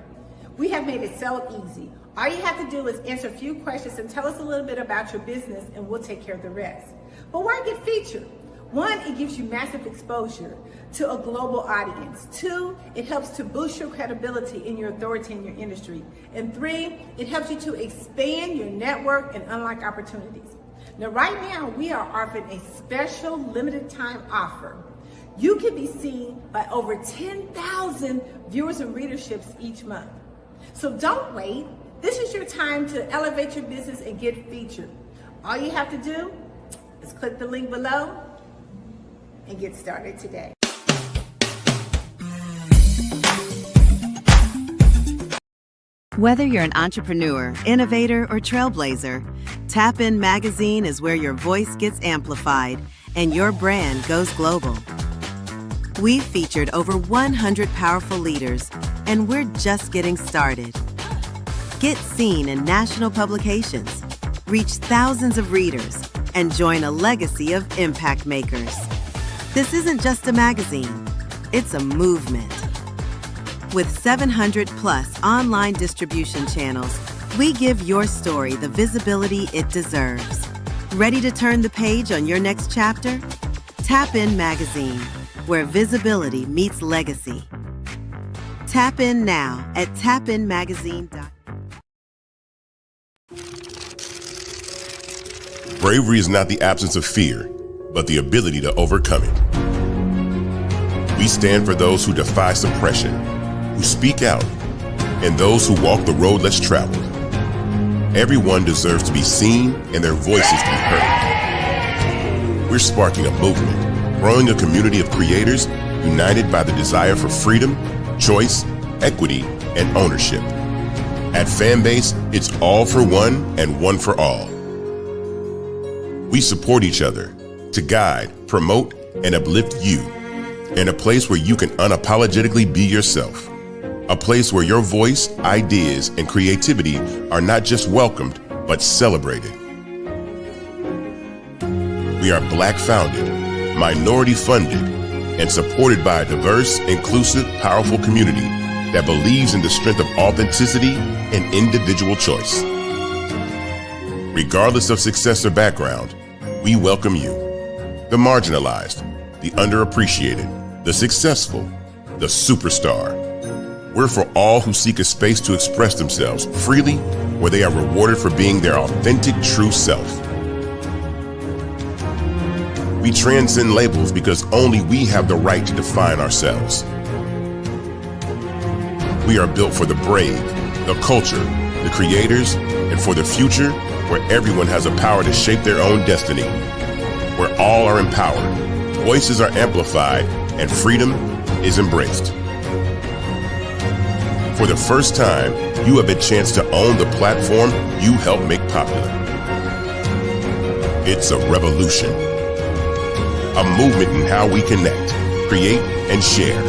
We have made it so easy. All you have to do is answer a few questions and tell us a little bit about your business, and we'll take care of the rest. But why get featured? One, it gives you massive exposure to a global audience. Two, it helps to boost your credibility and your authority in your industry. And three, it helps you to expand your network and unlock opportunities. Now, right now, we are offering a special limited time offer. You can be seen by over 10,000 viewers and readerships each month. So don't wait. This is your time to elevate your business and get featured. All you have to do is click the link below and get started today. Whether you're an entrepreneur, innovator, or trailblazer, Tap In Magazine is where your voice gets amplified and your brand goes global. We've featured over 100 powerful leaders, and we're just getting started. Get seen in national publications, reach thousands of readers, and join a legacy of impact makers. This isn't just a magazine, it's a movement. With 700 plus online distribution channels, we give your story the visibility it deserves. Ready to turn the page on your next chapter? Tap In Magazine, where visibility meets legacy. Tap in now at tapinmagazine.com. Bravery is not the absence of fear, but the ability to overcome it. We stand for those who defy suppression, who speak out, and those who walk the road less traveled. Everyone deserves to be seen and their voices to be heard. We're sparking a movement, growing a community of creators united by the desire for freedom, choice, equity, and ownership. At Fanbase, it's all for one and one for all. We support each other to guide, promote, and uplift you in a place where you can unapologetically be yourself. A place where your voice, ideas, and creativity are not just welcomed, but celebrated. We are Black founded, minority funded, and supported by a diverse, inclusive, powerful community that believes in the strength of authenticity and individual choice. Regardless of success or background, we welcome you, the marginalized, the underappreciated, the successful, the superstar. We're for all who seek a space to express themselves freely, where they are rewarded for being their authentic, true self. We transcend labels because only we have the right to define ourselves. We are built for the brave, the culture, the creators, and for the future where everyone has the power to shape their own destiny, where all are empowered, voices are amplified, and freedom is embraced. For the first time, you have a chance to own the platform you helped make popular. It's a revolution, a movement in how we connect, create, and share.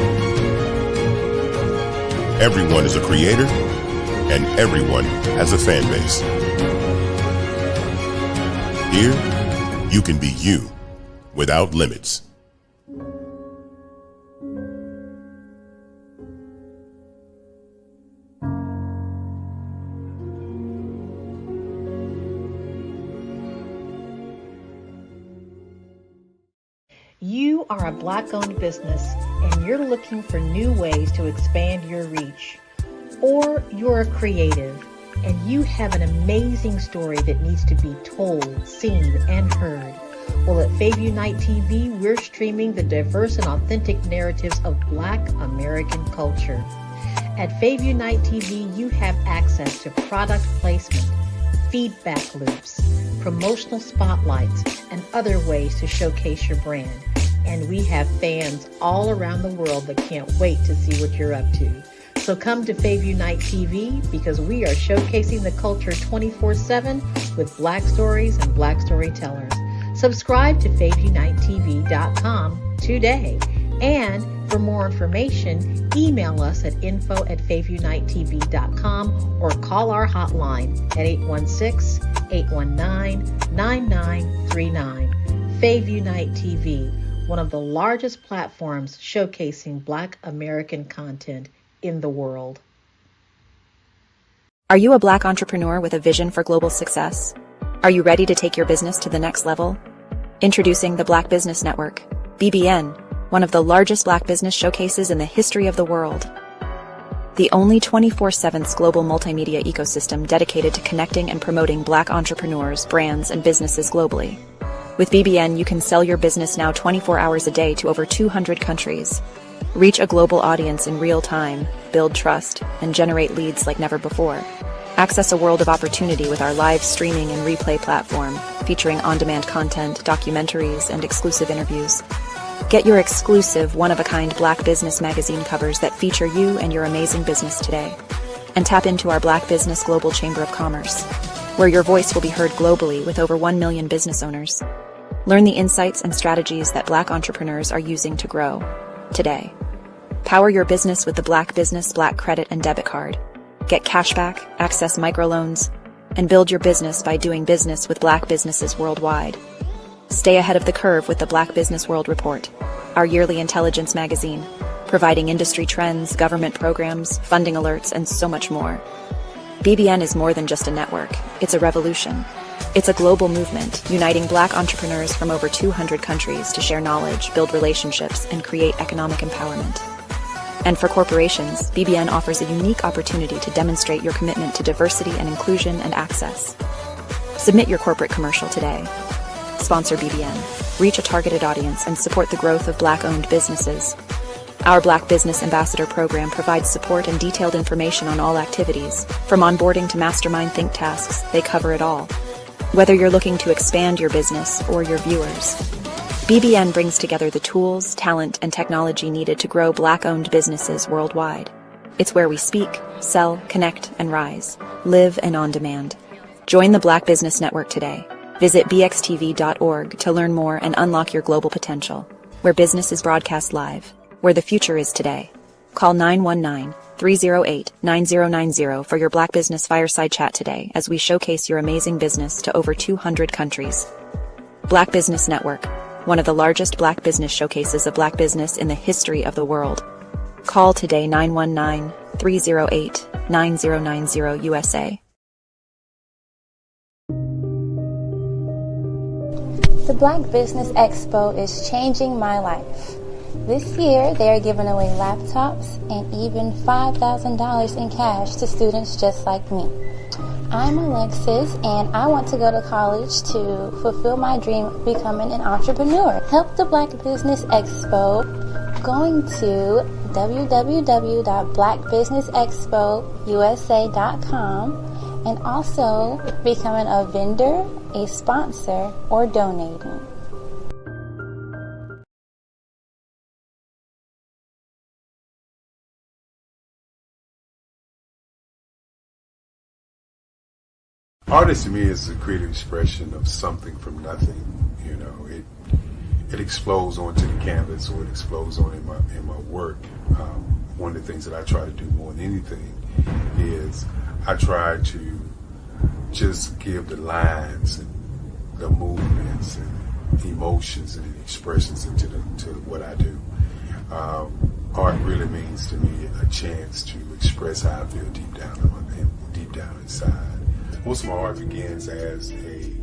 Everyone is a creator, and everyone has a fan base. Here, you can be you without limits. You are a Black-owned business and you're looking for new ways to expand your reach. Or you're a creative and you have an amazing story that needs to be told, seen, and heard. Well, at Fave Unite TV, we're streaming the diverse and authentic narratives of Black American culture. At Fave Unite TV, you have access to product placement, feedback loops, promotional spotlights, and other ways to showcase your brand. And we have fans all around the world that can't wait to see what you're up to. So come to Fave Unite TV because we are showcasing the culture 24/7 with Black stories and Black storytellers. Subscribe to FaveUniteTV.com today. And for more information, email us at info@FaveUniteTV.com or call our hotline at 816-819-9939. Fave Unite TV, one of the largest platforms showcasing Black American content in the world. Are you a Black entrepreneur with a vision for global success? Are you ready to take your business to the next level? Introducing the Black Business Network, BBN, one of the largest Black business showcases in the history of the world. The only 24/7 global multimedia ecosystem dedicated to connecting and promoting Black entrepreneurs, brands, and businesses globally. With BBN, you can sell your business now 24 hours a day to over 200 countries. Reach a global audience in real time, build trust, and generate leads like never before. Access a world of opportunity with our live streaming and replay platform, featuring on-demand content, documentaries, and exclusive interviews. Get your exclusive, one-of-a-kind Black Business magazine covers that feature you and your amazing business today. And tap into our Black Business Global Chamber of Commerce, where your voice will be heard globally with over 1 million business owners. Learn the insights and strategies that Black entrepreneurs are using to grow today. Power your business with the Black Business Black Credit and Debit Card. Get cashback, access microloans, and build your business by doing business with Black businesses worldwide. Stay ahead of the curve with the Black Business World Report, our yearly intelligence magazine, providing industry trends, government programs, funding alerts, and so much more. BBN is more than just a network. It's a revolution. It's a global movement, uniting Black entrepreneurs from over 200 countries to share knowledge, build relationships, and create economic empowerment. And for corporations, BBN offers a unique opportunity to demonstrate your commitment to diversity and inclusion and access. Submit your corporate commercial today. Sponsor BBN, reach a targeted audience, and support the growth of Black-owned businesses. Our Black Business Ambassador program provides support and detailed information on all activities. From onboarding to mastermind think tasks, they cover it all. Whether you're looking to expand your business or your viewers, BBN brings together the tools, talent, and technology needed to grow Black-owned businesses worldwide. It's where we speak, sell, connect, and rise. Live and on demand. Join the Black Business Network today. Visit bxtv.org to learn more and unlock your global potential, where business is broadcast live, where the future is today. Call 919-308-9090 for your Black Business Fireside Chat today as we showcase your amazing business to over 200 countries. Black Business Network, one of the largest Black business showcases of Black business in the history of the world. Call today 919-308-9090 USA. The Black Business Expo is changing my life. This year, they are giving away laptops and even $5,000 in cash to students just like me. I'm Alexis, and I want to go to college to fulfill my dream of becoming an entrepreneur. Help the Black Business Expo going to www.blackbusinessexpousa.com and also becoming a vendor, a sponsor, or donating. Artist to me is a creative expression of something from nothing. You know, it explodes onto the canvas, or it explodes on in my work. One of the things that I try to do more than anything is I try to just give the lines and the movements and emotions and expressions into what I do. Art really means to me a chance to express how I feel deep down inside. Most of my art begins as a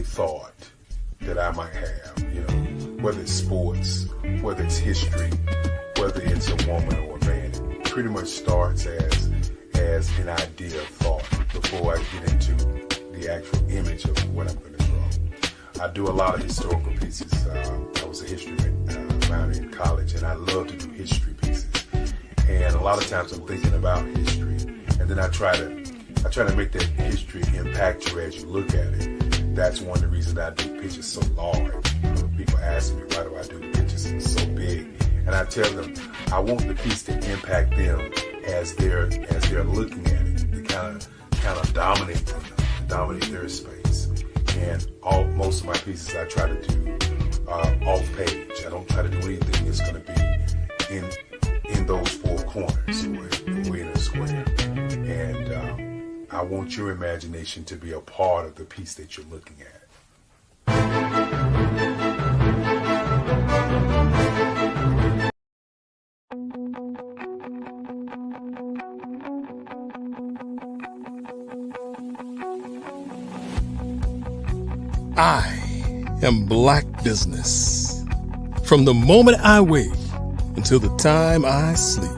thought that I might have, you know, whether it's sports, whether it's history, whether it's a woman or a man. It pretty much starts as an idea of thought before I get into the actual image of what I'm going to draw. I do a lot of historical pieces. I was a history minor in college, and I love to do history pieces. And a lot of times I'm thinking about history, and then I try to make that history impact you as you look at it. That's one of the reasons I do pictures so large. People ask me, why do I do pictures so big? And I tell them, I want the piece to impact them as they're looking at it, to kind of dominate them, dominate their space. And most of my pieces I try to do off page. I don't try to do anything that's going to be in those four corners or in a square. And I want your imagination to be a part of the piece that you're looking at. I am Black Business. From the moment I wake until the time I sleep.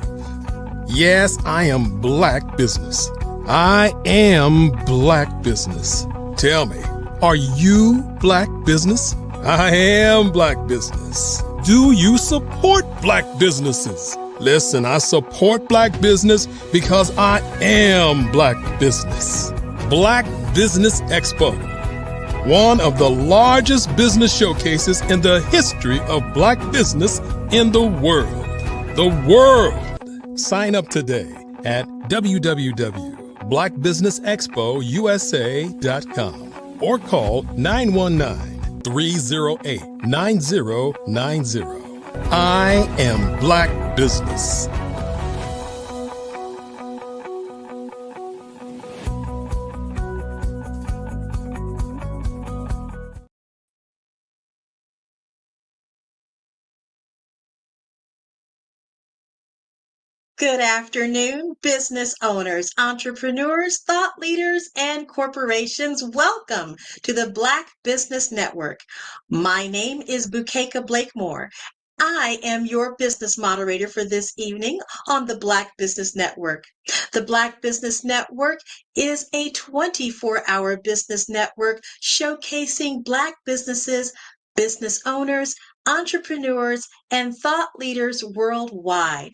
Yes, I am Black Business. I am Black Business. Tell me, are you Black Business? I am Black Business. Do you support Black businesses? Listen, I support Black business because I am Black Business. Black Business Expo, one of the largest business showcases in the history of Black business in the world. The world! Sign up today at www.blackbusinessexpousa.com or call 919-308-9090. I am Black Business. Good afternoon, business owners, entrepreneurs, thought leaders, and corporations. Welcome to the Black Business Network. My name is Bukeka Blakemore. I am your business moderator for this evening on the Black Business Network. The Black Business Network is a 24-hour business network showcasing Black businesses, business owners, entrepreneurs, and thought leaders worldwide.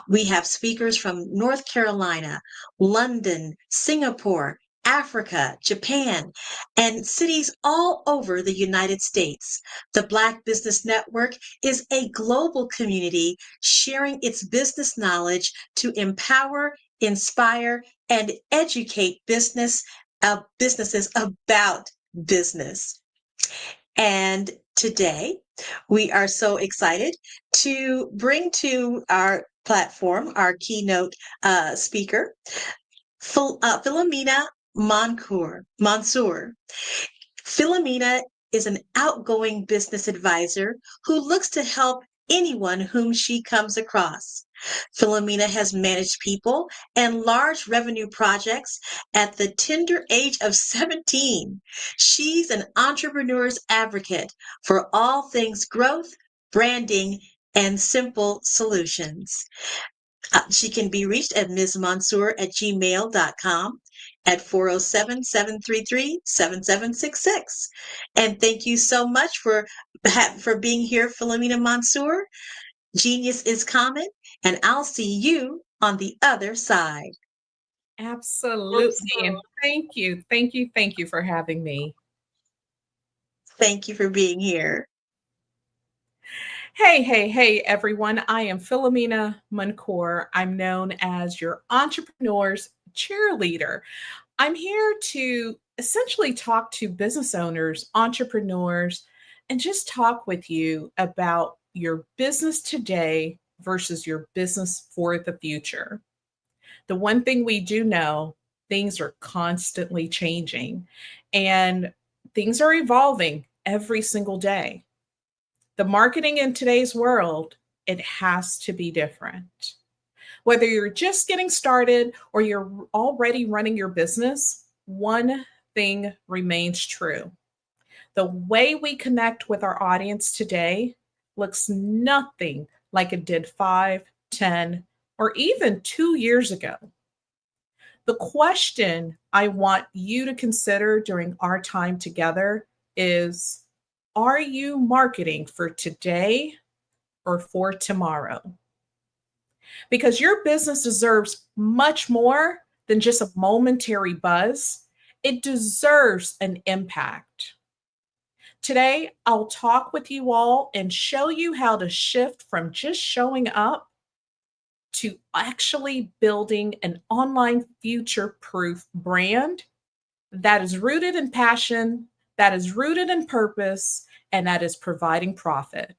We have speakers from North Carolina, London, Singapore, Africa, Japan, and cities all over the United States. The Black Business Network is a global community sharing its business knowledge to empower, inspire, and educate businesses about business. And today, we are so excited to bring to our platform our keynote speaker, Philomena Mansour. Philomena is an outgoing business advisor who looks to help anyone whom she comes across. Philomena has managed people and large revenue projects at the tender age of 17. She's an entrepreneur's advocate for all things growth, branding, and simple solutions. She can be reached at msmansour@gmail.com at 407-733-7766. And thank you so much for being here, Philomena Mansour. Genius is common, and I'll see you on the other side. Absolutely. And thank you for having me. Thank you for being here. Hey, everyone. I am Philomena Mansour. I'm known as your entrepreneur's cheerleader. I'm here to essentially talk to business owners, entrepreneurs, and just talk with you about your business today versus your business for the future. The one thing we do know, things are constantly changing and things are evolving every single day. The marketing in today's world, it has to be different. Whether you're just getting started or you're already running your business, one thing remains true. The way we connect with our audience today looks nothing like it did 5, 10, or even 2 years ago. The question I want you to consider during our time together is, are you marketing for today or for tomorrow? Because your business deserves much more than just a momentary buzz. It deserves an impact. Today, I'll talk with you all and show you how to shift from just showing up to actually building an online future-proof brand that is rooted in passion, that is rooted in purpose, and that is providing profit.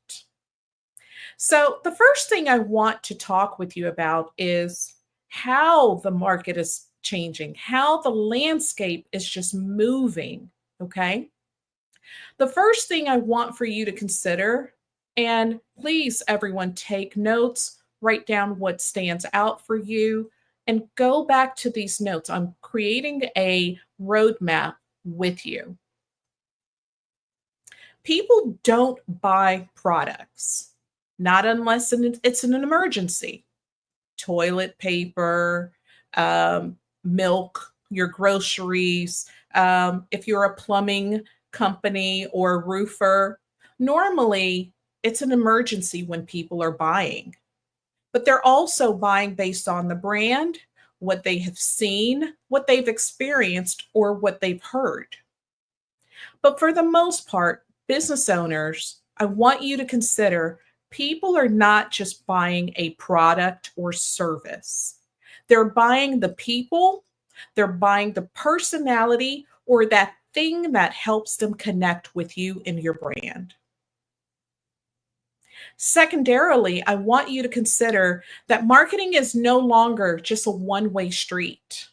So the first thing I want to talk with you about is how the market is changing, how the landscape is just moving, okay? The first thing I want for you to consider, and please everyone take notes, write down what stands out for you, and go back to these notes. I'm creating a roadmap with you. People don't buy products, not unless it's an emergency. Toilet paper, milk, your groceries. If you're a plumbing company or a roofer, normally it's an emergency when people are buying. But they're also buying based on the brand, what they have seen, what they've experienced, or what they've heard. But for the most part, business owners, I want you to consider people are not just buying a product or service. They're buying the people, they're buying the personality, or that thing that helps them connect with you and your brand. Secondarily, I want you to consider that marketing is no longer just a one-way street.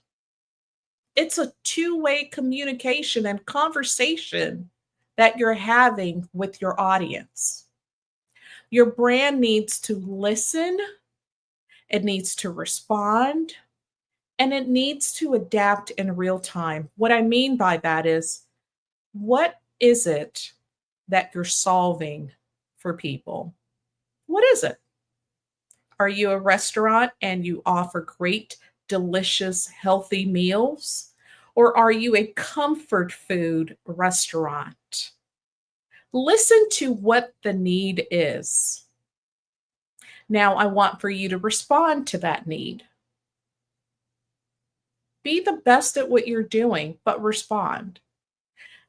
It's a two-way communication and conversation that you're having with your audience. Your brand needs to listen, it needs to respond, and it needs to adapt in real time. What I mean by that is, what is it that you're solving for people? What is it? Are you a restaurant and you offer great, delicious, healthy meals? Or are you a comfort food restaurant? Listen to what the need is. Now, I want for you to respond to that need. Be the best at what you're doing, but respond.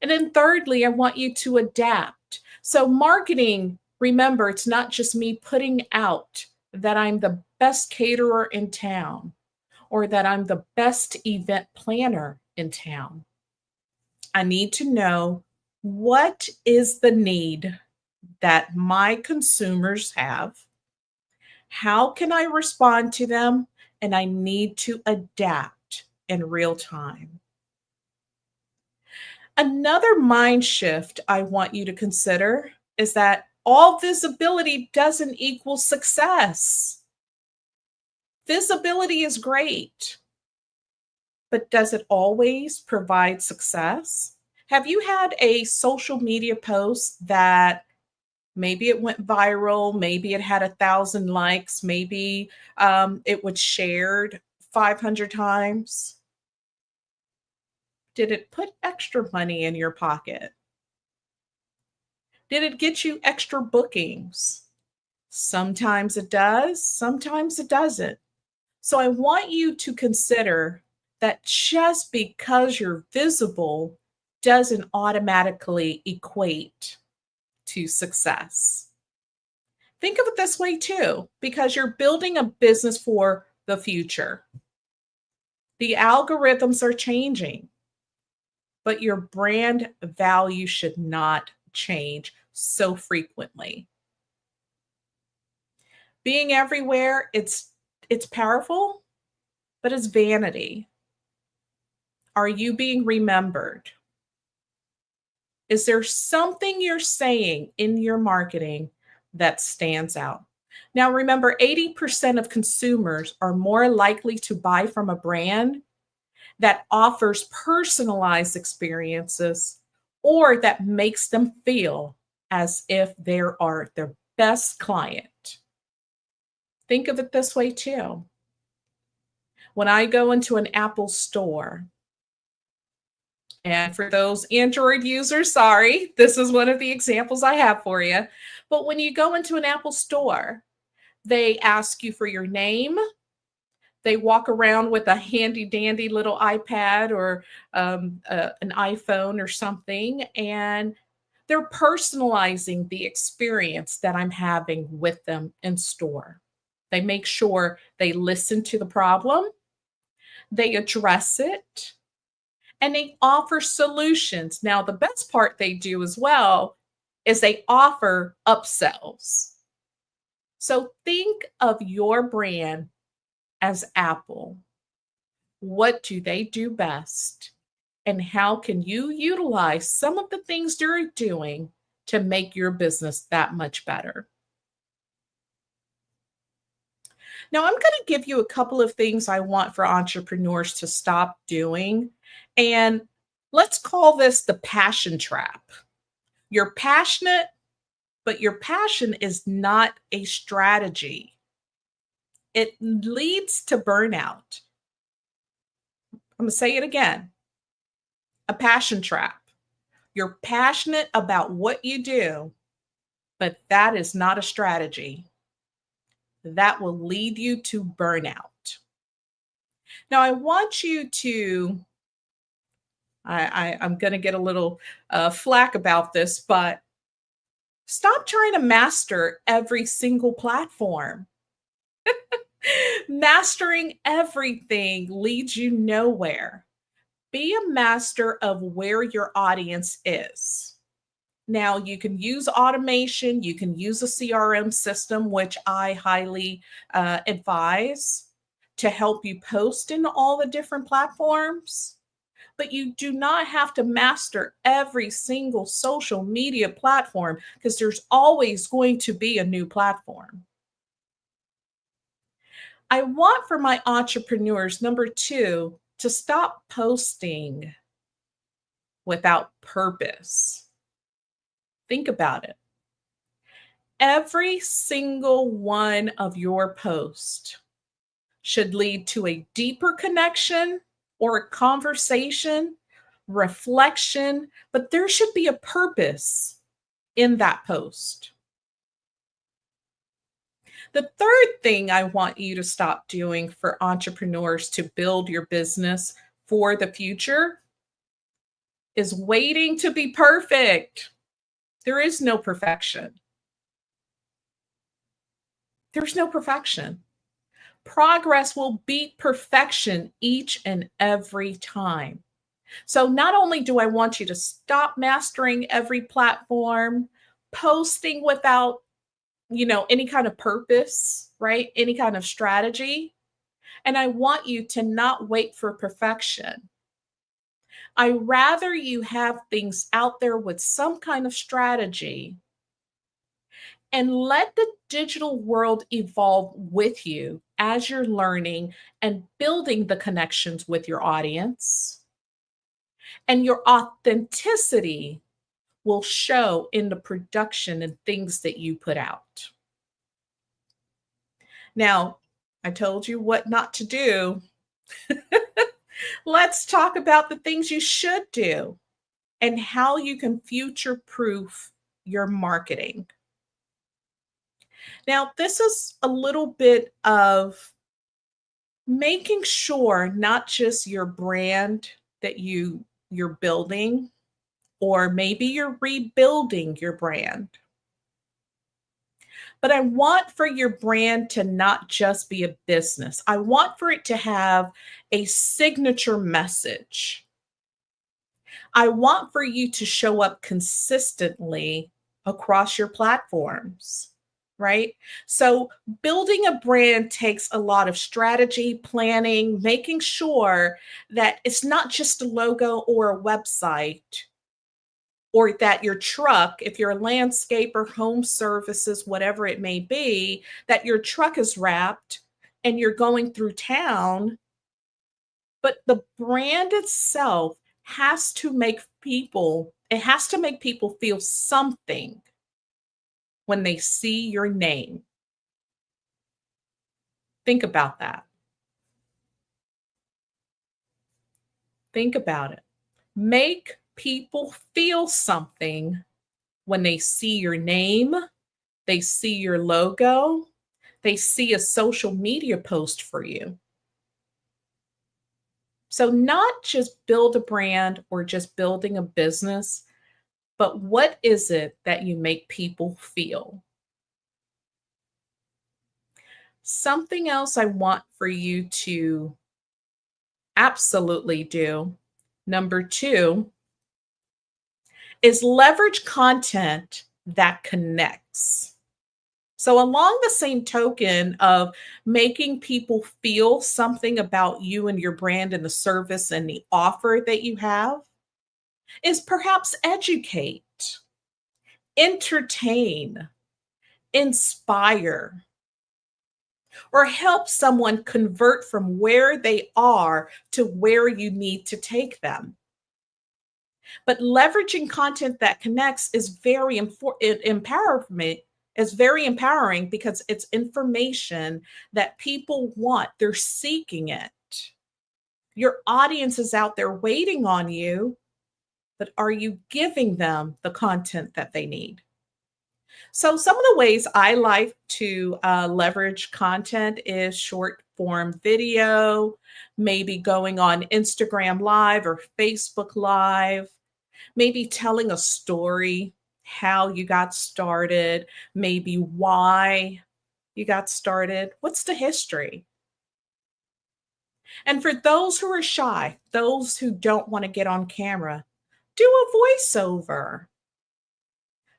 And then thirdly, I want you to adapt. So marketing, remember, it's not just me putting out that I'm the best caterer in town or that I'm the best event planner in town. I need to know, what is the need that my consumers have? How can I respond to them? And I need to adapt in real time. Another mind shift I want you to consider is that all visibility doesn't equal success. Visibility is great, but does it always provide success? Have you had a social media post that maybe it went viral, maybe it had 1,000 likes, maybe it was shared 500 times? Did it put extra money in your pocket? Did it get you extra bookings? Sometimes it does, sometimes it doesn't. So I want you to consider that just because you're visible doesn't automatically equate to success. Think of it this way too, because you're building a business for the future. The algorithms are changing, but your brand value should not change so frequently. Being everywhere, it's powerful, but it's vanity. Are you being remembered? Is there something you're saying in your marketing that stands out? Now, remember, 80% of consumers are more likely to buy from a brand that offers personalized experiences or that makes them feel as if they are their best client. Think of it this way too. When I go into an Apple store, and for those Android users, sorry, this is one of the examples I have for you. But when you go into an Apple store, they ask you for your name. They walk around with a handy dandy little iPad or an iPhone or something, and they're personalizing the experience that I'm having with them in store. They make sure they listen to the problem, they address it, and they offer solutions. Now, the best part they do as well is they offer upsells. So think of your brand as Apple. What do they do best? And how can you utilize some of the things they're doing to make your business that much better? Now, I'm going to give you a couple of things I want for entrepreneurs to stop doing. And let's call this the passion trap. You're passionate, but your passion is not a strategy. It leads to burnout. I'm going to say it again. A passion trap. You're passionate about what you do, but that is not a strategy. That will lead you to burnout. Now, I want you to, I'm going to get a little flack about this, but stop trying to master every single platform. Mastering everything leads you nowhere. Be a master of where your audience is. Now, you can use automation, you can use a CRM system, which I highly advise to help you post in all the different platforms. But you do not have to master every single social media platform because there's always going to be a new platform. I want for my entrepreneurs, number 2, to stop posting without purpose. Think about it. Every single one of your posts should lead to a deeper connection or a conversation, reflection, but there should be a purpose in that post. The third thing I want you to stop doing for entrepreneurs to build your business for the future is waiting to be perfect. There is no perfection. There's no perfection. Progress will beat perfection each and every time. So not only do I want you to stop mastering every platform, posting without, any kind of purpose, right? Any kind of strategy. And I want you to not wait for perfection. I rather you have things out there with some kind of strategy and let the digital world evolve with you as you're learning and building the connections with your audience. And your authenticity will show in the production and things that you put out. Now, I told you what not to do. Let's talk about the things you should do and how you can future-proof your marketing. Now, this is a little bit of making sure not just your brand that you're building, or maybe you're rebuilding your brand. But I want for your brand to not just be a business. I want for it to have a signature message. I want for you to show up consistently across your platforms, right? So building a brand takes a lot of strategy, planning, making sure that it's not just a logo or a website, or that your truck, if you're a landscaper, home services, whatever it may be, that your truck is wrapped and you're going through town. But the brand itself has to make people feel something when they see your name. Think about that. Think about it. Make people feel something when they see your name, they see your logo, they see a social media post for you. So, not just build a brand or just building a business, but what is it that you make people feel? Something else I want for you to absolutely do, number 2, is leverage content that connects. So, along the same token of making people feel something about you and your brand and the service and the offer that you have, is perhaps educate, entertain, inspire, or help someone convert from where they are to where you need to take them. But leveraging content that connects is very important. Empowerment is very empowering because it's information that people want. They're seeking it. Your audience is out there waiting on you, but are you giving them the content that they need? So some of the ways I like to leverage content is short form video, maybe going on Instagram Live or Facebook Live, maybe telling a story, how you got started, maybe why you got started, what's the history. And for those who are shy, those who don't want to get on camera, do a voiceover.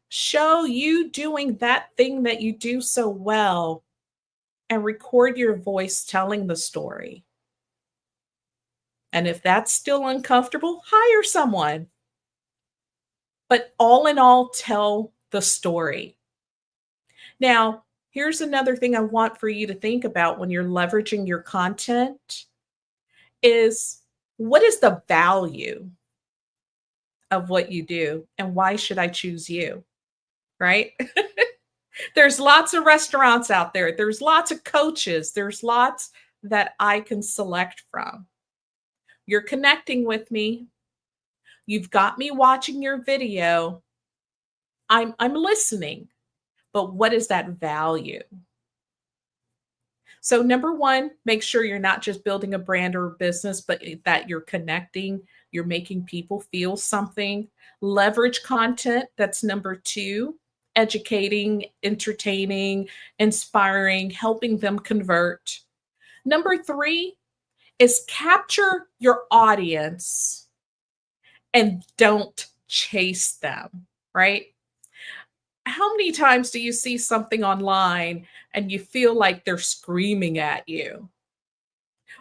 Show you doing that thing that you do so well and record your voice telling the story. And if that's still uncomfortable, hire someone. But all in all, tell the story. Now, here's another thing I want for you to think about when you're leveraging your content is what is the value of what you do and why should I choose you? Right? There's lots of restaurants out there. There's lots of coaches. There's lots that I can select from. You're connecting with me. You've got me watching your video. I'm listening. But what is that value? So number 1, make sure you're not just building a brand or a business, but that you're connecting, you're making people feel something. Leverage content, that's number 2. Educating, entertaining, inspiring, helping them convert. Number 3 is capture your audience and don't chase them, right? How many times do you see something online and you feel like they're screaming at you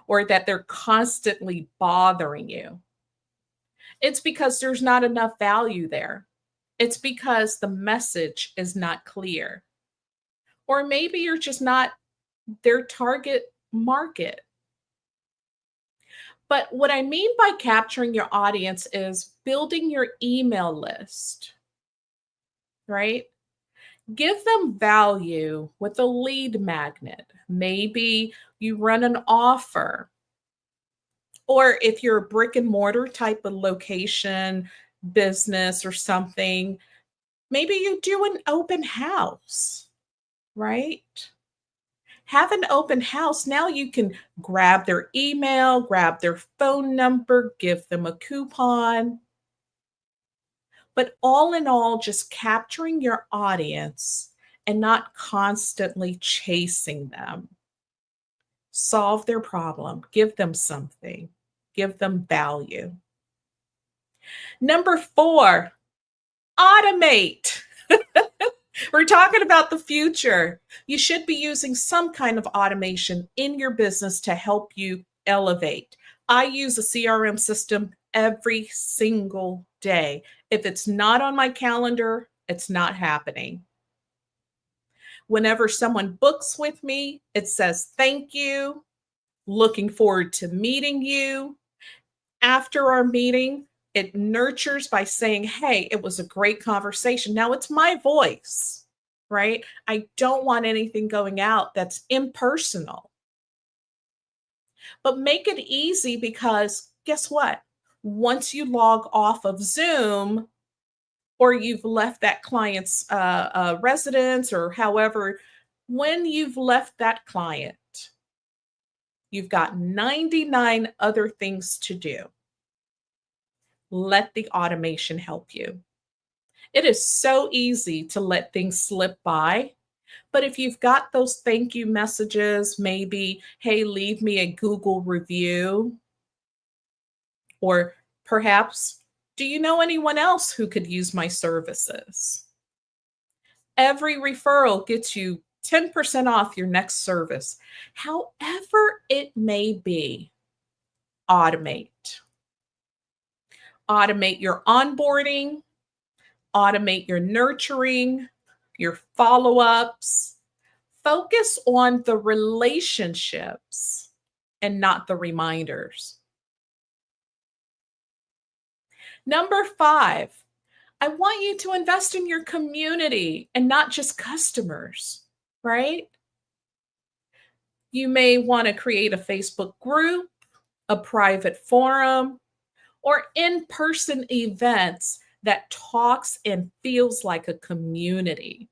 or that they're constantly bothering you? It's because there's not enough value there. It's because the message is not clear. Or maybe you're just not their target market. But what I mean by capturing your audience is building your email list, right? Give them value with a lead magnet. Maybe you run an offer. Or if you're a brick and mortar type of location, business or something, maybe you do an open house, right? Have an open house. Now you can grab their email, grab their phone number, give them a coupon. But all in all, just capturing your audience and not constantly chasing them. Solve their problem. Give them something. Give them value. Number 4, automate. We're talking about the future. You should be using some kind of automation in your business to help you elevate. I use a CRM system every single day. If it's not on my calendar, it's not happening. Whenever someone books with me, it says, thank you, looking forward to meeting you. After our meeting, it nurtures by saying, hey, it was a great conversation. Now it's my voice, right? I don't want anything going out that's impersonal. But make it easy because guess what? once you log off of Zoom, or you've left that client's residence, or however, when you've left that client, you've got 99 other things to do. Let the automation help you. It is so easy to let things slip by. But if you've got those thank you messages, maybe, hey, leave me a Google review, or perhaps, do you know anyone else who could use my services? Every referral gets you 10% off your next service. However it may be, automate. Automate your onboarding, automate your nurturing, your follow-ups. Focus on the relationships and not the reminders. Number 5, I want you to invest in your community and not just customers, right? You may want to create a Facebook group, a private forum, or in-person events that talks and feels like a community.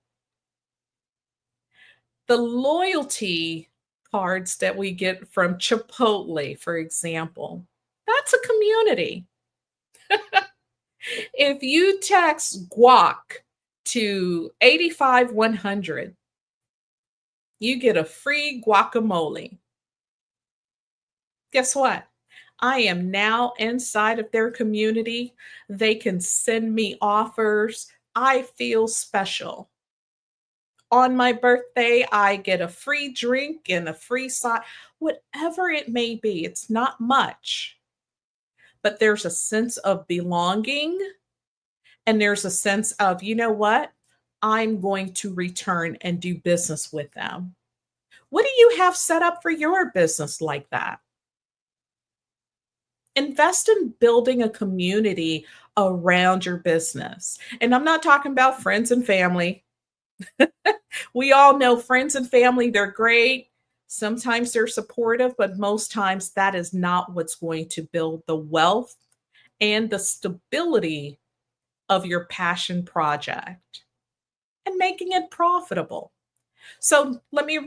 The loyalty cards that we get from Chipotle, for example, that's a community. If you text guac to 85100, you get a free guacamole. Guess what? I am now inside of their community. They can send me offers. I feel special. On my birthday, I get a free drink and a free side, whatever it may be. It's not much, but there's a sense of belonging, and there's a sense of, you know what? I'm going to return and do business with them. What do you have set up for your business like that? Invest in building a community around your business. And I'm not talking about friends and family. We all know friends and family, they're great. Sometimes they're supportive, but most times that is not what's going to build the wealth and the stability of your passion project and making it profitable. So let me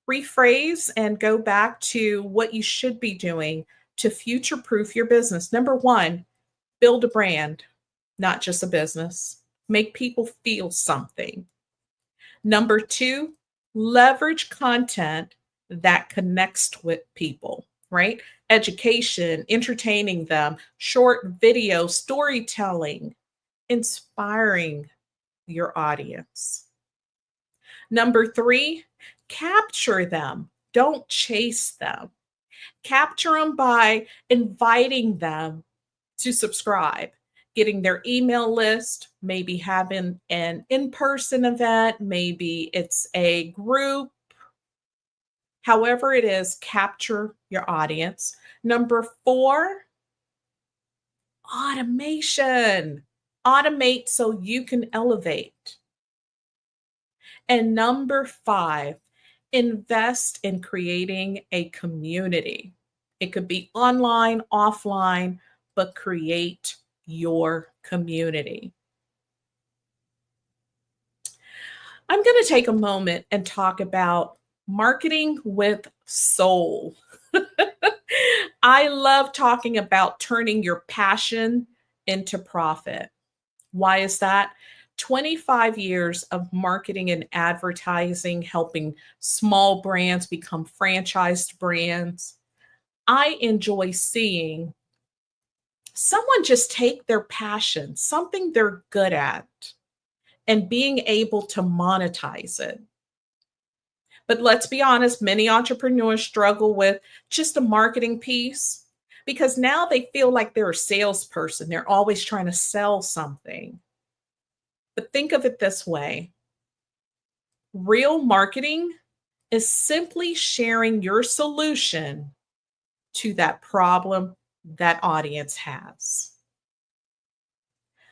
rephrase and go back to what you should be doing to future-proof your business. Number 1, build a brand, not just a business. Make people feel something. Number 2, leverage content that connects with people, right? Education, entertaining them, short video, storytelling, inspiring your audience. Number 3, capture them. Don't chase them. Capture them by inviting them to subscribe, getting their email list, maybe having an in-person event, maybe it's a group. However it is, capture your audience. Number 4, automation. Automate so you can elevate. And number 5, invest in creating a community. It could be online, offline, but create your community. I'm going to take a moment and talk about marketing with soul. I love talking about turning your passion into profit. Why is that? 25 years of marketing and advertising, helping small brands become franchised brands. I enjoy seeing someone just take their passion, something they're good at, and being able to monetize it. But let's be honest, many entrepreneurs struggle with just a marketing piece because now they feel like they're a salesperson. They're always trying to sell something. But think of it this way. Real marketing is simply sharing your solution to that problem that audience has.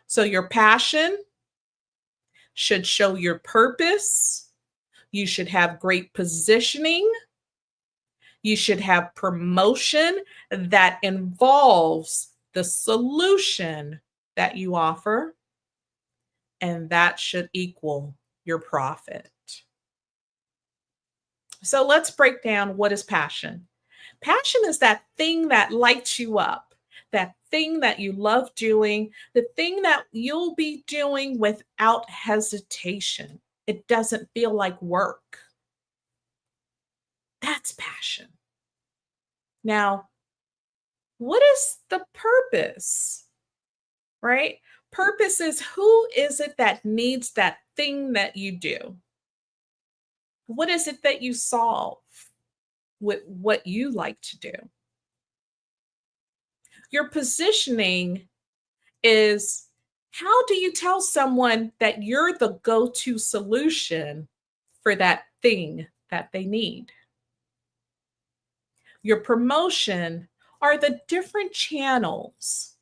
So your passion should show your purpose. You should have great positioning. You should have promotion that involves the solution that you offer, and that should equal your profit. So let's break down what is passion. Passion is that thing that lights you up, that thing that you love doing, the thing that you'll be doing without hesitation. It doesn't feel like work. That's passion. Now, what is the purpose? Right? Purpose is, who is it that needs that thing that you do? What is it that you solve with what you like to do? Your positioning is, how do you tell someone that you're the go-to solution for that thing that they need? Your promotion are the different channels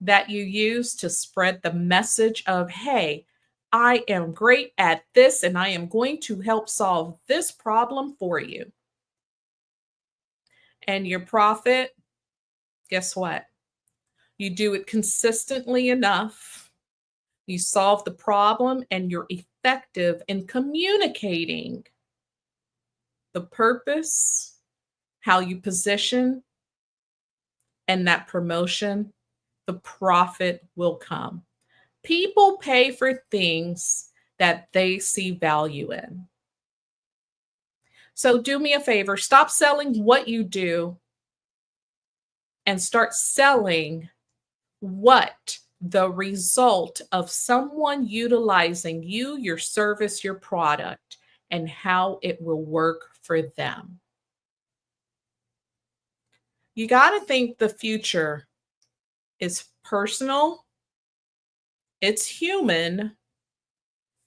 that you use to spread the message of, hey, I am great at this and I am going to help solve this problem for you. And your profit, guess what? You do it consistently enough, you solve the problem, and you're effective in communicating the purpose, how you position, and that promotion, the profit will come. People pay for things that they see value in. So do me a favor, stop selling what you do and start selling what the result of someone utilizing you, your service, your product, and how it will work for them. You got to think the future is personal, it's human,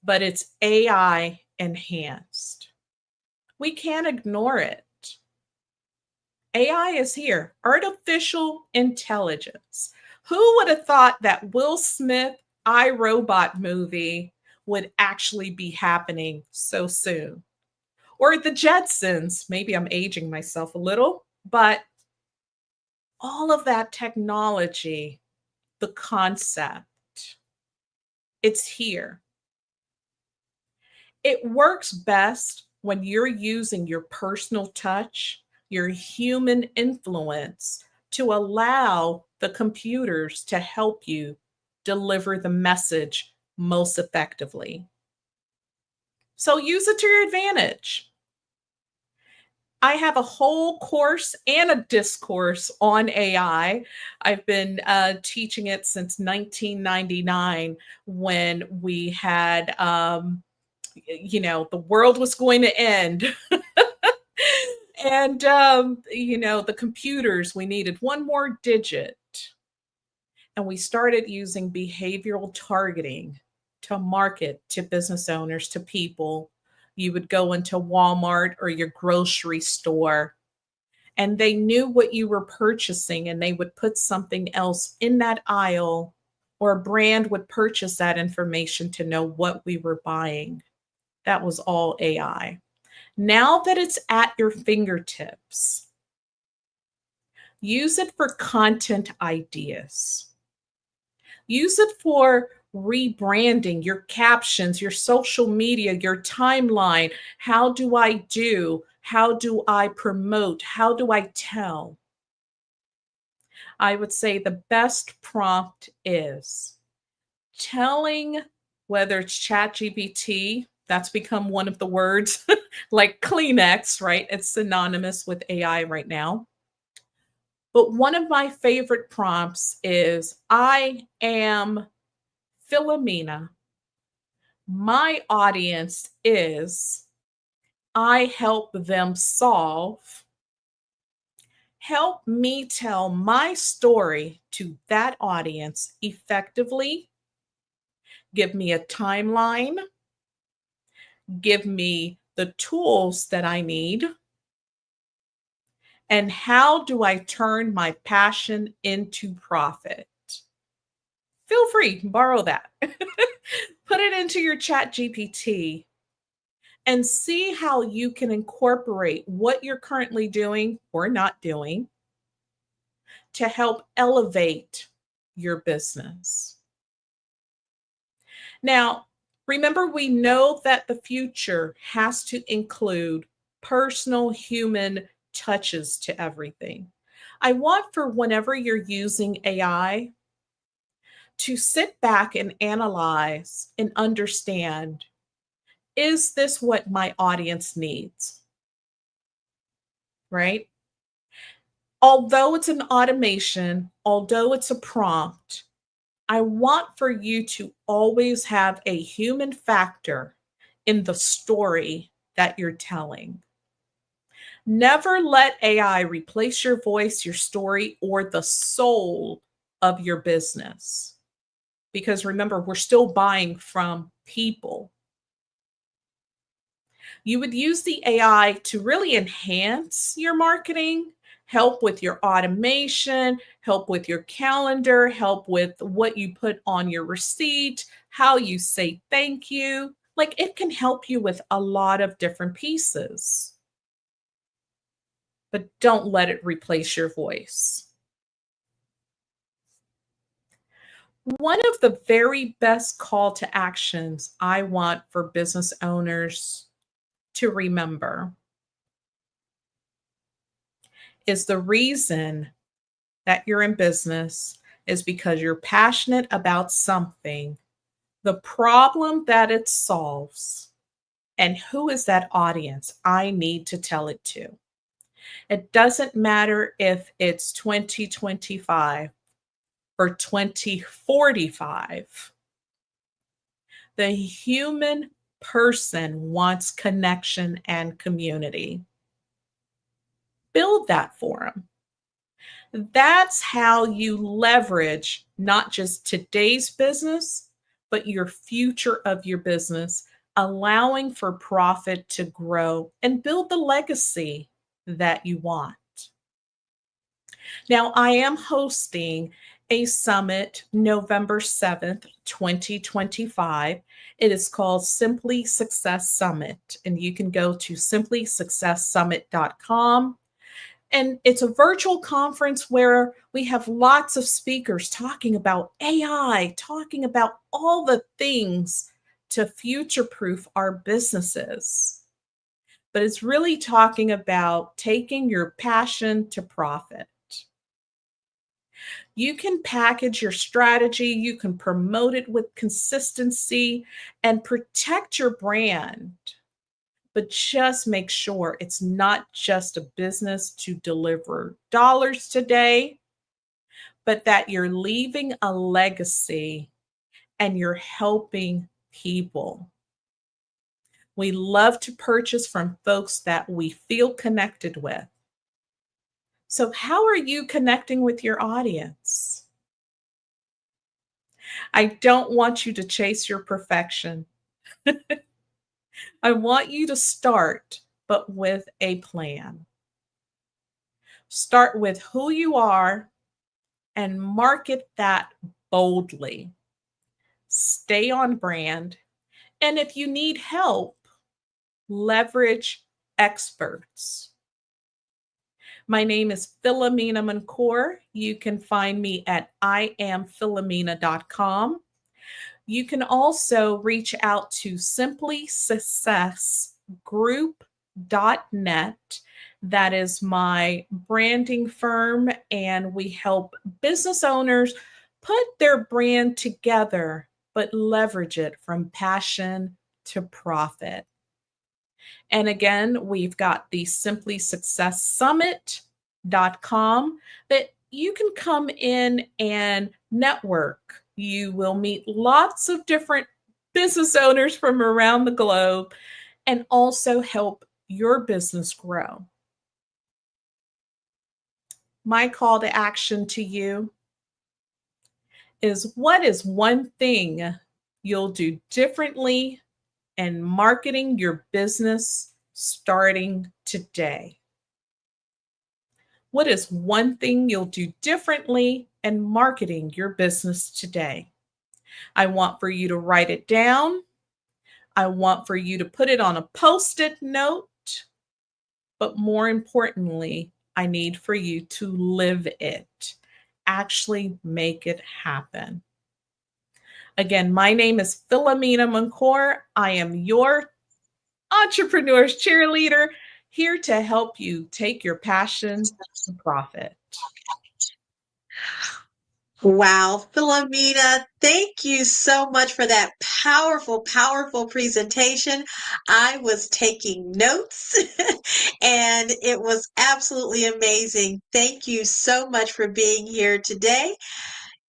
but it's AI enhanced. We can't ignore it. AI is here, artificial intelligence. Who would have thought that Will Smith iRobot movie would actually be happening so soon? Or the Jetsons, maybe I'm aging myself a little, but all of that technology, the concept, it's here. It works best when you're using your personal touch, your human influence to allow the computers to help you deliver the message most effectively. So use it to your advantage. I have a whole course and a discourse on AI. I've been teaching it since 1999 when we had, the world was going to end. And, the computers, we needed one more digit. And we started using behavioral targeting to market to business owners, to people. You would go into Walmart or your grocery store, and they knew what you were purchasing, and they would put something else in that aisle, or a brand would purchase that information to know what we were buying. That was all AI. Now that it's at your fingertips, use it for content ideas. Use it for rebranding, your captions, your social media, your timeline. How do I do? How do I promote? How do I tell? I would say the best prompt is telling, whether it's ChatGPT, that's become one of the words, like Kleenex, right? It's synonymous with AI right now. But one of my favorite prompts is, I am Philomena. My audience is, I help them solve. Help me tell my story to that audience effectively. Give me a timeline. Give me the tools that I need. And how do I turn my passion into profit? Feel free, borrow that. Put it into your ChatGPT and see how you can incorporate what you're currently doing or not doing to help elevate your business. Now, remember, we know that the future has to include personal human touches to everything. I want for whenever you're using AI to sit back and analyze and understand, is this what my audience needs? Right? Although it's an automation, although it's a prompt, I want for you to always have a human factor in the story that you're telling. Never let AI replace your voice, your story, or the soul of your business. Because remember, we're still buying from people. You would use the AI to really enhance your marketing, help with your automation, help with your calendar, help with what you put on your receipt, how you say thank you. Like, it can help you with a lot of different pieces. But don't let it replace your voice. One of the very best call to actions I want for business owners to remember is the reason that you're in business is because you're passionate about something, the problem that it solves, and who is that audience I need to tell it to. It doesn't matter if it's 2025 or 2045. The human person wants connection and community. Build that for them. That's how you leverage not just today's business, but your future of your business, allowing for profit to grow and build the legacy that you want. Now, I am hosting a summit November 7th, 2025. It is called Simply Success Summit, and you can go to simplysuccesssummit.com. And it's a virtual conference where we have lots of speakers talking about AI, talking about all the things to future-proof our businesses. But it's really talking about taking your passion to profit. You can package your strategy, you can promote it with consistency and protect your brand. But just make sure it's not just a business to deliver dollars today, but that you're leaving a legacy and you're helping people. We love to purchase from folks that we feel connected with. So how are you connecting with your audience? I don't want you to chase your perfection. I want you to start, but with a plan. Start with who you are and market that boldly. Stay on brand. And if you need help, leverage experts. My name is Philomena Mancour. You can find me at iamphilomena.com. You can also reach out to simplysuccessgroup.net. That is my branding firm, and we help business owners put their brand together, but leverage it from passion to profit. And again, we've got the simplysuccesssummit.com that you can come in and network. You will meet lots of different business owners from around the globe and also help your business grow. My call to action to you is, what is one thing you'll do differently in marketing your business starting today? What is one thing you'll do differently in marketing your business today? I want for you to write it down. I want for you to put it on a Post-it note. But more importantly, I need for you to live it, actually make it happen. Again, my name is Philomena Mancour. I am your entrepreneur's cheerleader, here to help you take your passion to profit. Wow, Philomena, thank you so much for that powerful, powerful presentation. I was taking notes and it was absolutely amazing. Thank you so much for being here today.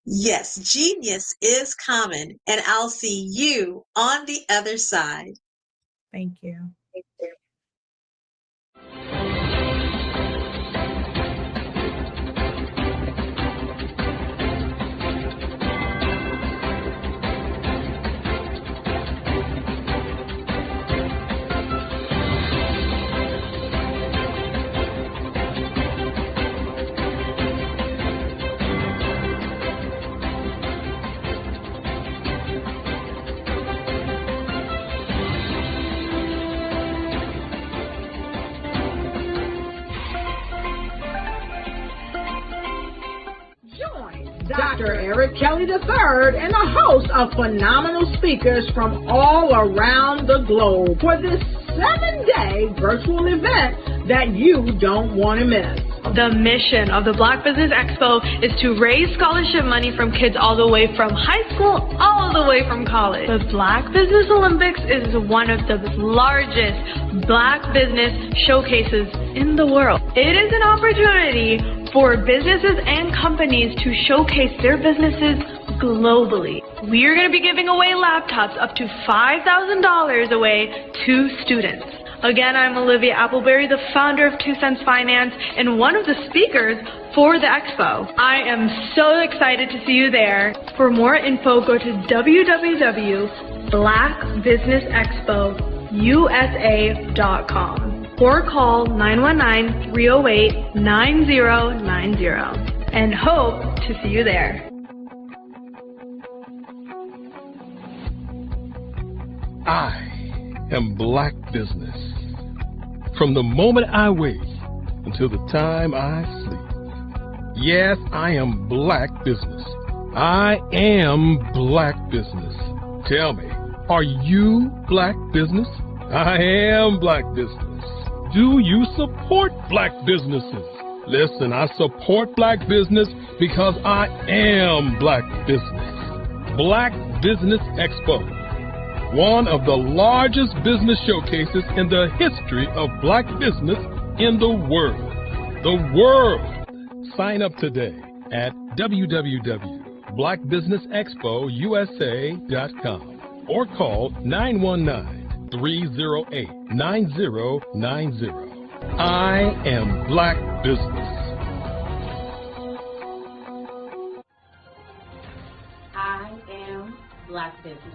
Yes, genius is common, and I'll see you on the other side. Thank you. Thank you. Dr. Eric Kelly III and a host of phenomenal speakers from all around the globe for this 7-day virtual event that you don't want to miss. The mission of the Black Business Expo is to raise scholarship money from kids all the way from high school, all the way from college. The Black Business Olympics is one of the largest Black business showcases in the world. It is an opportunity for businesses and companies to showcase their businesses globally. We are going to be giving away laptops up to $5,000 away to students. Again, I'm Olivia Appleberry, the founder of 2 Cents Finance and one of the speakers for the expo. I am so excited to see you there. For more info, go to www.blackbusinessexpousa.com or call 919-308-9090 and hope to see you there. I am Black Business. From the moment I wake until the time I sleep. Yes, I am Black Business. I am Black Business. Tell me, are you Black Business? I am Black Business. Do you support Black businesses? Listen, I support Black business because I am Black Business. Black Business Expo, one of the largest business showcases in the history of Black business in the world. The world! Sign up today at www.blackbusinessexpousa.com or call 919-308-9090. I am Black Business. I am Black Business.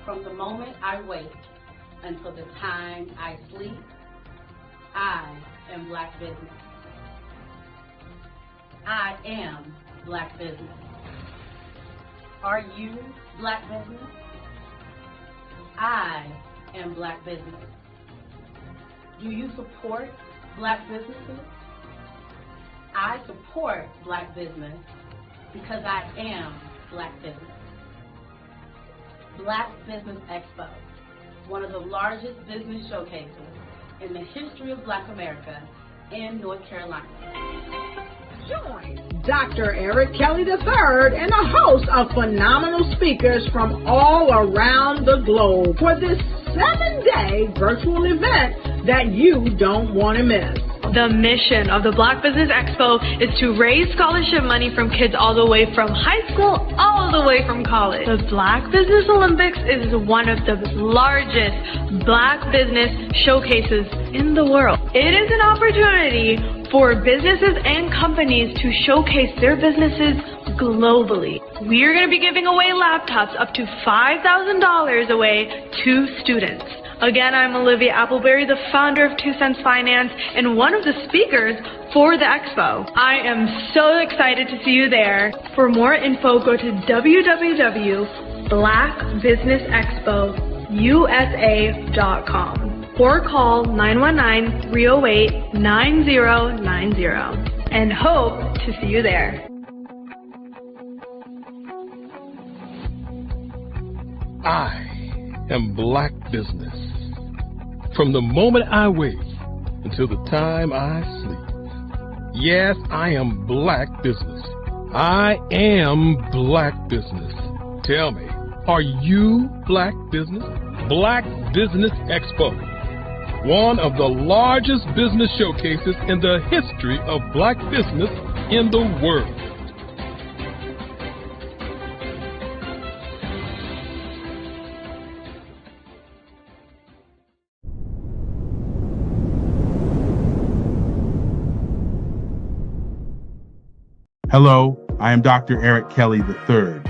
From the moment I wake until the time I sleep, I am Black Business. I am Black Business. Are you Black Business? I am Black Business. Do you support Black businesses? I support Black business because I am Black Business. Black Business Expo, one of the largest business showcases in the history of Black America in North Carolina. Join Dr. Eric Kelly III and a host of phenomenal speakers from all around the globe for this 7-day virtual event that you don't want to miss. The mission of the Black Business Expo is to raise scholarship money from kids all the way from high school, all the way from college. The Black Business Olympics is one of the largest Black business showcases in the world. It is an opportunity for businesses and companies to showcase their businesses globally. We are going to be giving away laptops up to $5,000 away to students. Again, I'm Olivia Appleberry, the founder of 2 Cents Finance and one of the speakers for the expo. I am so excited to see you there. For more info, go to www.blackbusinessexpousa.com or call 919-308-9090 and hope to see you there. I am Black Business. From the moment I wake until the time I sleep. Yes, I am Black Business. I am Black Business. Tell me, are you Black Business? Black Business Expo, one of the largest business showcases in the history of Black business in the world. Hello, I am Dr. Eric Kelly III,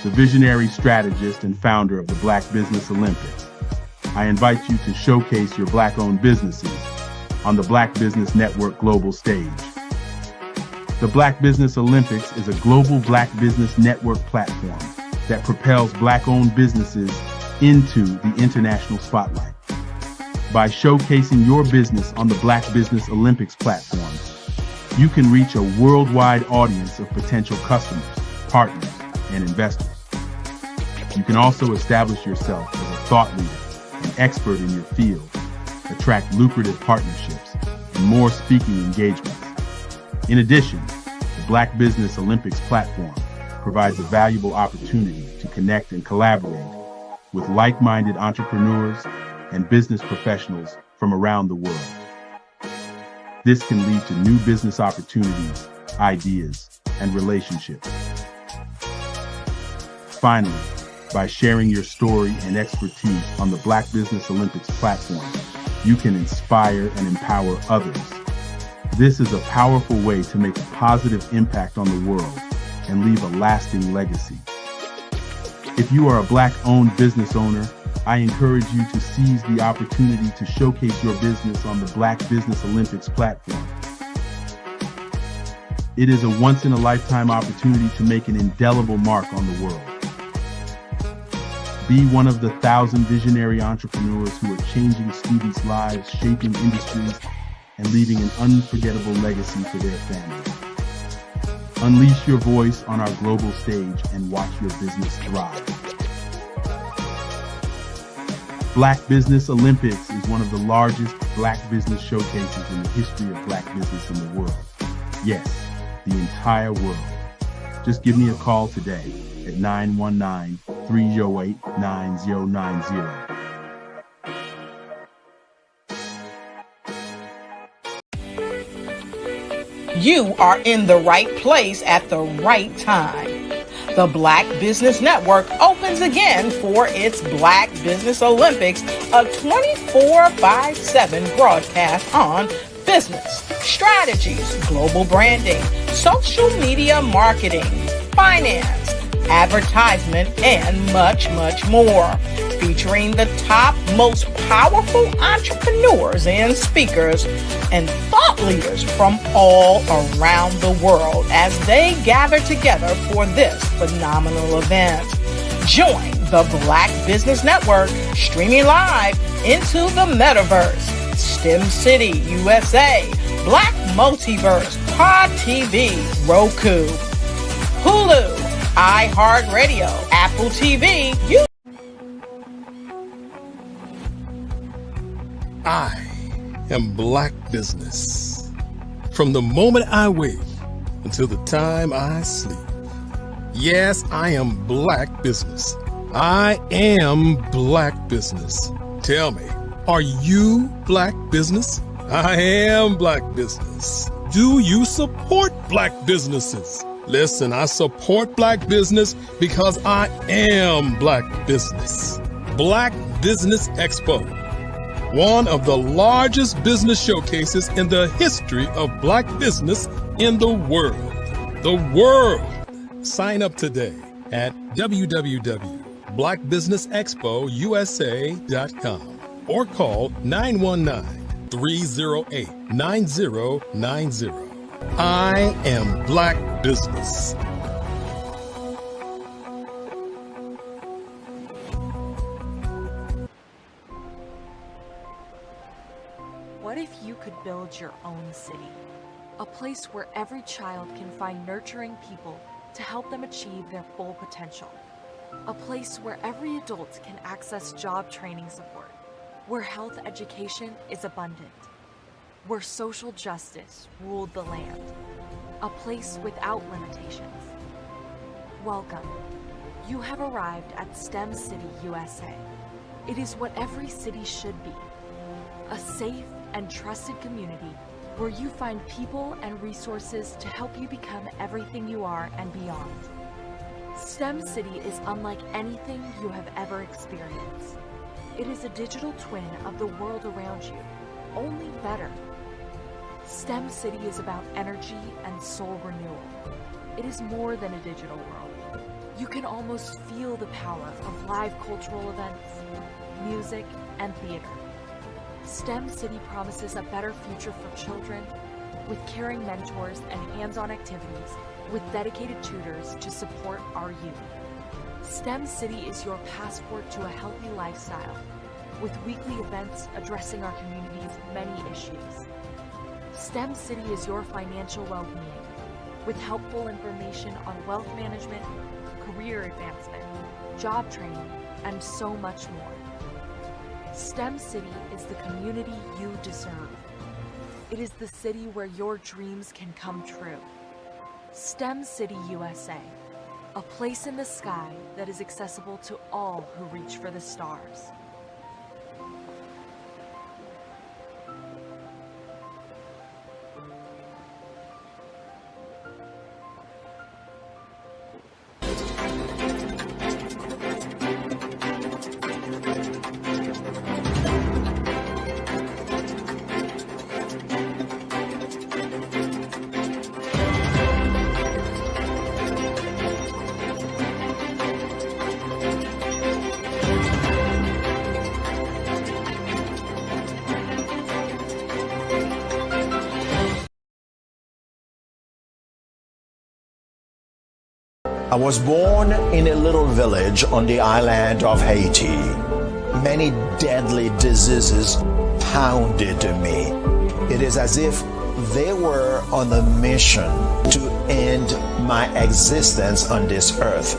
the visionary strategist and founder of the Black Business Olympics. I invite you to showcase your Black-owned businesses on the Black Business Network global stage. The Black Business Olympics is a global Black Business Network platform that propels Black-owned businesses into the international spotlight. By showcasing your business on the Black Business Olympics platform, you can reach a worldwide audience of potential customers, partners, and investors. You can also establish yourself as a thought leader, an expert in your field, attract lucrative partnerships, and more speaking engagements. In addition, the Black Business Olympics platform provides a valuable opportunity to connect and collaborate with like-minded entrepreneurs and business professionals from around the world. This can lead to new business opportunities, ideas, and relationships. Finally, by sharing your story and expertise on the Black Business Olympics platform, you can inspire and empower others. This is a powerful way to make a positive impact on the world and leave a lasting legacy. If you are a Black-owned business owner, I encourage you to seize the opportunity to showcase your business on the Black Business Olympics platform. It is a once-in-a-lifetime opportunity to make an indelible mark on the world. Be one of the 1,000 visionary entrepreneurs who are changing students' lives, shaping industries, and leaving an unforgettable legacy for their families. Unleash your voice on our global stage and watch your business thrive. Black Business Olympics is one of the largest Black business showcases in the history of Black business in the world. Yes, the entire world. Just give me a call today at 919-308-9090. You are in the right place at the right time. The Black Business Network opens again for its Black Business Olympics, a 24/7 broadcast on business, strategies, global branding, social media marketing, finance, advertisement, and much, much more. Featuring the top, most powerful entrepreneurs and speakers and thought leaders from all around the world as they gather together for this phenomenal event. Join the Black Business Network streaming live into the metaverse, STEM City, USA, Black Multiverse, Pod TV, Roku, Hulu, iHeartRadio, Apple TV, I am Black Business. From the moment I wake until the time I sleep. Yes, I am Black Business. I am Black Business. Tell me, are you Black Business? I am Black Business. Do you support Black businesses? Listen, I support Black business because I am Black Business. Black Business Expo, one of the largest business showcases in the history of Black business in the world. The world! Sign up today at www.blackbusinessexpousa.com or call 919-308-9090. I am Black Business. build your own city. A place where every child can find nurturing people to help them achieve their full potential. A place where every adult can access job training support, where health education is abundant, where social justice ruled the land. A place without limitations. Welcome. You have arrived at STEM City USA. It is what every city should be. A safe and trusted community where you find people and resources to help you become everything you are and beyond. STEM City is unlike anything you have ever experienced. It is a digital twin of the world around you, only better. STEM City is about energy and soul renewal. It is more than a digital world. You can almost feel the power of live cultural events, music, and theater. STEM City promises a better future for children with caring mentors and hands-on activities with dedicated tutors to support our youth. STEM City is your passport to a healthy lifestyle with weekly events addressing our community's many issues. STEM City is your financial well-being with helpful information on wealth management, career advancement, job training, and so much more. STEM City is the community you deserve. It is the city where your dreams can come true. STEM City USA, a place in the sky that is accessible to all who reach for the stars. I was born in a little village on the island of Haiti. Many deadly diseases pounded me. It is as if they were on a mission to end my existence on this earth.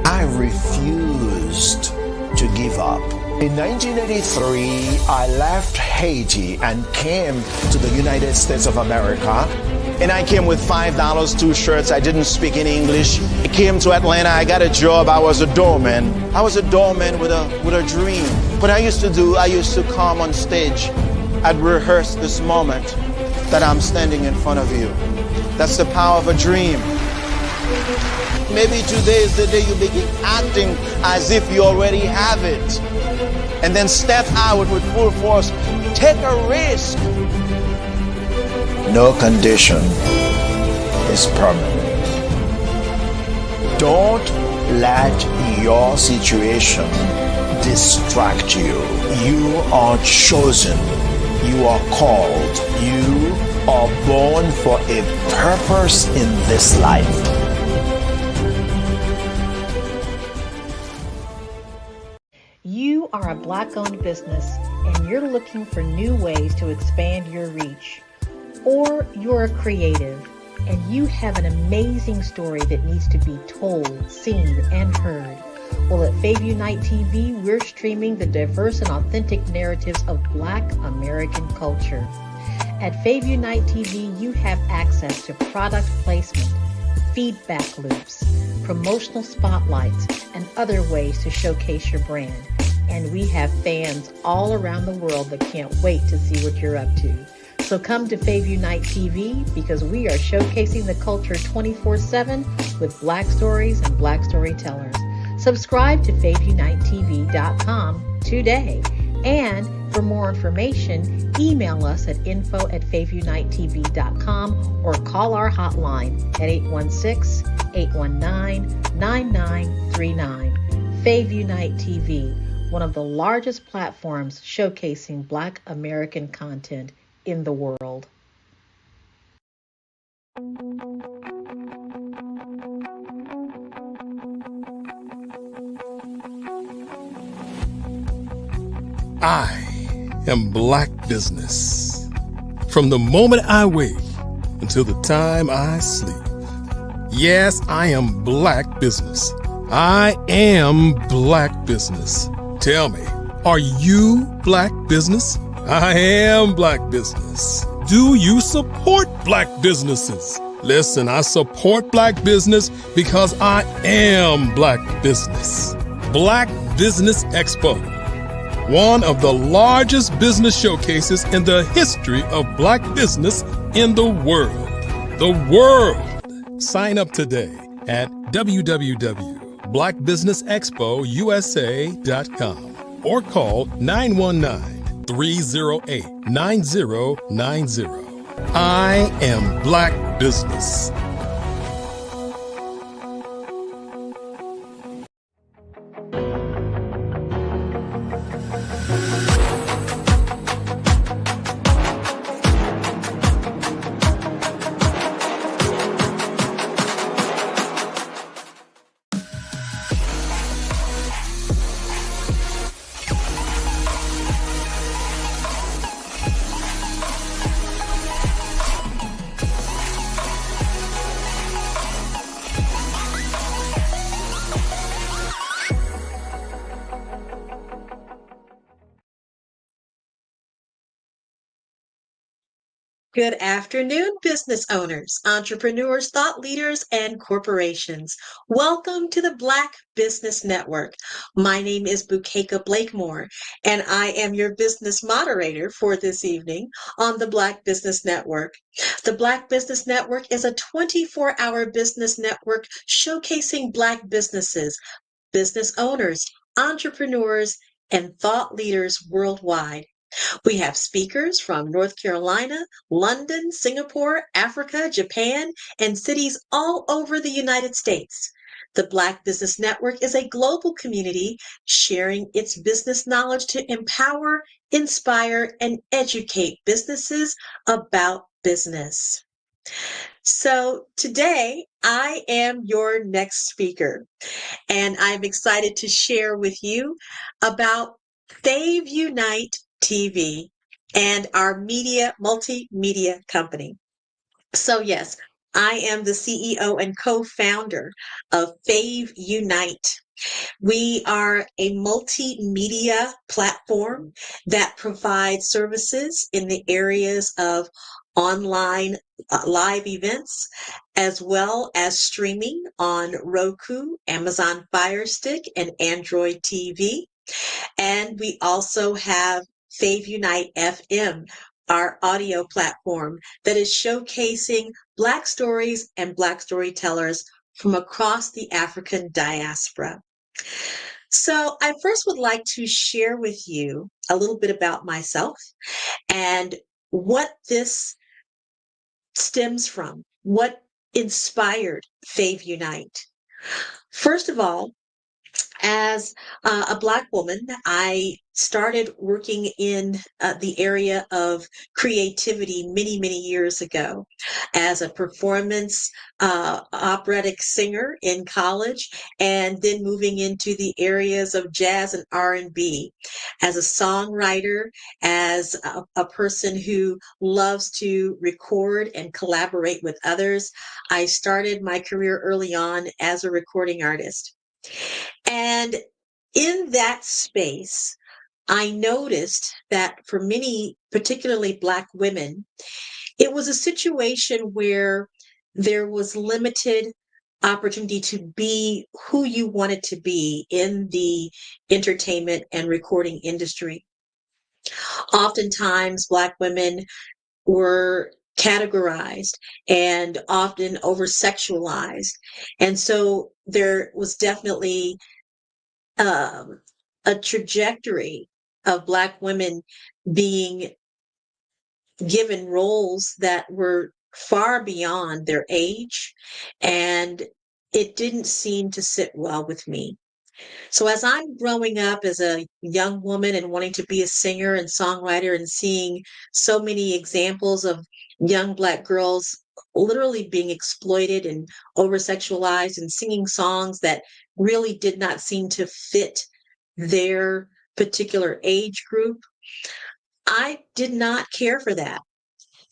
I refused to give up. In 1983, I left Haiti and came to the United States of America. And I came with $5, 2 shirts. I didn't speak in English. I came to Atlanta. I got a job. I was a doorman. I was a doorman with a dream. What I used to come on stage. I'd rehearse this moment that I'm standing in front of you. That's the power of a dream. Maybe today is the day you begin acting as if you already have it. And then step out with full force. Take a risk. No condition is permanent. Don't let your situation distract you. You are chosen. You are called. You are born for a purpose in this life. You are a Black-owned business and you're looking for new ways to expand your reach. Or you're a creative and you have an amazing story that needs to be told, seen, and heard. Well, at Fave Unite TV, we're streaming the diverse and authentic narratives of Black American culture. At Fave Unite TV, you have access to product placement, feedback loops, promotional spotlights, and other ways to showcase your brand. And we have fans all around the world that can't wait to see what you're up to. So come to Fave Unite TV because we are showcasing the culture 24/7 with Black stories and Black storytellers. Subscribe to FaveUniteTV.com today. And for more information, email us at info@FaveUniteTV.com or call our hotline at 816-819-9939. Fave Unite TV, one of the largest platforms showcasing Black American content in the world. I am Black Business. From the moment I wake until the time I sleep. Yes, I am Black business. I am Black business. Tell me, are you Black business? I am Black business. Do you support Black businesses? Listen, I support Black business because I am Black business. Black Business Expo, one of the largest business showcases in the history of Black business in the world. The world! Sign up today at www.blackbusinessexpousa.com or call 919-308-9090. I am Black business. Good afternoon, business owners, entrepreneurs, thought leaders, and corporations. Welcome to the Black Business Network. My name is Bukeka Blakemore, and I am your business moderator for this evening on the Black Business Network. The Black Business Network is a 24-hour business network showcasing Black businesses, business owners, entrepreneurs, and thought leaders worldwide. We have speakers from North Carolina, London, Singapore, Africa, Japan, and cities all over the United States. The Black Business Network is a global community sharing its business knowledge to empower, inspire, and educate businesses about business. So today, I am your next speaker, and I'm excited to share with you about Fave Unite TV and our multimedia company. So yes, I am the CEO and co-founder of Fave Unite. We are a multimedia platform that provides services in the areas of online live events, as well as streaming on Roku, Amazon Fire Stick, and Android TV. And we also have Fave Unite FM, our audio platform that is showcasing Black stories and Black storytellers from across the African diaspora. So I first would like to share with you a little bit about myself and what this stems from, what inspired Fave Unite. First of all, as a Black woman, I started working in the area of creativity many, many years ago as a performance operatic singer in college, and then moving into the areas of jazz and R&B as a songwriter, as a person who loves to record and collaborate with others. I started my career early on as a recording artist. And in that space, I noticed that for many, particularly Black women, it was a situation where there was limited opportunity to be who you wanted to be in the entertainment and recording industry. Oftentimes, Black women were categorized and often over-sexualized. And so there was definitely a trajectory of Black women being given roles that were far beyond their age, and it didn't seem to sit well with me. So as I'm growing up as a young woman and wanting to be a singer and songwriter and seeing so many examples of young Black girls literally being exploited and over-sexualized and singing songs that really did not seem to fit their particular age group, I did not care for that.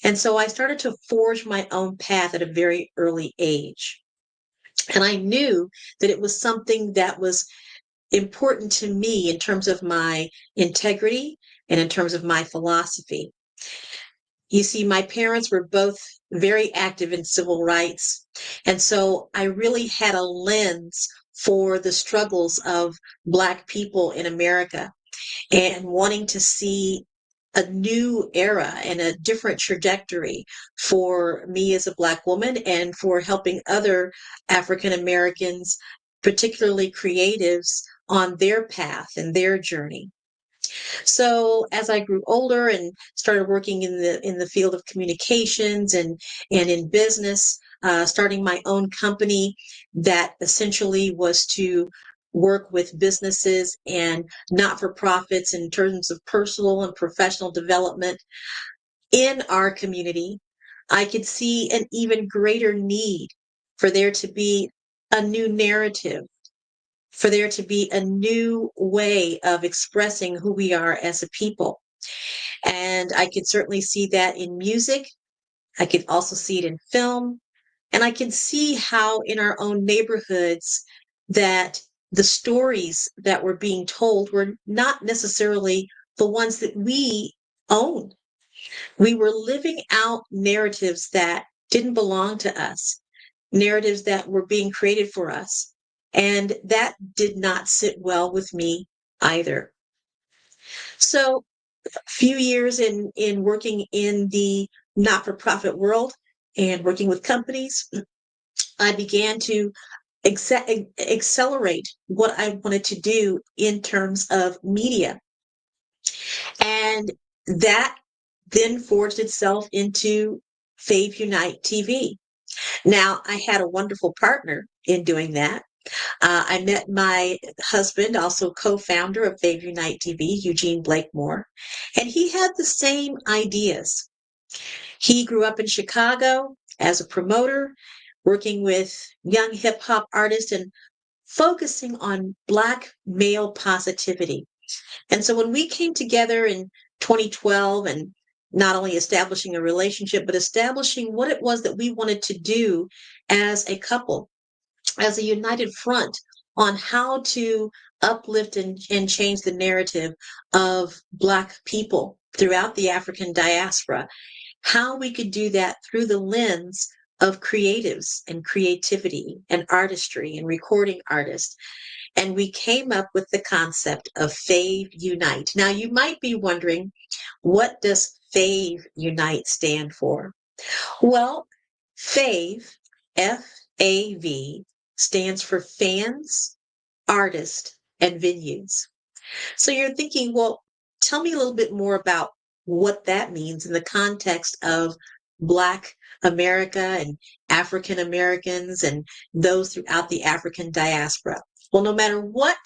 And so I started to forge my own path at a very early age. And I knew that it was something that was important to me in terms of my integrity and in terms of my philosophy. You see, my parents were both very active in civil rights. And so I really had a lens for the struggles of Black people in America and wanting to see a new era and a different trajectory for me as a Black woman and for helping other African Americans, particularly creatives, on their path and their journey. So as I grew older and started working in the field of communications and in business, starting my own company that essentially was to work with businesses and not-for-profits in terms of personal and professional development in our community, I could see an even greater need for there to be a new narrative, for there to be a new way of expressing who we are as a people. And I could certainly see that in music. I could also see it in film. And I can see how in our own neighborhoods that the stories that were being told were not necessarily the ones that we own. We were living out narratives that didn't belong to us, narratives that were being created for us. And that did not sit well with me either. So a few years in working in the not-for-profit world and working with companies, I began to accelerate what I wanted to do in terms of media. And that then forged itself into Fave Unite TV. Now, I had a wonderful partner in doing that. I met my husband, also co-founder of Fave Unite TV, Eugene Blakemore, and he had the same ideas. He grew up in Chicago as a promoter, working with young hip hop artists and focusing on Black male positivity. And so when we came together in 2012 and not only establishing a relationship, but establishing what it was that we wanted to do as a couple, as a united front on how to uplift and change the narrative of Black people throughout the African diaspora, how we could do that through the lens of creatives and creativity and artistry and recording artists. And we came up with the concept of Fave Unite. Now, you might be wondering, what does Fave Unite stand for? Well, Fave, F-A-V, stands for fans, artists, and venues. So you're thinking, well, tell me a little bit more about what that means in the context of Black America and African Americans and those throughout the African diaspora. Well, no matter what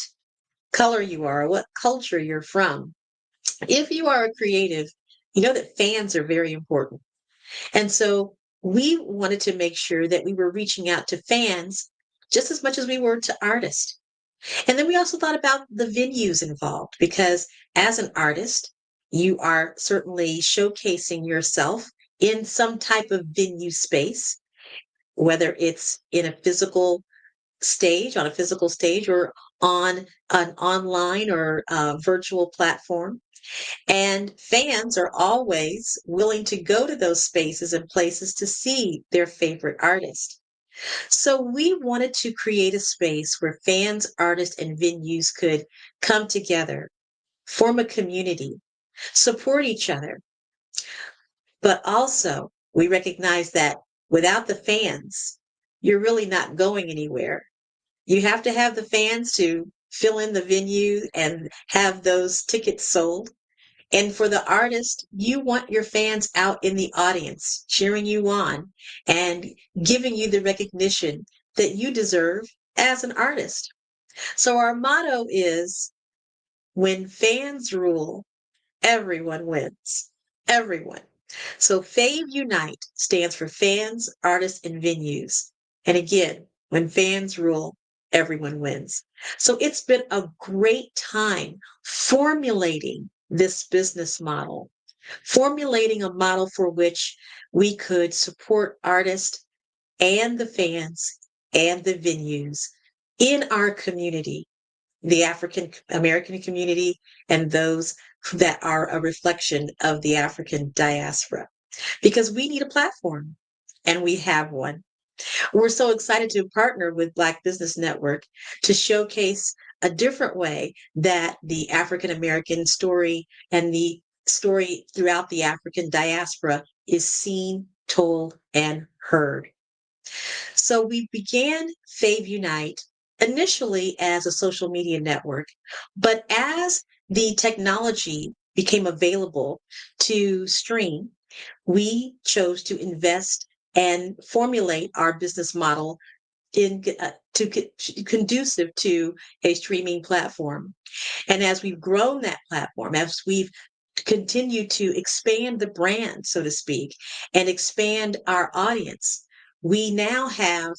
color you are, what culture you're from, if you are a creative, you know that fans are very important. And so we wanted to make sure that we were reaching out to fans just as much as we were to artists. And then we also thought about the venues involved, because as an artist, you are certainly showcasing yourself in some type of venue space, whether it's in a physical stage, on a physical stage, or on an online or virtual platform. And fans are always willing to go to those spaces and places to see their favorite artist. So we wanted to create a space where fans, artists, and venues could come together, form a community, support each other. But also, we recognize that without the fans, you're really not going anywhere. You have to have the fans to fill in the venue and have those tickets sold. And for the artist, you want your fans out in the audience, cheering you on and giving you the recognition that you deserve as an artist. So our motto is, when fans rule, everyone wins. Everyone. So Fave Unite stands for fans, artists, and venues. And again, when fans rule, everyone wins. So it's been a great time formulating this business model, formulating a model for which we could support artists and the fans and the venues in our community, the African American community, and those that are a reflection of the African diaspora. Because we need a platform, and we have one. We're so excited to partner with Black Business Network to showcase a different way that the African American story and the story throughout the African diaspora is seen, told, and heard. So we began Fave Unite initially as a social media network, but as the technology became available to stream, we chose to invest and formulate our business model conducive to a streaming platform. And as we've grown that platform, as we've continued to expand the brand, so to speak, and expand our audience, we now have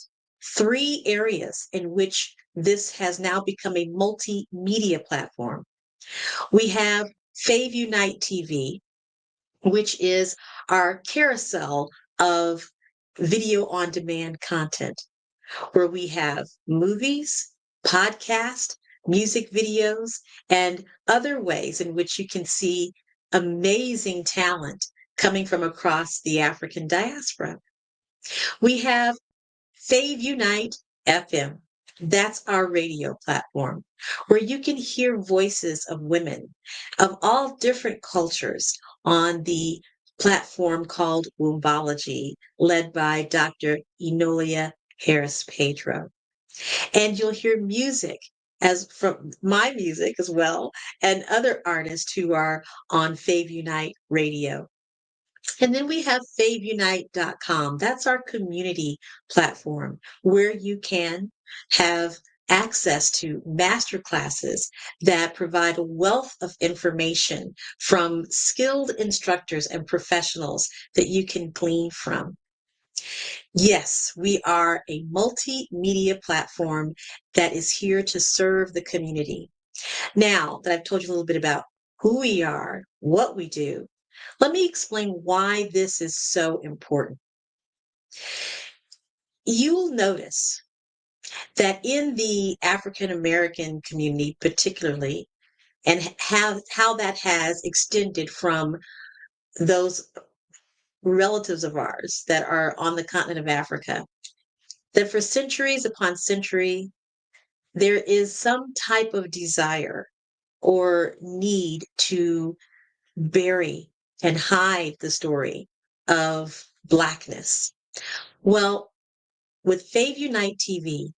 3 areas in which this has now become a multimedia platform. We have Fave Unite TV, which is our carousel of video on demand content, where we have movies, podcasts, music videos, and other ways in which you can see amazing talent coming from across the African diaspora. We have Fave Unite FM. That's our radio platform where you can hear voices of women of all different cultures on the platform called Wombology, led by Dr. Enolia Harris Pedro. And you'll hear music as from my music as well, and other artists who are on Fave Unite Radio. And then we have faveunite.com. That's our community platform where you can have access to master classes that provide a wealth of information from skilled instructors and professionals that you can glean from. Yes, we are a multimedia platform that is here to serve the community. Now that I've told you a little bit about who we are, what we do, let me explain why this is so important. You'll notice that in the African American community, particularly, and how that has extended from those relatives of ours that are on the continent of Africa, that for centuries upon century, there is some type of desire or need to bury and hide the story of Blackness. Well, with Fave Unite TV,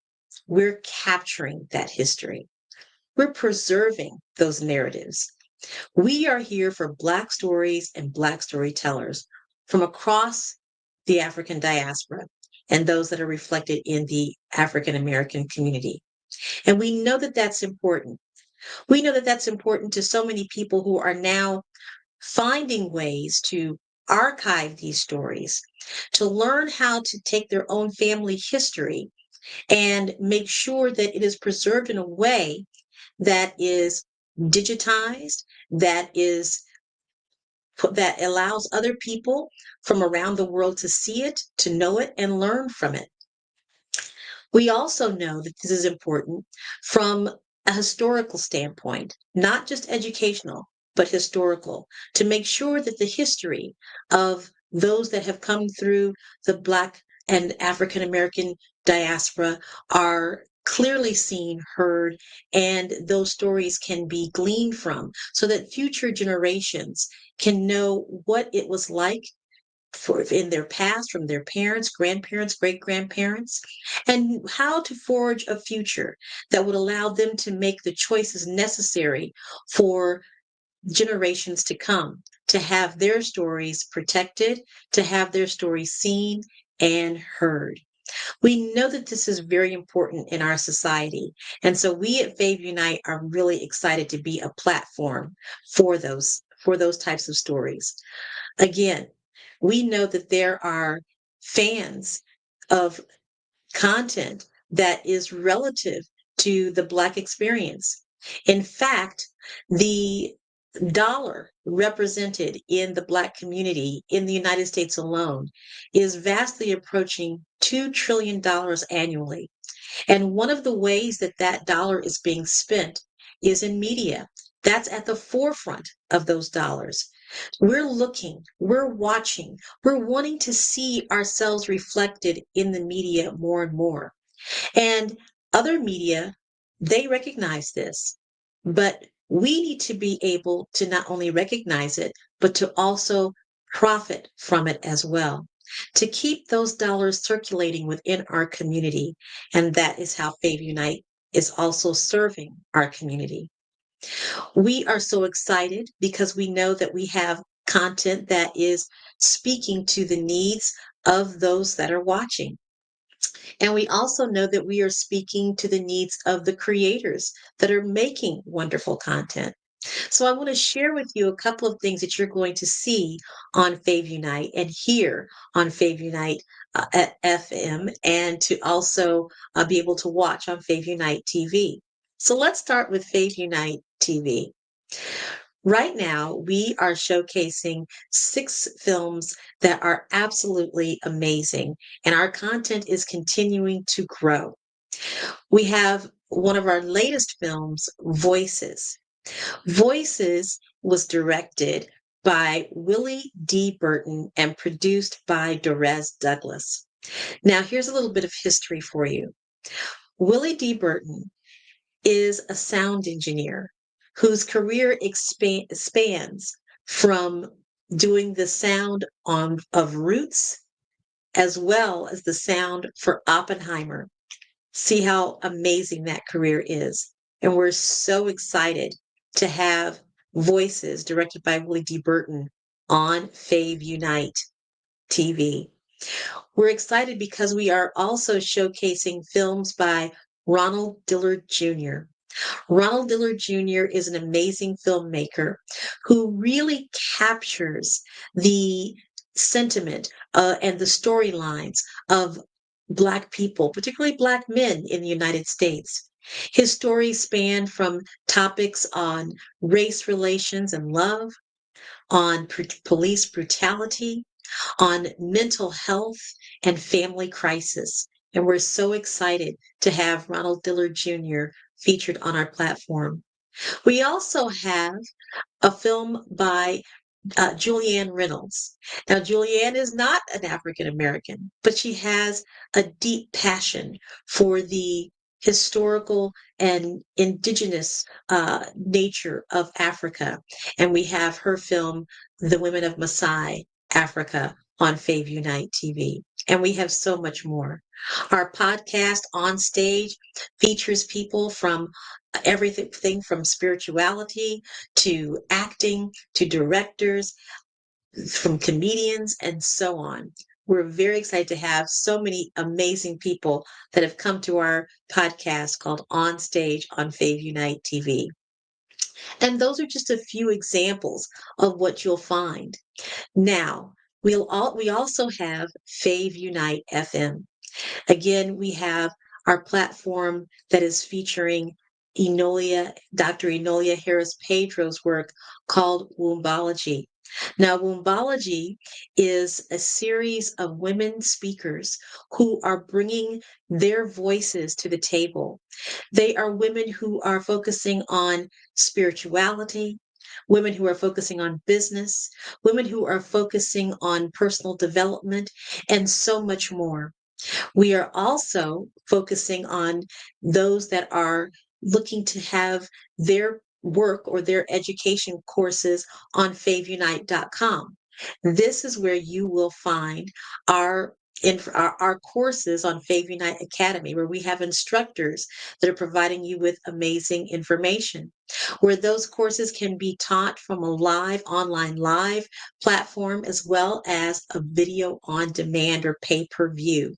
we're capturing that history. We're preserving those narratives. We are here for Black stories and Black storytellers from across the African diaspora and those that are reflected in the African American community. And we know that that's important. We know that that's important to so many people who are now finding ways to archive these stories, to learn how to take their own family history and make sure that it is preserved in a way that is digitized, that allows other people from around the world to see it, to know it, and learn from it. We also know that this is important from a historical standpoint, not just educational, but historical, to make sure that the history of those that have come through the Black and African American diaspora are clearly seen, heard, and those stories can be gleaned from so that future generations can know what it was like in their past, from their parents, grandparents, great-grandparents, and how to forge a future that would allow them to make the choices necessary for generations to come, to have their stories protected, to have their stories seen and heard. We know that this is very important in our society. And so we at Fave Unite are really excited to be a platform for those types of stories. Again, we know that there are fans of content that is relative to the Black experience. In fact, the dollar represented in the Black community in the United States alone is vastly approaching $2 trillion annually. And one of the ways that that dollar is being spent is in media. That's at the forefront of those dollars. We're looking, we're watching, we're wanting to see ourselves reflected in the media more and more. And other media, they recognize this, but we need to be able to not only recognize it, but to also profit from it as well, to keep those dollars circulating within our community. And that is how Fave Unite is also serving our community. We are so excited because we know that we have content that is speaking to the needs of those that are watching. And we also know that we are speaking to the needs of the creators that are making wonderful content. So I want to share with you a couple of things that you're going to see on Fave Unite and hear on Fave Unite at FM, and to also be able to watch on Fave Unite TV. So let's start with Fave Unite TV. Right now, we are showcasing 6 films that are absolutely amazing, and our content is continuing to grow. We have one of our latest films, Voices. Voices was directed by Willie D. Burton and produced by Dorez Douglas. Now, here's a little bit of history for you. Willie D. Burton is a sound engineer whose career spans from doing the sound of Roots as well as the sound for Oppenheimer. See how amazing that career is. And we're so excited to have Voices directed by Willie D. Burton on Fave Unite TV. We're excited because we are also showcasing films by Ronald Dillard Jr. Ronald Dillard Jr. is an amazing filmmaker who really captures the sentiment and the storylines of Black people, particularly Black men in the United States. His stories span from topics on race relations and love, on police brutality, on mental health and family crisis. And we're so excited to have Ronald Dillard Jr. featured on our platform. We also have a film by Julianne Reynolds. Now, Julianne is not an African American, but she has a deep passion for the historical and indigenous nature of Africa. And we have her film, The Women of Maasai, Africa, on Fave Unite TV. And we have so much more. Our podcast On Stage features people from everything from spirituality to acting to directors, from comedians, and so on. We're very excited to have so many amazing people that have come to our podcast called On Stage on Fave Unite TV. And those are just a few examples of what you'll find. Now, we also have Fave Unite FM. Again, we have our platform that is featuring Dr. Enolia Harris Pedro's work called Wombology. Now, Wombology is a series of women speakers who are bringing their voices to the table. They are women who are focusing on spirituality, women who are focusing on business, women who are focusing on personal development, and so much more. We are also focusing on those that are looking to have their work or their education courses on faveunite.com. This is where you will find our courses on Fave Unite Academy, where we have instructors that are providing you with amazing information, where those courses can be taught from a online live platform, as well as a video on demand or pay-per-view.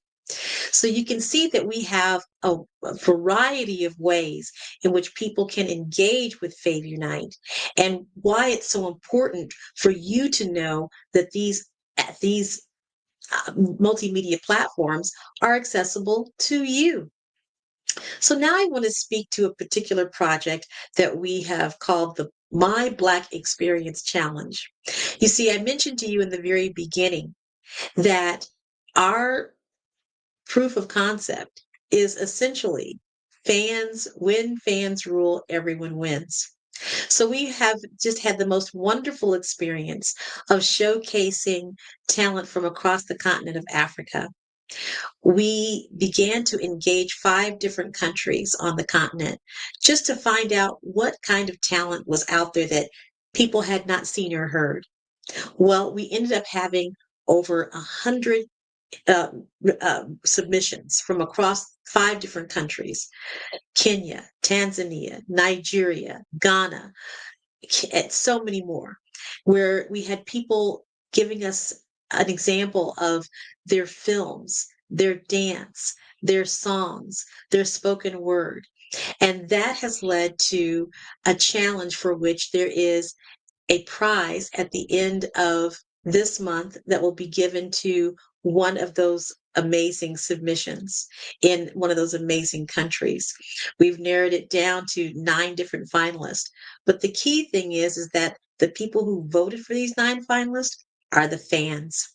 So you can see that we have a variety of ways in which people can engage with Fave Unite, and why it's so important for you to know that these multimedia platforms are accessible to you. So now I want to speak to a particular project that we have called the My Black Experience Challenge. You see, I mentioned to you in the very beginning that our proof of concept is essentially when fans rule, everyone wins. So we have just had the most wonderful experience of showcasing talent from across the continent of Africa. We began to engage 5 different countries on the continent just to find out what kind of talent was out there that people had not seen or heard. Well, we ended up having over 100 uh, submissions from across 5 different countries: Kenya, Tanzania, Nigeria, Ghana, and so many more, where we had people giving us an example of their films, their dance, their songs, their spoken word. And that has led to a challenge for which there is a prize at the end of this month that will be given to one of those amazing submissions in one of those amazing countries. We've narrowed it down to 9 different finalists. But the key thing is that the people who voted for these 9 finalists are the fans.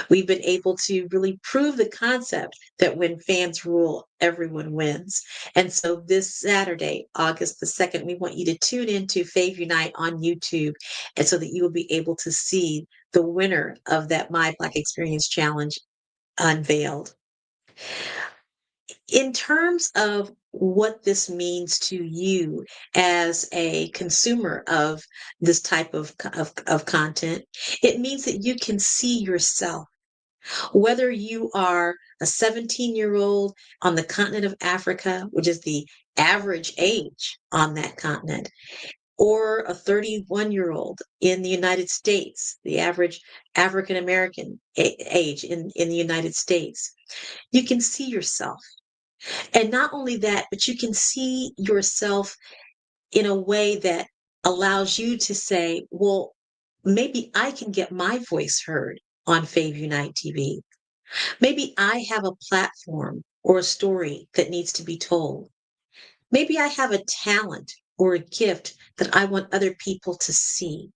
We've been able to really prove the concept that when fans rule, everyone wins. And so this Saturday, August the 2nd, we want you to tune into Fave Unite on YouTube, and so that you will be able to see the winner of that My Black Experience Challenge unveiled. In terms of what this means to you as a consumer of this type of content, it means that you can see yourself. Whether you are a 17-year-old on the continent of Africa, which is the average age on that continent, or a 31-year-old in the United States, the average African American age in the United States, you can see yourself. And not only that, but you can see yourself in a way that allows you to say, well, maybe I can get my voice heard on Fave Unite TV. Maybe I have a platform or a story that needs to be told. Maybe I have a talent or a gift that I want other people to see.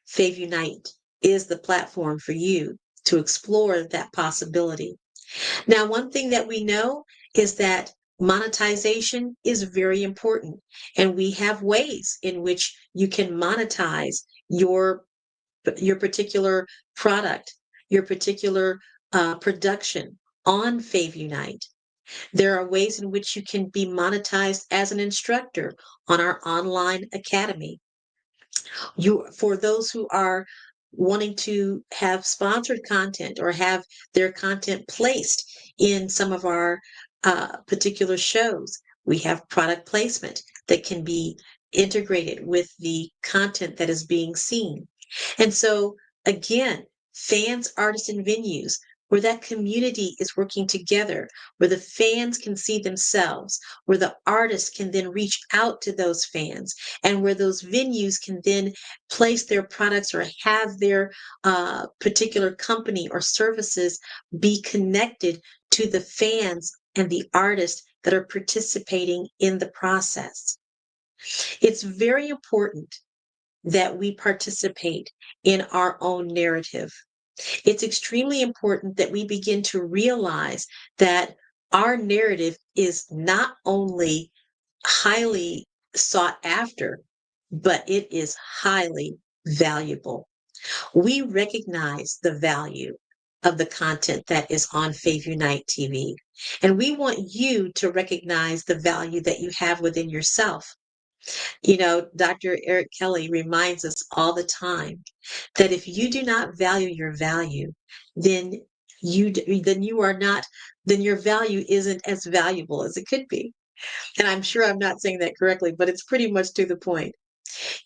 Fave Unite is the platform for you to explore that possibility. Now, one thing that we know is that monetization is very important, and we have ways in which you can monetize your particular product, your particular production on Fave Unite. There are ways in which you can be monetized as an instructor on our online academy. For those who are wanting to have sponsored content or have their content placed in some of our particular shows, we have product placement that can be integrated with the content that is being seen. And so, again, fans, artists, and venues, where that community is working together, where the fans can see themselves, where the artists can then reach out to those fans, and where those venues can then place their products or have their particular company or services be connected to the fans and the artists that are participating in the process. It's very important that we participate in our own narrative. It's extremely important that we begin to realize that our narrative is not only highly sought after, but it is highly valuable. We recognize the value of the content that is on Fave Unite TV, and we want you to recognize the value that you have within yourself. You know, Dr. Eric Kelly reminds us all the time that if you do not value your value, then your value isn't as valuable as it could be. And I'm sure I'm not saying that correctly, but it's pretty much to the point.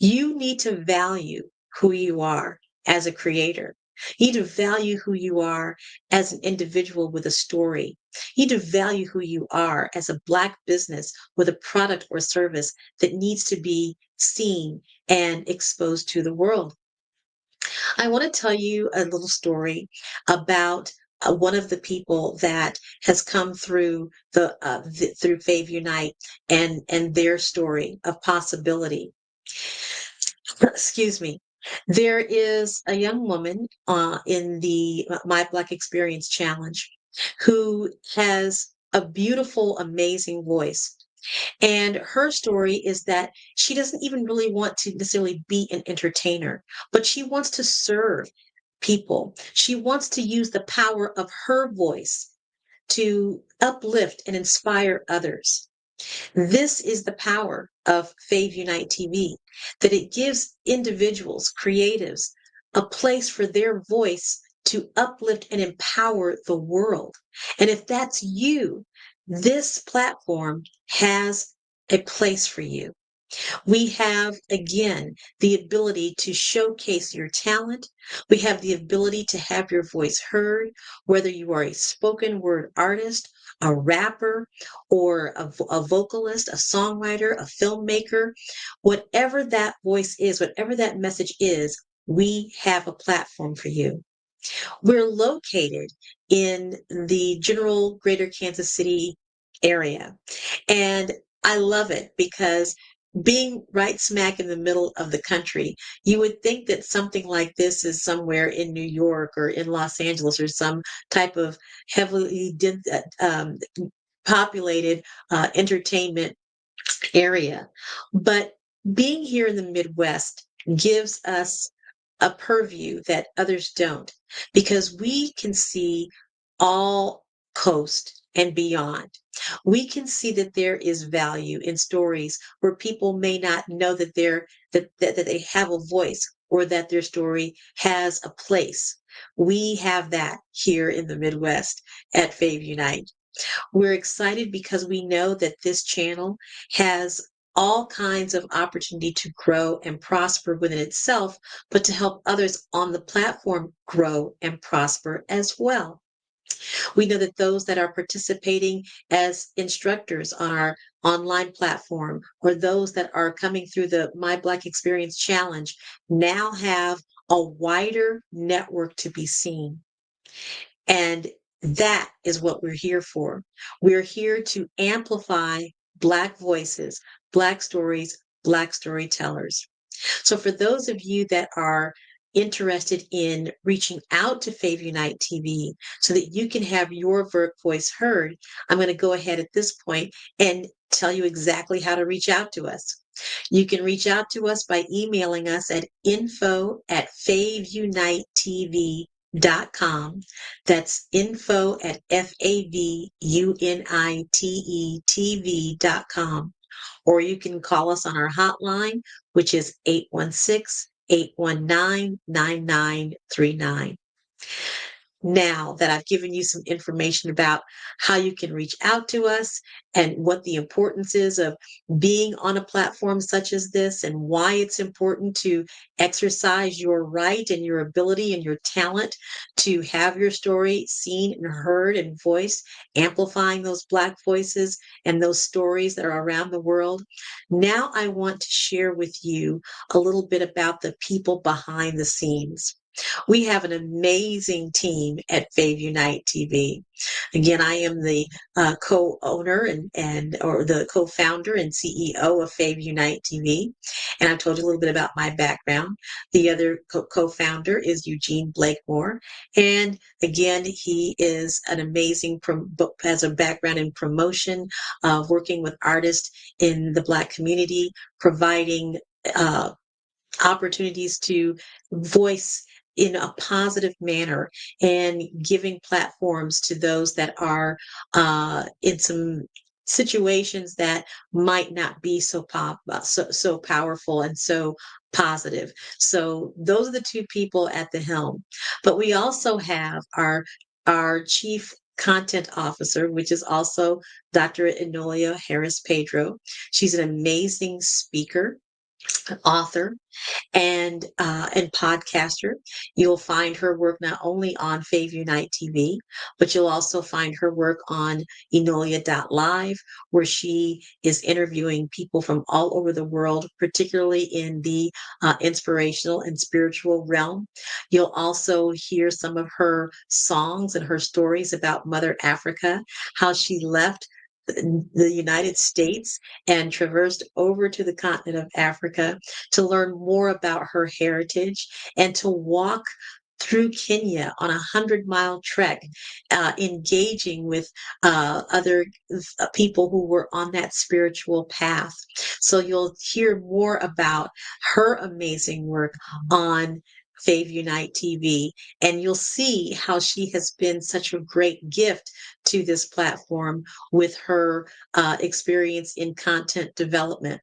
You need to value who you are as a creator. You need to value who you are as an individual with a story. You need to value who you are as a Black business with a product or service that needs to be seen and exposed to the world. I want to tell you a little story about one of the people that has come through through Fave Unite and their story of possibility. excuse me. There is a young woman in the My Black Experience Challenge who has a beautiful, amazing voice. And her story is that she doesn't even really want to necessarily be an entertainer, but she wants to serve people. She wants to use the power of her voice to uplift and inspire others. This is the power of Fave Unite TV, that it gives individuals, creatives, a place for their voice to uplift and empower the world. And if that's you, this platform has a place for you. We have, again, the ability to showcase your talent. We have the ability to have your voice heard, whether you are a spoken word artist, a rapper, or a vocalist, a songwriter, a filmmaker, whatever that voice is, whatever that message is, we have a platform for you. We're located in the general greater Kansas City area. And I love it because being right smack in the middle of the country, you would think that something like this is somewhere in New York or in Los Angeles or some type of heavily populated entertainment area. But being here in the Midwest gives us a purview that others don't, because we can see all coast and beyond. We can see that there is value in stories where people may not know that that they have a voice or that their story has a place. We have that here in the Midwest at Fave Unite. We're excited because we know that this channel has all kinds of opportunity to grow and prosper within itself, but to help others on the platform grow and prosper as well. We know that those that are participating as instructors on our online platform or those that are coming through the My Black Experience Challenge now have a wider network to be seen. And that is what we're here for. We're here to amplify Black voices, Black stories, Black storytellers. So for those of you that are interested in reaching out to Fave Unite TV so that you can have your voice heard, I'm going to go ahead at this point and tell you exactly how to reach out to us. You can reach out to us by emailing us at info@faveunitetv.com. That's info@faveunitetv.com. Or you can call us on our hotline, which is 816-819-9939. Now that I've given you some information about how you can reach out to us and what the importance is of being on a platform such as this and why it's important to exercise your right and your ability and your talent to have your story seen and heard and voiced, amplifying those Black voices and those stories that are around the world. Now I want to share with you a little bit about the people behind the scenes. We have an amazing team at Fave Unite TV. Again, I am the co-owner or the co-founder and CEO of Fave Unite TV. And I've told you a little bit about my background. The other co-founder is Eugene Blakemore. And again, he is an amazing, has a background in promotion, working with artists in the Black community, providing opportunities to voice in a positive manner and giving platforms to those that are in some situations that might not be so powerful and so positive. So those are the two people at the helm. But we also have our chief content officer, which is also Dr. Enolia Harris Pedro. She's an amazing speaker, author, and podcaster. You'll find her work not only on Fave Unite TV, but you'll also find her work on Enolia.live, where she is interviewing people from all over the world, particularly in the inspirational and spiritual realm. You'll also hear some of her songs and her stories about Mother Africa, how she left the United States and traversed over to the continent of Africa to learn more about her heritage and to walk through Kenya on a 100-mile trek, engaging with other people who were on that spiritual path. So you'll hear more about her amazing work on Fave Unite TV, and you'll see how she has been such a great gift to this platform with her experience in content development.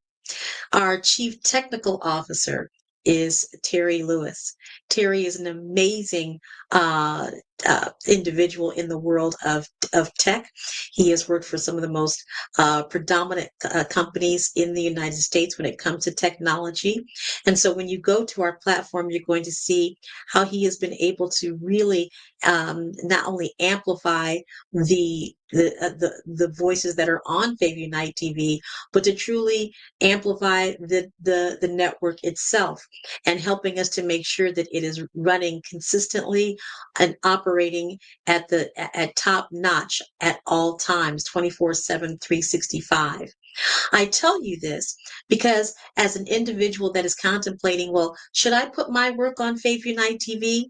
Our Chief Technical Officer is Terry Lewis. Terry is an amazing individual in the world of tech. He has worked for some of the most predominant companies in the United States when it comes to technology. And so when you go to our platform, you're going to see how he has been able to really not only amplify the voices that are on Fave Unite TV, but to truly amplify the network itself and helping us to make sure that it is running consistently and operating at top notch at all times, 24/7, 365. I tell you this because as an individual that is contemplating, well, should I put my work on Fave Unite TV?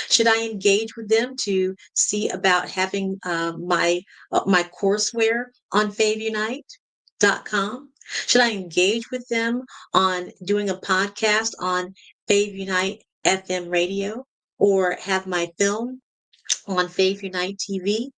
Should I engage with them to see about having my courseware on FaveUnite.com? Should I engage with them on doing a podcast on Fave Unite FM radio or have my film on Fave Unite TV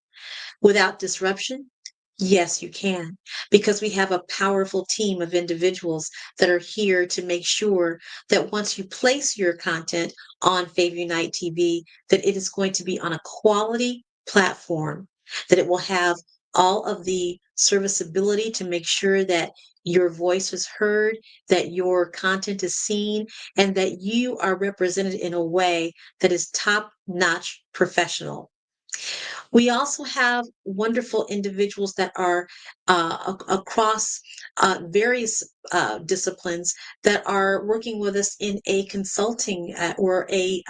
without disruption? Yes, you can, because we have a powerful team of individuals that are here to make sure that once you place your content on Fave Unite TV, that it is going to be on a quality platform, that it will have all of the serviceability to make sure that your voice is heard, that your content is seen, and that you are represented in a way that is top-notch professional. We also have wonderful individuals that are across various disciplines that are working with us in a consulting or an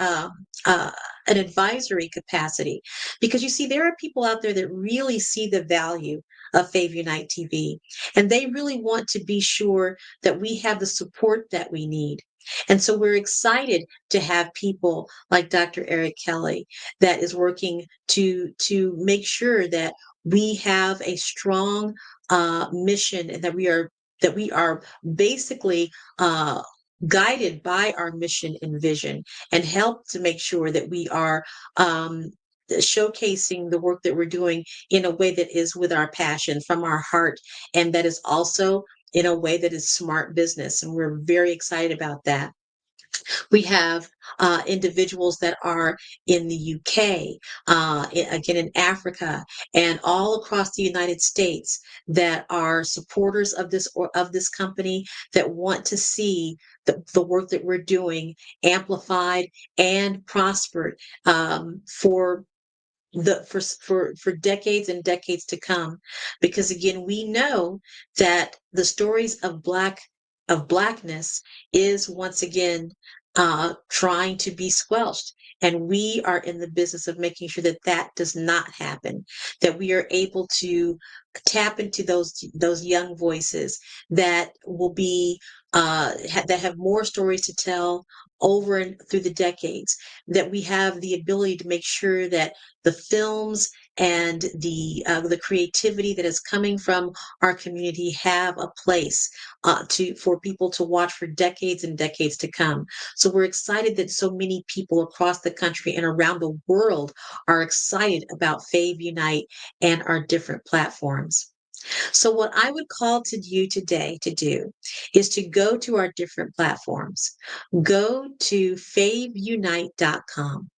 advisory capacity. Because you see, there are people out there that really see the value of Fave Unite TV, and they really want to be sure that we have the support that we need. And so we're excited to have people like Dr. Eric Kelly that is working to make sure that we have a strong mission and that we are basically guided by our mission and vision, and help to make sure that we are showcasing the work that we're doing in a way that is with our passion from our heart, and that is also in a way that is smart business. And we're very excited about that. We have individuals that are in the UK, again in Africa, and all across the United States that are supporters of this company, that want to see the work that we're doing amplified and prospered for decades and decades to come. Because again, we know that the stories of blackness is once again trying to be squelched. And we are in the business of making sure that that does not happen, that we are able to tap into those young voices that will be that have more stories to tell over and through the decades, that we have the ability to make sure that the films and the creativity that is coming from our community have a place for people to watch for decades and decades to come. So we're excited that so many people across the country and around the world are excited about Fave Unite and our different platforms. So what I would call to you today to do is to go to our different platforms. Go to faveunite.com,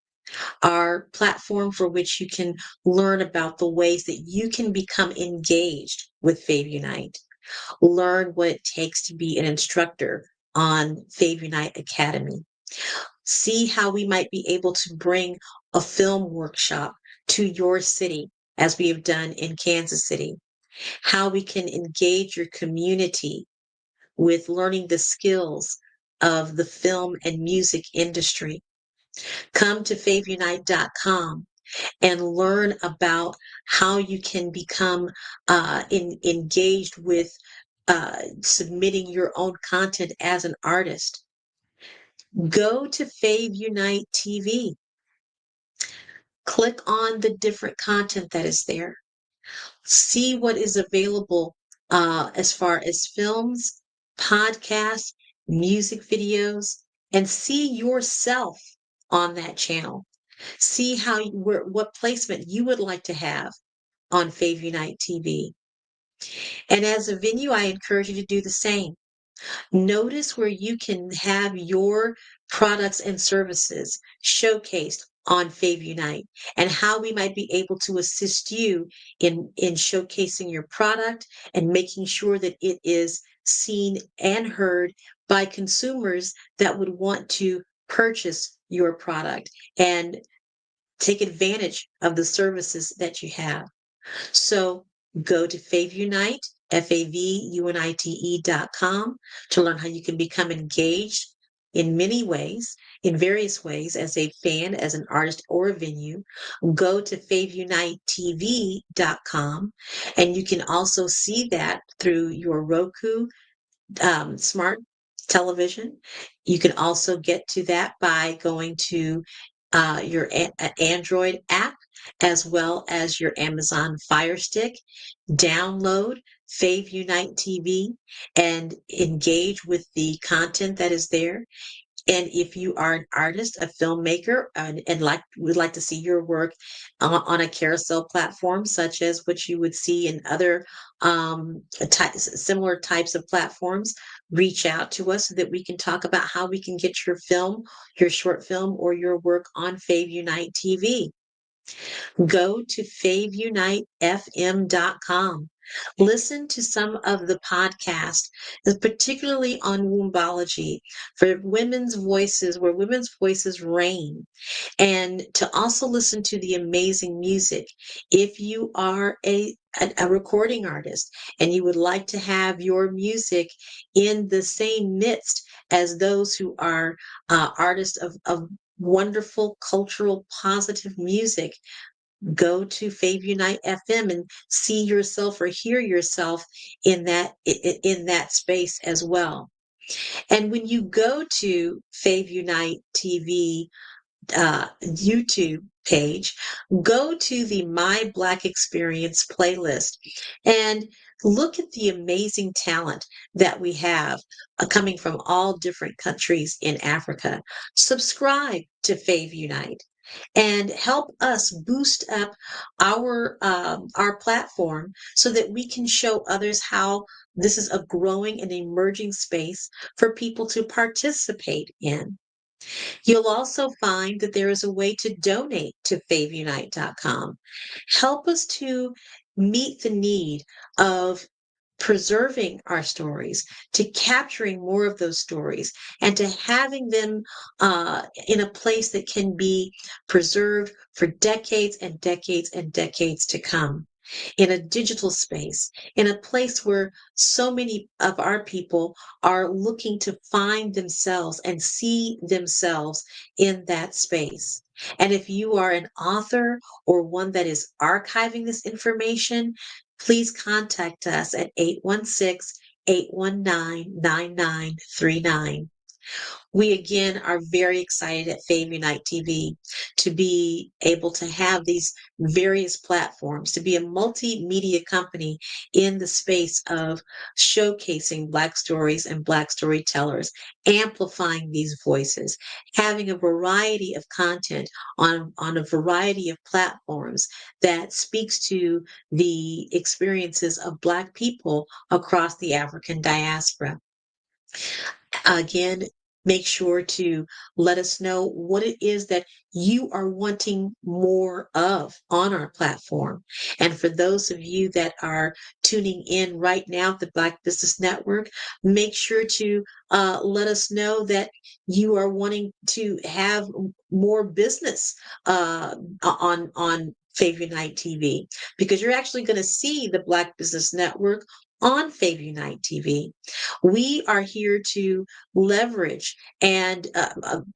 our platform for which you can learn about the ways that you can become engaged with Fave Unite. Learn what it takes to be an instructor on Fave Unite Academy. See how we might be able to bring a film workshop to your city, as we have done in Kansas City. How we can engage your community with learning the skills of the film and music industry. Come to faveunite.com and learn about how you can become engaged with submitting your own content as an artist. Go to Fave Unite TV. Click on the different content that is there. See what is available as far as films, podcasts, music videos, and see yourself on that channel. See what placement you would like to have on Fave Unite TV. And as a venue, I encourage you to do the same. Notice where you can have your products and services showcased on Fave Unite and how we might be able to assist you in showcasing your product and making sure that it is seen and heard by consumers that would want to purchase your product and take advantage of the services that you have. So go to Fave Unite, FAVUNITE.com to learn how you can become engaged in many ways, in various ways, as a fan, as an artist, or a venue. Go to FaveUniteTV.com, and you can also see that through your Roku smart television. You can also get to that by going to your Android app as well as your Amazon Fire Stick. Download Fave Unite TV and engage with the content that is there. And if you are an artist, a filmmaker, and would like to see your work on a carousel platform, such as what you would see in other similar types of platforms, reach out to us so that we can talk about how we can get your film, your short film, or your work on Fave Unite TV. Go to FaveUniteFM.com. Listen to some of the podcasts, particularly on wombology, for women's voices, where women's voices reign, and to also listen to the amazing music. If you are a recording artist and you would like to have your music in the same midst as those who are artists of wonderful, cultural, positive music, go to Fave Unite FM and see yourself or hear yourself in that space as well. And when you go to Fave Unite TV YouTube page, go to the My Black Experience playlist and look at the amazing talent that we have coming from all different countries in Africa. Subscribe to Fave Unite and help us boost up our platform so that we can show others how this is a growing and emerging space for people to participate in. You'll also find that there is a way to donate to FaveUnite.com. Help us to meet the need of preserving our stories, to capturing more of those stories, and to having them in a place that can be preserved for decades and decades and decades to come. In a digital space, in a place where so many of our people are looking to find themselves and see themselves in that space. And if you are an author or one that is archiving this information, please contact us at 816-819-9939. We again are very excited at Fave Unite TV to be able to have these various platforms, to be a multimedia company in the space of showcasing Black stories and Black storytellers, amplifying these voices, having a variety of content on a variety of platforms that speaks to the experiences of Black people across the African diaspora. Again, make sure to let us know what it is that you are wanting more of on our platform. And for those of you that are tuning in right now at the Black Business Network, make sure to let us know that you are wanting to have more business on Fave Unite TV, because you're actually going to see the Black Business Network on Fave Unite TV. We are here to leverage and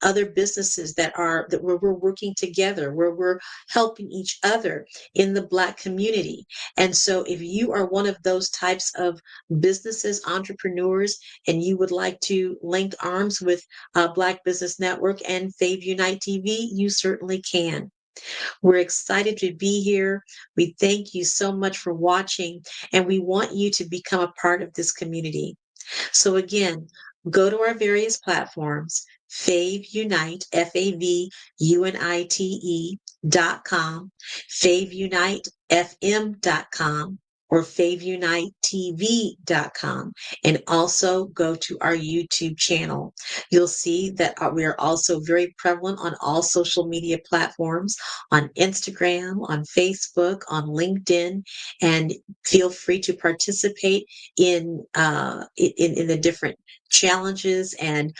other businesses where we're working together, where we're helping each other in the Black community. And so if you are one of those types of businesses, entrepreneurs, and you would like to link arms with Black Business Network and Fave Unite TV, you certainly can. We're excited to be here. We thank you so much for watching, and we want you to become a part of this community. So again, go to our various platforms, Fave Unite, FAVUNITE.com, FaveUniteFM.com, or FaveUniteTV.com, and also go to our YouTube channel. You'll see that we are also very prevalent on all social media platforms, on Instagram, on Facebook, on LinkedIn, and feel free to participate in the different challenges and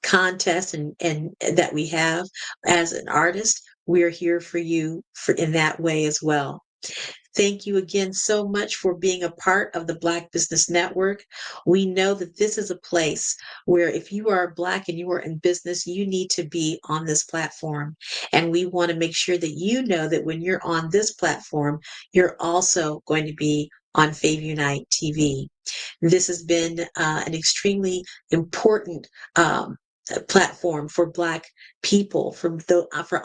contests and that we have. As an artist, we're here for you in that way as well. Thank you again so much for being a part of the Black Business Network. We know that this is a place where if you are Black and you are in business, you need to be on this platform. And we want to make sure that you know that when you're on this platform, you're also going to be on Fave Unite TV. This has been an extremely important platform for Black people, for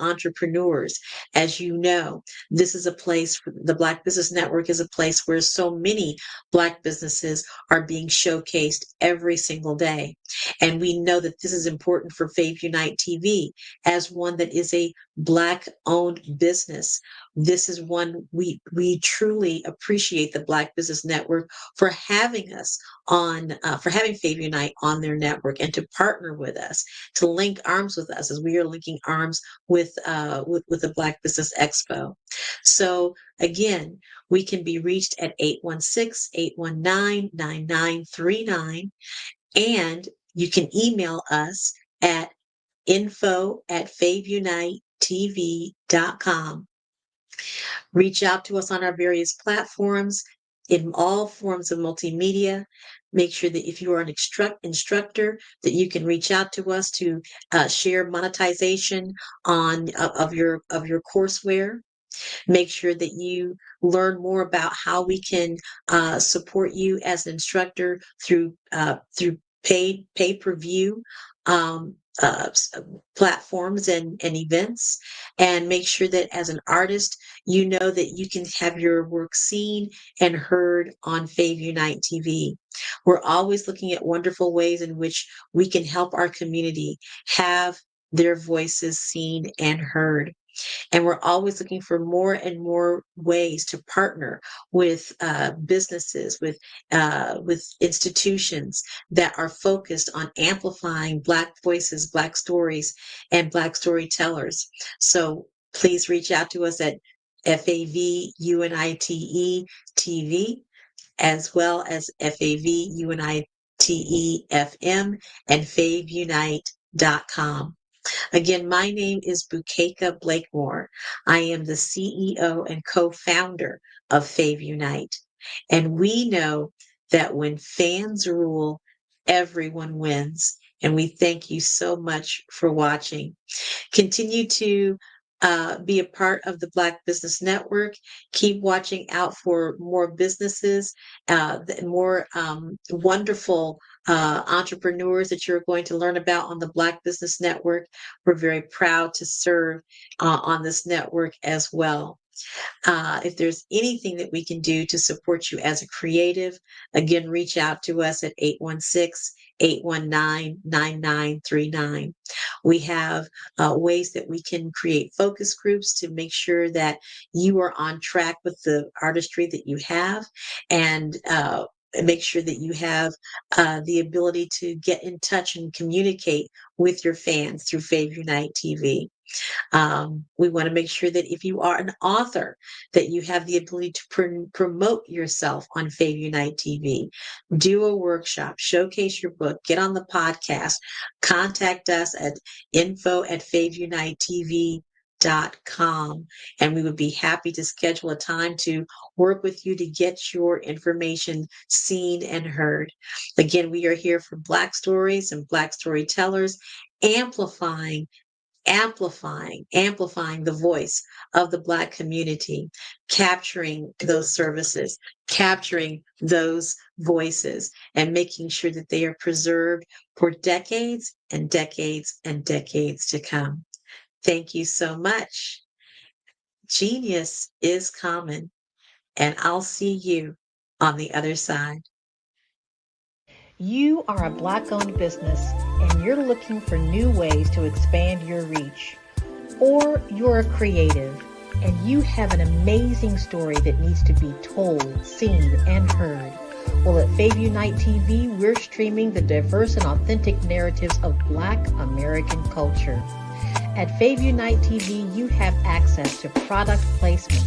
entrepreneurs. As you know, this is a place, the Black Business Network is a place where so many Black businesses are being showcased every single day. And we know that this is important for Fave Unite TV as one that is a Black-owned business. This is one we truly appreciate the Black Business Network for having us on, for having Fave Unite on their network and to partner with us, to link arms with us as we are linking arms with the Black Business Expo. So again, we can be reached at 816-819-9939, and you can email us at info@faveunitetv.com. Reach out to us on our various platforms in all forms of multimedia. Make sure that if you are an instructor, that you can reach out to us to share monetization of your courseware. Make sure that you learn more about how we can support you as an instructor through pay-per-view platforms and events, and make sure that as an artist, you know that you can have your work seen and heard on Fave Unite TV. We're always looking at wonderful ways in which we can help our community have their voices seen and heard. And we're always looking for more and more ways to partner with businesses, with institutions that are focused on amplifying Black voices, Black stories, and Black storytellers. So please reach out to us at FAVUNITE TV, as well as FAVUNITE FM and FaveUnite.com. Again, my name is Bukeka Blakemore. I am the CEO and co-founder of Fave Unite. And we know that when fans rule, everyone wins. And we thank you so much for watching. Continue to be a part of the Black Business Network. Keep watching out for more businesses, more wonderful entrepreneurs that you're going to learn about on the Black Business Network. We're very proud to serve on this network as well. If there's anything that we can do to support you as a creative, again, reach out to us at 816-819-9939. We have ways that we can create focus groups to make sure that you are on track with the artistry that you have, and make sure that you have the ability to get in touch and communicate with your fans through Fave Unite TV. We want to make sure that if you are an author, that you have the ability to promote yourself on Fave Unite TV. Do a workshop, showcase your book, get on the podcast, contact us at info@faveunitetv.com. And we would be happy to schedule a time to work with you to get your information seen and heard. Again, we are here for Black stories and Black storytellers, amplifying the voice of the Black community, capturing those services, capturing those voices, and making sure that they are preserved for decades and decades and decades to come. Thank you so much. Genius is common, and I'll see you on the other side. You are a Black-owned business and you're looking for new ways to expand your reach. Or you're a creative and you have an amazing story that needs to be told, seen, and heard. Well, at Fayview Night TV, we're streaming the diverse and authentic narratives of Black American culture. At Fayview Night TV, you have access to product placement,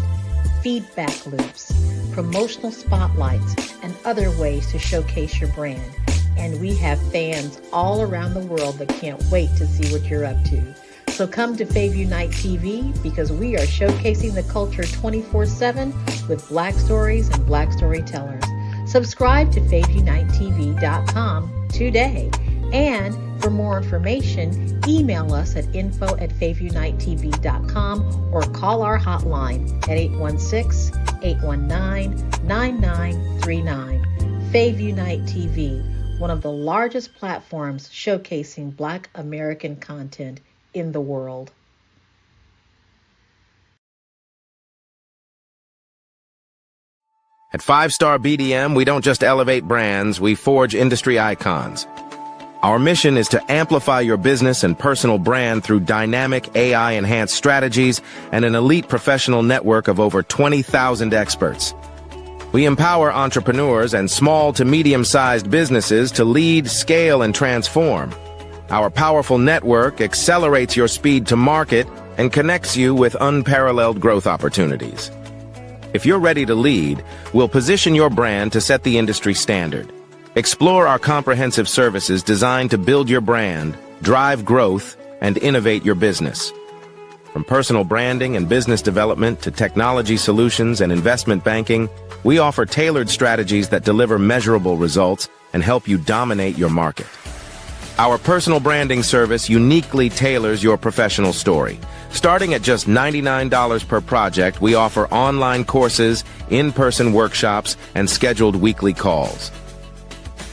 feedback loops, promotional spotlights, and other ways to showcase your brand. And we have fans all around the world that can't wait to see what you're up to. So come to Fayview Night TV because we are showcasing the culture 24/7 with Black stories and Black storytellers. Subscribe to FayviewNightTV.com today. And for more information, email us at info@FayviewNightTV.com or call our hotline at 816-819-9939. Fayview Night TV, one of the largest platforms showcasing Black American content in the world. At 5-Star BDM, we don't just elevate brands, we forge industry icons. Our mission is to amplify your business and personal brand through dynamic AI-enhanced strategies and an elite professional network of over 20,000 experts. We empower entrepreneurs and small to medium-sized businesses to lead, scale, and transform. Our powerful network accelerates your speed to market and connects you with unparalleled growth opportunities. If you're ready to lead, we'll position your brand to set the industry standard. Explore our comprehensive services designed to build your brand, drive growth, and innovate your business. From personal branding and business development to technology solutions and investment banking, we offer tailored strategies that deliver measurable results and help you dominate your market. Our personal branding service uniquely tailors your professional story. Starting at just $99 per project, we offer online courses, in-person workshops, and scheduled weekly calls.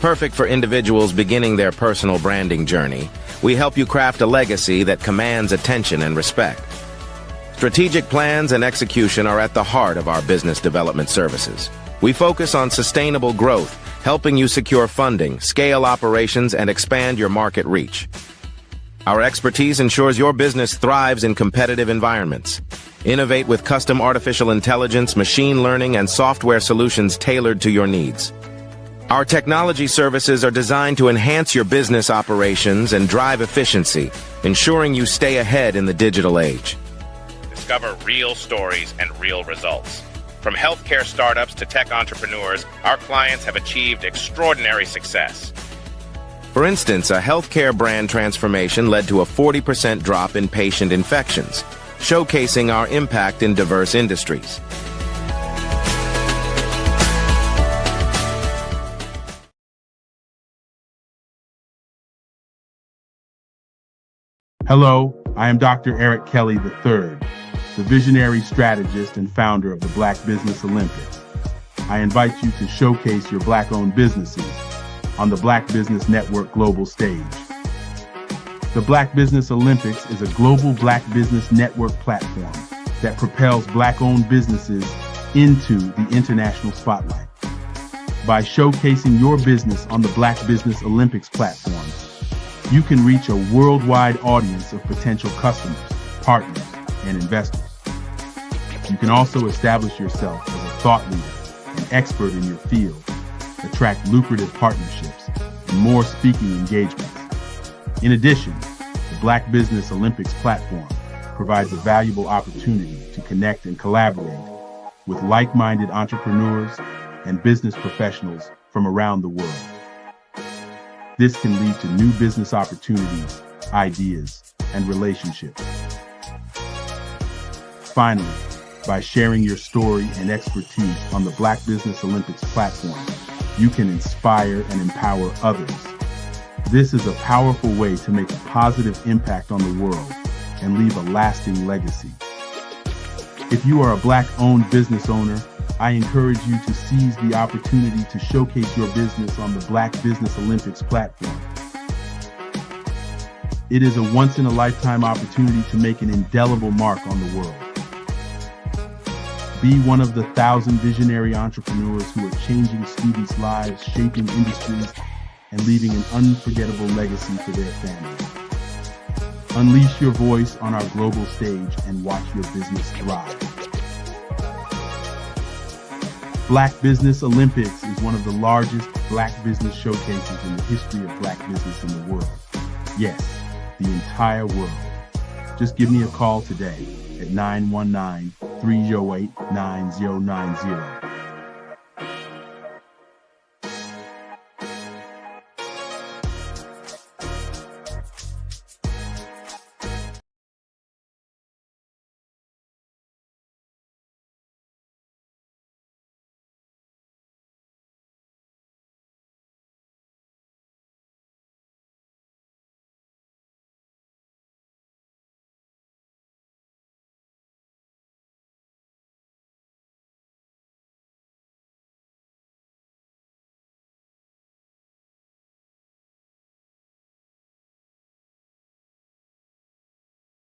Perfect for individuals beginning their personal branding journey, we help you craft a legacy that commands attention and respect. Strategic plans and execution are at the heart of our business development services. We focus on sustainable growth, helping you secure funding, scale operations, and expand your market reach. Our expertise ensures your business thrives in competitive environments. Innovate with custom artificial intelligence, machine learning, and software solutions tailored to your needs. Our technology services are designed to enhance your business operations and drive efficiency, ensuring you stay ahead in the digital age. Discover real stories and real results. From healthcare startups to tech entrepreneurs, our clients have achieved extraordinary success. For instance, a healthcare brand transformation led to a 40% drop in patient infections, showcasing our impact in diverse industries. Hello, I am Dr. Eric Kelly III, the visionary strategist and founder of the Black Business Olympics. I invite you to showcase your Black-owned businesses on the Black Business Network global stage. The Black Business Olympics is a global Black Business Network platform that propels Black-owned businesses into the international spotlight. By showcasing your business on the Black Business Olympics platform, you can reach a worldwide audience of potential customers, partners, and investors. You can also establish yourself as a thought leader, an expert in your field, attract lucrative partnerships, and more speaking engagements. In addition, the Black Business Olympics platform provides a valuable opportunity to connect and collaborate with like-minded entrepreneurs and business professionals from around the world. This can lead to new business opportunities, ideas, and relationships. Finally, by sharing your story and expertise on the Black Business Olympics platform, you can inspire and empower others. This is a powerful way to make a positive impact on the world and leave a lasting legacy. If you are a Black-owned business owner, I encourage you to seize the opportunity to showcase your business on the Black Business Olympics platform. It is a once-in-a-lifetime opportunity to make an indelible mark on the world. Be one of the 1,000 visionary entrepreneurs who are changing students' lives, shaping industries, and leaving an unforgettable legacy for their families. Unleash your voice on our global stage and watch your business thrive. Black Business Olympics is one of the largest Black business showcases in the history of Black business in the world. Yes, the entire world. Just give me a call today at 919-308-9090.